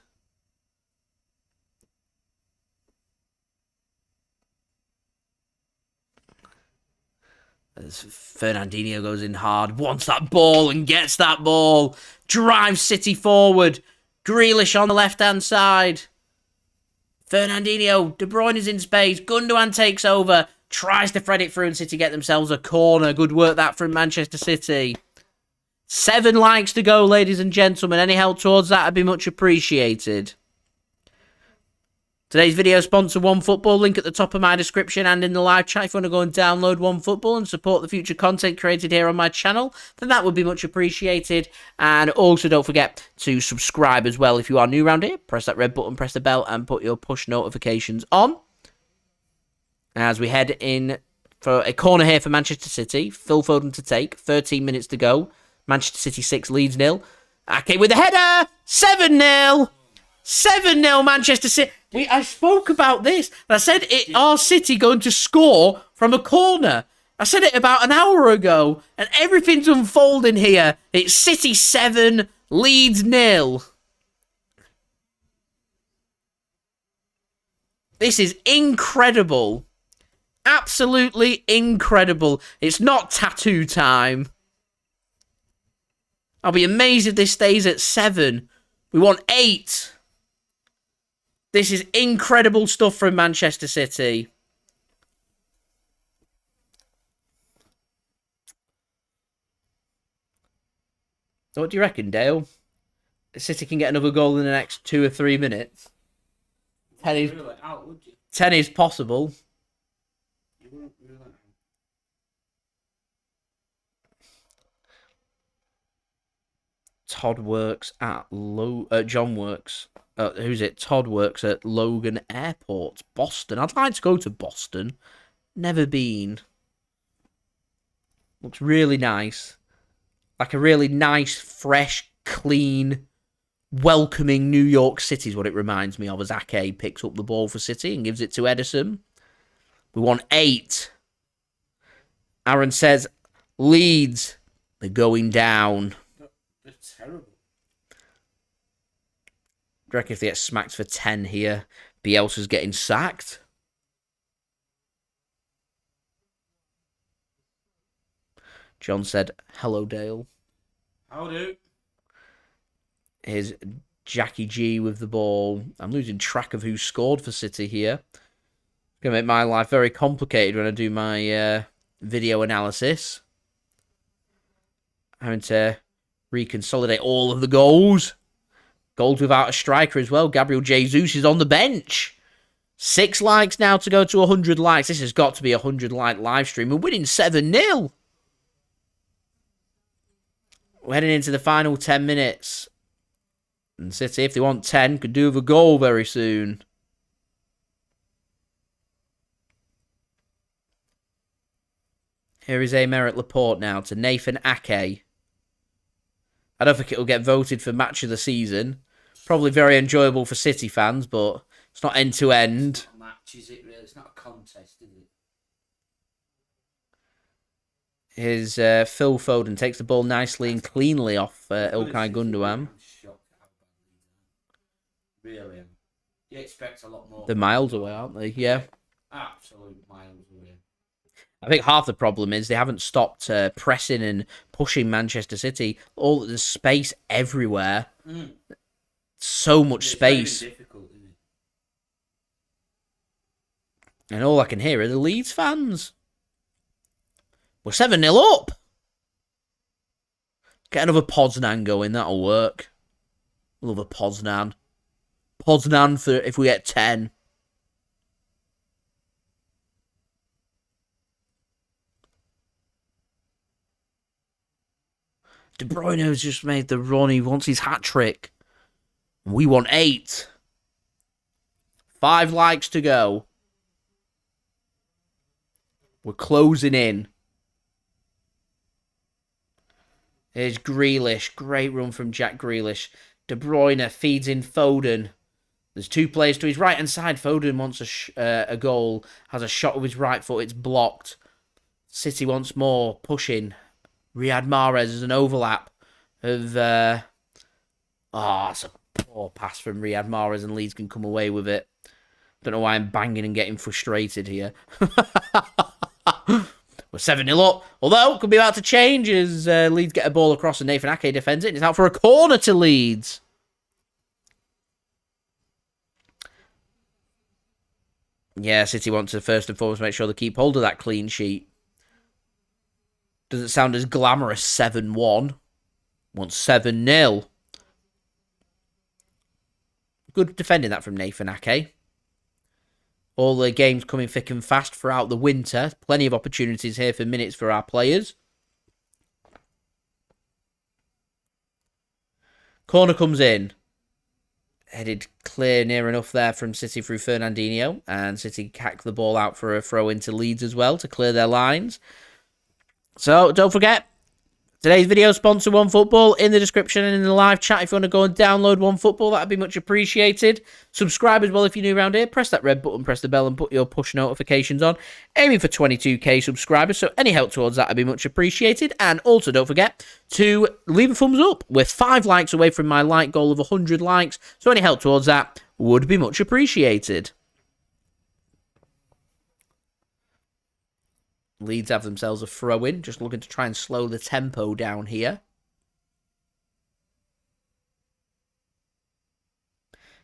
[SPEAKER 1] As Fernandinho goes in hard, wants that ball and gets that ball. Drives City forward. Grealish on the left-hand side. Fernandinho, De Bruyne is in space. Gundogan takes over. Tries to thread it through and City get themselves a corner. Good work that from Manchester City. 7 likes to go, ladies and gentlemen. Any help towards that would be much appreciated. Today's video sponsor OneFootball, link at the top of my description and in the live chat. If you want to go and download OneFootball and support the future content created here on my channel, then that would be much appreciated. And also don't forget to subscribe as well. If you are new around here, press that red button, press the bell and put your push notifications on. As we head in for a corner here for Manchester City. Phil Foden to take, 13 minutes to go. Manchester City 6, Leeds 0. Ake with the header, 7-0. 7-0 Manchester City. I spoke about this. I said are City going to score from a corner? I said it about an hour ago, and everything's unfolding here. It's City 7, Leeds 0. This is incredible. Absolutely incredible. It's not tattoo time. I'll be amazed if this stays at 7. We want 8. This is incredible stuff from Manchester City. So what do you reckon, Dale? City can get another goal in the next 2 or 3 minutes. 10 is, 10 is possible. Todd works at John works. Who's it? Todd works at Logan Airport, Boston. I'd like to go to Boston. Never been. Looks really nice. Like a really nice, fresh, clean, welcoming New York City is what it reminds me of, as Ake picks up the ball for City and gives it to Ederson. We want 8. Aaron says, Leeds, they're going down.
[SPEAKER 2] They're terrible.
[SPEAKER 1] I reckon if they get smacked for 10 here, Bielsa's getting sacked. John said, hello, Dale.
[SPEAKER 2] How do?
[SPEAKER 1] Here's Jackie G with the ball. I'm losing track of who scored for City here. It's going to make my life very complicated when I do my video analysis. Having to reconsolidate all of the goals. Goals without a striker as well. Gabriel Jesus is on the bench. 6 likes now to go to 100 likes. This has got to be a 100-like live stream. We're winning 7-0. We're heading into the final 10 minutes. And City, if they want 10, could do with a goal very soon. Here is Aymeric Laporte now to Nathan Ake. I don't think it will get voted for match of the season. Probably very enjoyable for City fans, but it's not end-to-end.
[SPEAKER 2] Match, is it really? It's not a contest, is it?
[SPEAKER 1] Here's Phil Foden takes the ball nicely and cleanly off Ilkay Gundogan.
[SPEAKER 2] Really? You expect a lot more.
[SPEAKER 1] They're miles away, aren't they? Yeah.
[SPEAKER 2] Absolute miles away.
[SPEAKER 1] I think half the problem is they haven't stopped pressing and pushing Manchester City. All the space everywhere. So much space.
[SPEAKER 2] Very difficult, isn't it?
[SPEAKER 1] And all I can hear are the Leeds fans. We're 7-0 up. Get another Poznan going, that'll work. Love a Poznan. Poznan for if we get 10. De Bruyne has just made the run. He wants his hat-trick. We want 8. 5 likes to go. We're closing in. Here's Grealish. Great run from Jack Grealish. De Bruyne feeds in Foden. There's 2 players to his right-hand side. Foden wants a goal. Has a shot with his right foot. It's blocked. City wants more. Pushing. Riyad Mahrez is an overlap of... it's a poor pass from Riyad Mahrez and Leeds can come away with it. Don't know why I'm banging and getting frustrated here. We're 7-0 up. Although, it could be about to change as Leeds get a ball across and Nathan Ake defends it. And it's out for a corner to Leeds. Yeah, City want to first and foremost make sure they keep hold of that clean sheet. Doesn't sound as glamorous 7-1. Want 7-0. Good defending that from Nathan Ake. All the games coming thick and fast throughout the winter. Plenty of opportunities here for minutes for our players. Corner comes in. Headed clear near enough there from City through Fernandinho. And City hack the ball out for a throw into Leeds as well to clear their lines. So, don't forget, today's video sponsor OneFootball in the description and in the live chat. If you want to go and download OneFootball, that'd be much appreciated. Subscribe as well if you're new around here. Press that red button, press the bell and put your push notifications on. Aiming for 22k subscribers, so any help towards that would be much appreciated. And also don't forget to leave a thumbs up. We're 5 likes away from my like goal of 100 likes, so any help towards that would be much appreciated. Leeds have themselves a throw-in, just looking to try and slow the tempo down here.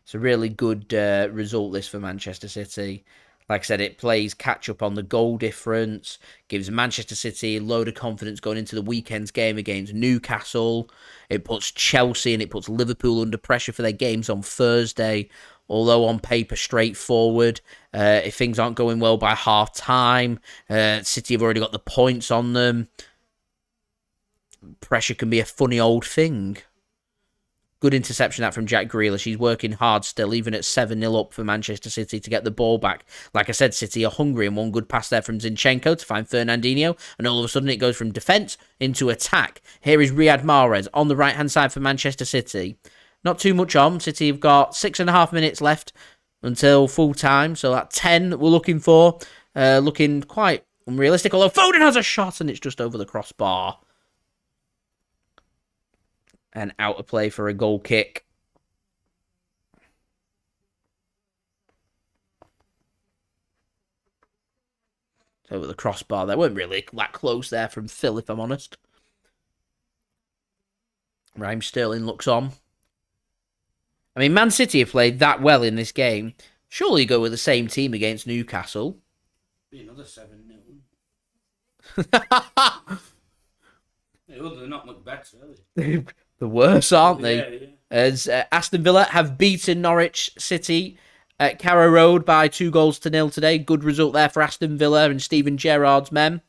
[SPEAKER 1] It's a really good result, this, for Manchester City. Like I said, it plays catch-up on the goal difference, gives Manchester City a load of confidence going into the weekend's game against Newcastle. It puts Chelsea and it puts Liverpool under pressure for their games on Thursday. Although on paper straightforward, if things aren't going well by half-time, City have already got the points on them. Pressure can be a funny old thing. Good interception that from Jack Grealish. He's working hard still, even at 7-0 up for Manchester City to get the ball back. Like I said, City are hungry, and one good pass there from Zinchenko to find Fernandinho, and all of a sudden it goes from defence into attack. Here is Riyad Mahrez on the right-hand side for Manchester City. Not too much on. City have got 6.5 minutes left until full time, so that 10 we're looking for. Looking quite unrealistic, although Foden has a shot, and it's just over the crossbar. And out of play for a goal kick. It's over the crossbar. They weren't really that close there from Phil, if I'm honest. Raheem Sterling looks on. I mean, Man City have played that well in this game. Surely you go with the same team against Newcastle.
[SPEAKER 2] Be another 7-0. They're not much better, are they?
[SPEAKER 1] The worse, aren't they?
[SPEAKER 2] Yeah.
[SPEAKER 1] As Aston Villa have beaten Norwich City at Carrow Road by 2-0 today. Good result there for Aston Villa and Steven Gerrard's men.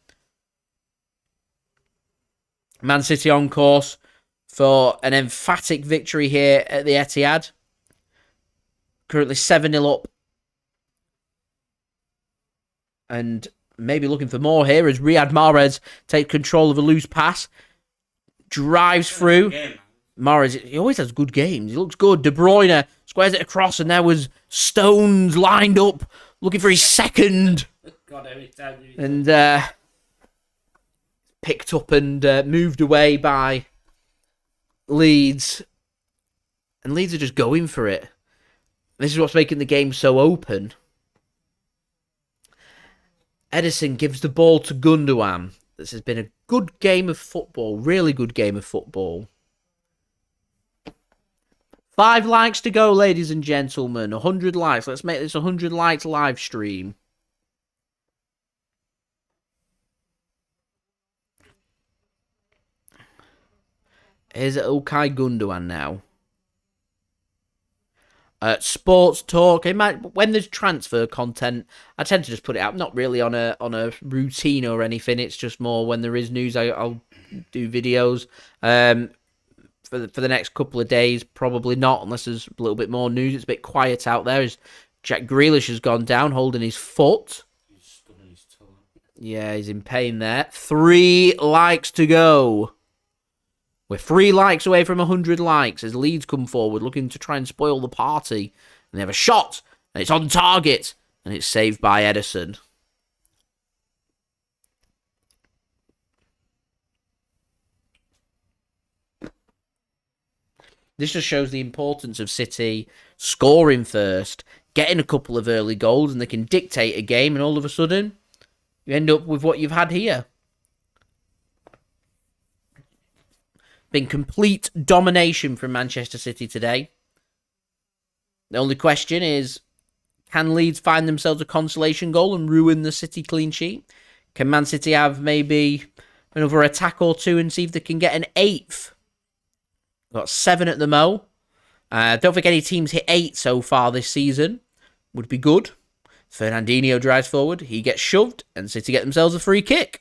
[SPEAKER 1] Man City on course for an emphatic victory here at the Etihad. Currently 7-0 up. And maybe looking for more here as Riyad Mahrez takes control of a loose pass. Drives through. Mahrez, he always has good games. He looks good. De Bruyne squares it across, and there was Stones lined up, looking for his second. And picked up and moved away by Leeds. And Leeds are just going for it. This is what's making the game so open. Ederson gives the ball to Gundogan. This has been a good game of football. Really good game of football. 5 likes to go, ladies and gentlemen. 100 likes. Let's make this a 100 likes live stream. Here's Ilkay Gundogan now. Sports talk. When there's transfer content, I tend to just put it out. Not really on a routine or anything. It's just more when there is news. I'll do videos. For the next couple of days, probably not, unless there's a little bit more news. It's a bit quiet out there. As Jack Grealish has gone down, holding his foot.
[SPEAKER 2] He's stubbing his toe.
[SPEAKER 1] Yeah, he's in pain there. 3 likes to go. We're 3 likes away from 100 likes as Leeds come forward looking to try and spoil the party. And they have a shot, and it's on target, and it's saved by Ederson. This just shows the importance of City scoring first, getting a couple of early goals, and they can dictate a game, and all of a sudden, you end up with what you've had here. Been complete domination from Manchester City today. The only question is, can Leeds find themselves a consolation goal and ruin the City clean sheet? Can Man City have maybe another attack or two and see if they can get an 8th? Got 7 at the mo. Don't think any teams hit 8 so far this season. Would be good. Fernandinho drives forward. He gets shoved, and City get themselves a free kick.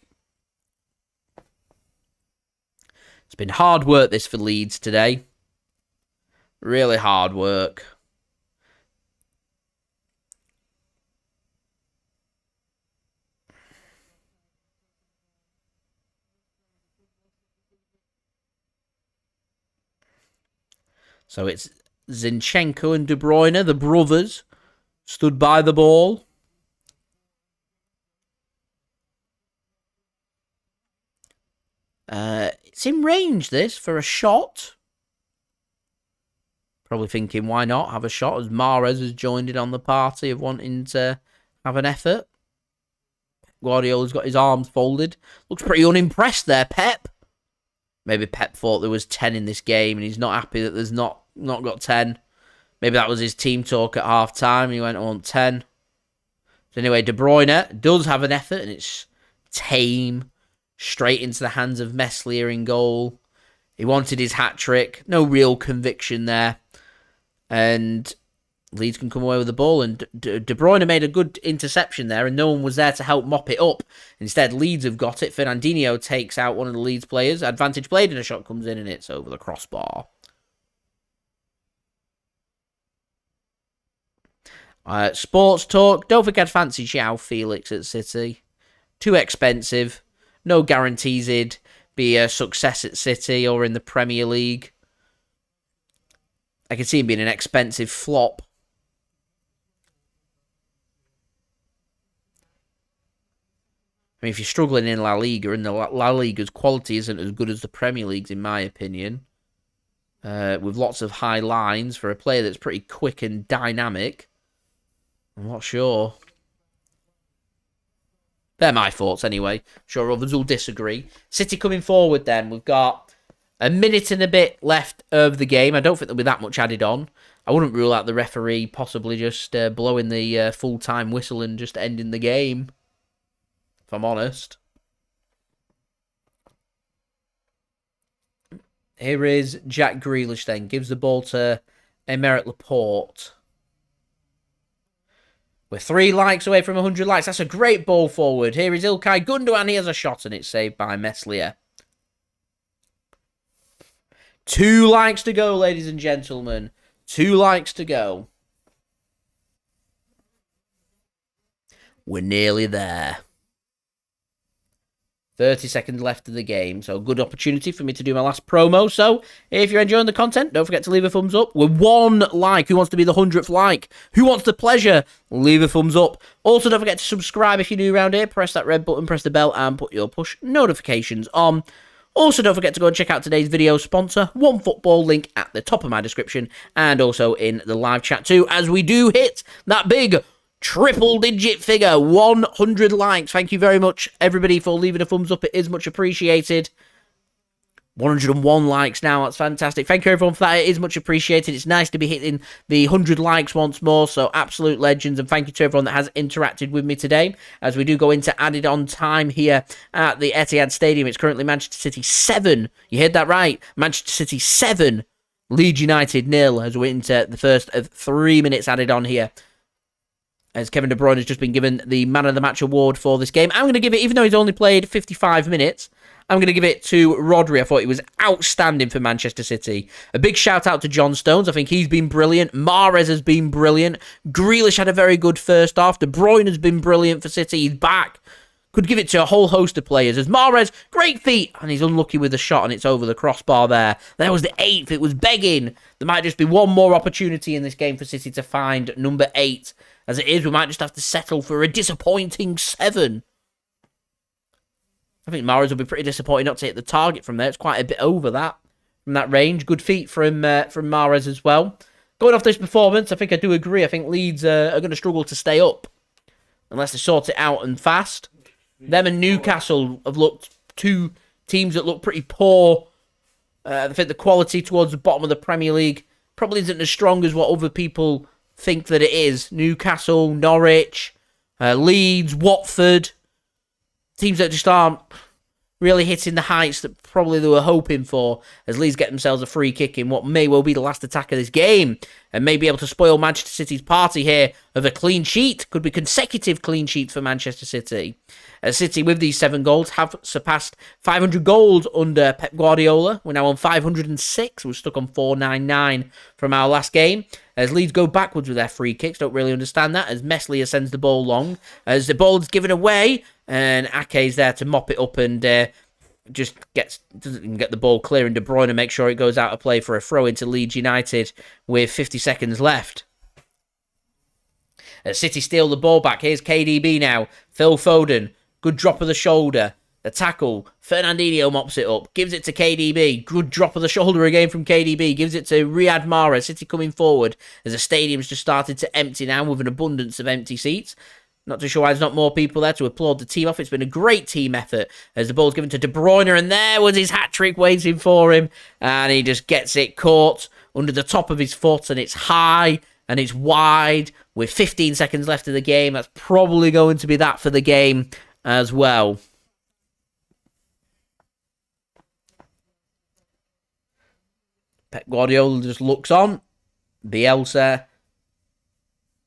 [SPEAKER 1] It's been hard work this for Leeds today. Really hard work. So it's Zinchenko and De Bruyne, the brothers, stood by the ball. It's in range, this, for a shot. Probably thinking, why not have a shot, as Mahrez has joined in on the party of wanting to have an effort. Guardiola's got his arms folded. Looks pretty unimpressed there, Pep. Maybe Pep thought there was 10 in this game, and he's not happy that there's not got 10. Maybe that was his team talk at half-time, and he went, I want 10. So anyway, De Bruyne does have an effort, and it's tame. Straight into the hands of Meslier in goal. He wanted his hat-trick. No real conviction there. And Leeds can come away with the ball. And De Bruyne made a good interception there, and no one was there to help mop it up. Instead, Leeds have got it. Fernandinho takes out one of the Leeds players. Advantage played, and a shot comes in, and it's over the crossbar. Sports talk. Don't think I'd fancy Joao Felix at City. Too expensive. No guarantees he'd be a success at City or in the Premier League. I can see him being an expensive flop. I mean, if you're struggling in La Liga, and the La Liga's quality isn't as good as the Premier League's, in my opinion, with lots of high lines for a player that's pretty quick and dynamic, I'm not sure. They're my thoughts anyway. I'm sure others will disagree. City coming forward then. We've got a minute and a bit left of the game. I don't think there'll be that much added on. I wouldn't rule out the referee possibly just blowing the full-time whistle and just ending the game, if I'm honest. Here is Jack Grealish then. Gives the ball to Aymeric Laporte. We're 3 likes away from 100 likes. That's a great ball forward. Here is Ilkay Gundogan. He has a shot and it's saved by Meslier. 2 likes to go, ladies and gentlemen. 2 likes to go. We're nearly there. 30 seconds left of the game, so good opportunity for me to do my last promo. So, if you're enjoying the content, don't forget to leave a thumbs up. We're 1 like. Who wants to be the 100th like? Who wants the pleasure? Leave a thumbs up. Also, don't forget to subscribe if you're new around here. Press that red button, press the bell, and put your push notifications on. Also, don't forget to go and check out today's video sponsor, OneFootball, link at the top of my description, and also in the live chat too, as we do hit that big triple-digit figure, 100 likes. Thank you very much, everybody, for leaving a thumbs up. It is much appreciated. 101 likes now. That's fantastic. Thank you, everyone, for that. It is much appreciated. It's nice to be hitting the 100 likes once more, so absolute legends. And thank you to everyone that has interacted with me today as we do go into added on time here at the Etihad Stadium. It's currently Manchester City 7. You heard that right. Manchester City 7, Leeds United 0 as we're into the first of 3 minutes added on here, as Kevin De Bruyne has just been given the Man of the Match award for this game. I'm going to give it, even though he's only played 55 minutes, I'm going to give it to Rodri. I thought he was outstanding for Manchester City. A big shout out to John Stones. I think he's been brilliant. Mahrez has been brilliant. Grealish had a very good first half. De Bruyne has been brilliant for City. He's back. Could give it to a whole host of players. As Mahrez, great feet, and he's unlucky with the shot, and it's over the crossbar there. That was the 8th. It was begging. There might just be one more opportunity in this game for City to find number 8. As it is, we might just have to settle for a disappointing 7. I think Mahrez will be pretty disappointed not to hit the target from there. It's quite a bit over that, from that range. Good feet from Mahrez as well. Going off this performance, I think I do agree. I think Leeds are going to struggle to stay up unless they sort it out and fast. Them and Newcastle have looked 2 teams that look pretty poor. I think the quality towards the bottom of the Premier League probably isn't as strong as what other people think that it is. Newcastle, Norwich, Leeds, Watford, teams that just aren't really hitting the heights that probably they were hoping for, as Leeds get themselves a free kick in what may well be the last attack of this game, and may be able to spoil Manchester City's party here of a clean sheet. Could be consecutive clean sheets for Manchester City. City, with these 7 goals, have surpassed 500 goals under Pep Guardiola. We're now on 506. We're stuck on 499 from our last game. As Leeds go backwards with their free kicks, don't really understand that, as Meslier sends the ball long. As the ball is given away, and Ake's there to mop it up and doesn't even get the ball clear, and De Bruyne makes sure it goes out of play for a throw into Leeds United with 50 seconds left. As City steal the ball back, here's KDB now. Phil Foden. Good drop of the shoulder. The tackle. Fernandinho mops it up. Gives it to KDB. Good drop of the shoulder again from KDB. Gives it to Riyad Mahrez. City coming forward as the stadium's just started to empty now with an abundance of empty seats. Not too sure why there's not more people there to applaud the team off. It's been a great team effort as the ball's given to De Bruyne, and there was his hat-trick waiting for him. And he just gets it caught under the top of his foot, and it's high and it's wide with 15 seconds left of the game. That's probably going to be that for the game as well. Pep Guardiola just looks on. Bielsa,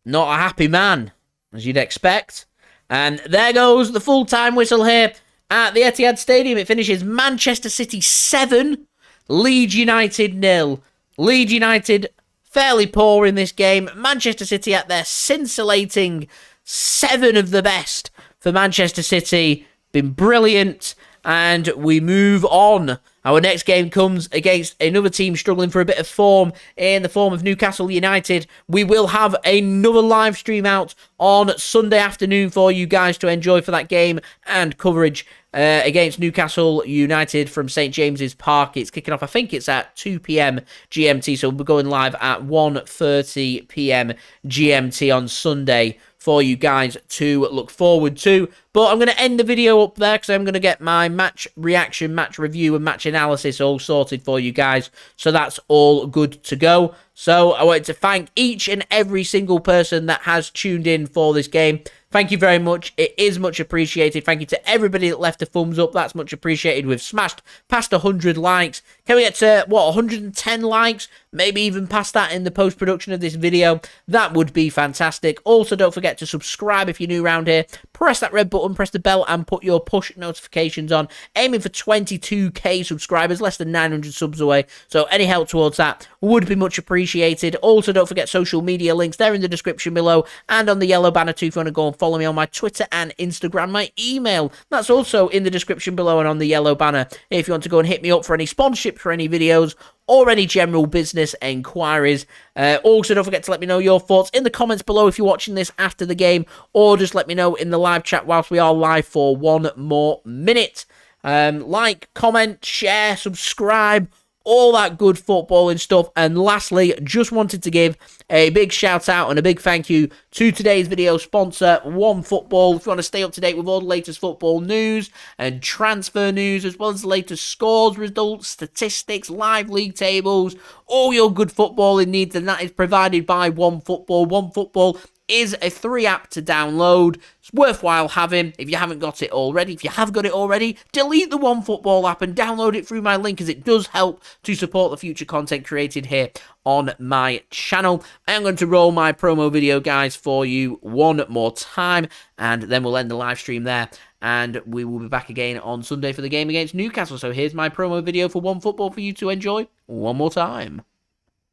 [SPEAKER 1] not a happy man, as you'd expect. And there goes the full-time whistle here at the Etihad Stadium. It finishes Manchester City 7, Leeds United 0. Leeds United fairly poor in this game. Manchester City at their scintillating 7 of the best for Manchester City. Been brilliant. And we move on. Our next game comes against another team struggling for a bit of form in the form of Newcastle United. We will have another live stream out on Sunday afternoon for you guys to enjoy for that game and coverage against Newcastle United from St James's Park. It's kicking off, I think it's at 2 p.m. GMT, so we'll be going live at 1:30 p.m. GMT on Sunday for you guys to look forward to. But I'm going to end the video up there because I'm going to get my match reaction, match review, and match analysis all sorted for you guys. So that's all good to go. So I wanted to thank each and every single person that has tuned in for this game. Thank you very much. It is much appreciated. Thank you to everybody that left a thumbs up. That's much appreciated. We've smashed past 100 likes. Can we get to, 110 likes? Maybe even past that in the post-production of this video. That would be fantastic. Also, don't forget to subscribe if you're new around here. Press that red button, press the bell, and put your push notifications on. Aiming for 22k subscribers, less than 900 subs away. So any help towards that would be much appreciated. Also, don't forget social media links. They're in the description below and on the yellow banner too if you want to go and follow me on my Twitter and Instagram. My email, that's also in the description below and on the yellow banner if you want to go and hit me up for any sponsorship for any videos or any general business enquiries. Also, don't forget to let me know your thoughts in the comments below if you're watching this after the game, or just let me know in the live chat whilst we are live for 1 more minute. Like, comment, share, subscribe, all that good footballing stuff. And lastly, just wanted to give a big shout out and a big thank you to today's video sponsor, OneFootball. If you want to stay up to date with all the latest football news and transfer news, as well as the latest scores, results, statistics, live league tables, all your good footballing needs, and that is provided by OneFootball. OneFootball is a free app to download. It's worthwhile having if you haven't got it already. If you have got it already, delete the OneFootball app and download it through my link, as it does help to support the future content created here on my channel. I am going to roll my promo video, guys, for you one more time, and then we'll end the live stream there. And we will be back again on Sunday for the game against Newcastle. So here's my promo video for OneFootball for you to enjoy one more time.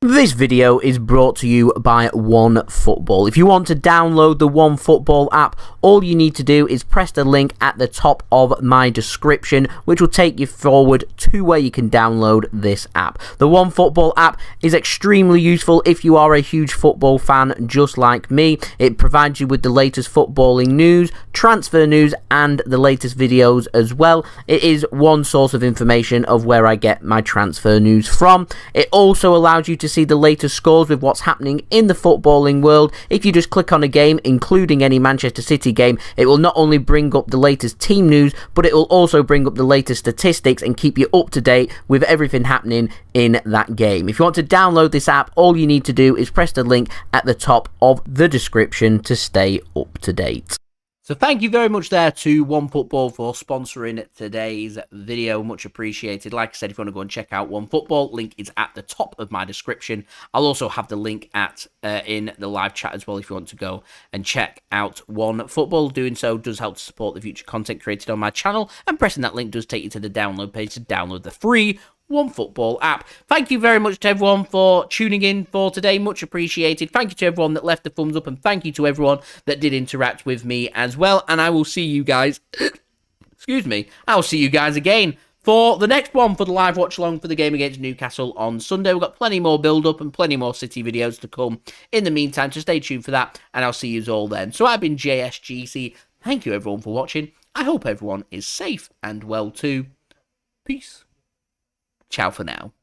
[SPEAKER 1] This video is brought to you by OneFootball. If you want to download the OneFootball app, all you need to do is press the link at the top of my description, which will take you forward to where you can download this app. The OneFootball app is extremely useful if you are a huge football fan just like me. It provides you with the latest footballing news, transfer news, and the latest videos as well. It is one source of information of where I get my transfer news from. It also allows you to see the latest scores with what's happening in the footballing world. If you just click on a game, including any Manchester City game, it will not only bring up the latest team news, but it will also bring up the latest statistics and keep you up to date with everything happening in that game. If you want to download this app, all you need to do is press the link at the top of the description to stay up to date. So thank you very much there to OneFootball for sponsoring today's video. Much appreciated. Like I said, if you want to go and check out OneFootball, link is at the top of my description. I'll also have the link at in the live chat as well if you want to go and check out OneFootball. Doing so does help to support the future content created on my channel, and pressing that link does take you to the download page to download the free OneFootball app. Thank you very much to everyone for tuning in for today. Much appreciated. Thank you to everyone that left the thumbs up, and thank you to everyone that did interact with me as well. And I will see you guys excuse me, I'll see you guys again for the next one for the live watch along for the game against Newcastle on Sunday. We've got plenty more build up and plenty more City videos to come in the meantime, so stay tuned for that, and I'll see you all then. So I've been JSGC. Thank you everyone for watching. I hope everyone is safe and well too. Peace. Ciao for now.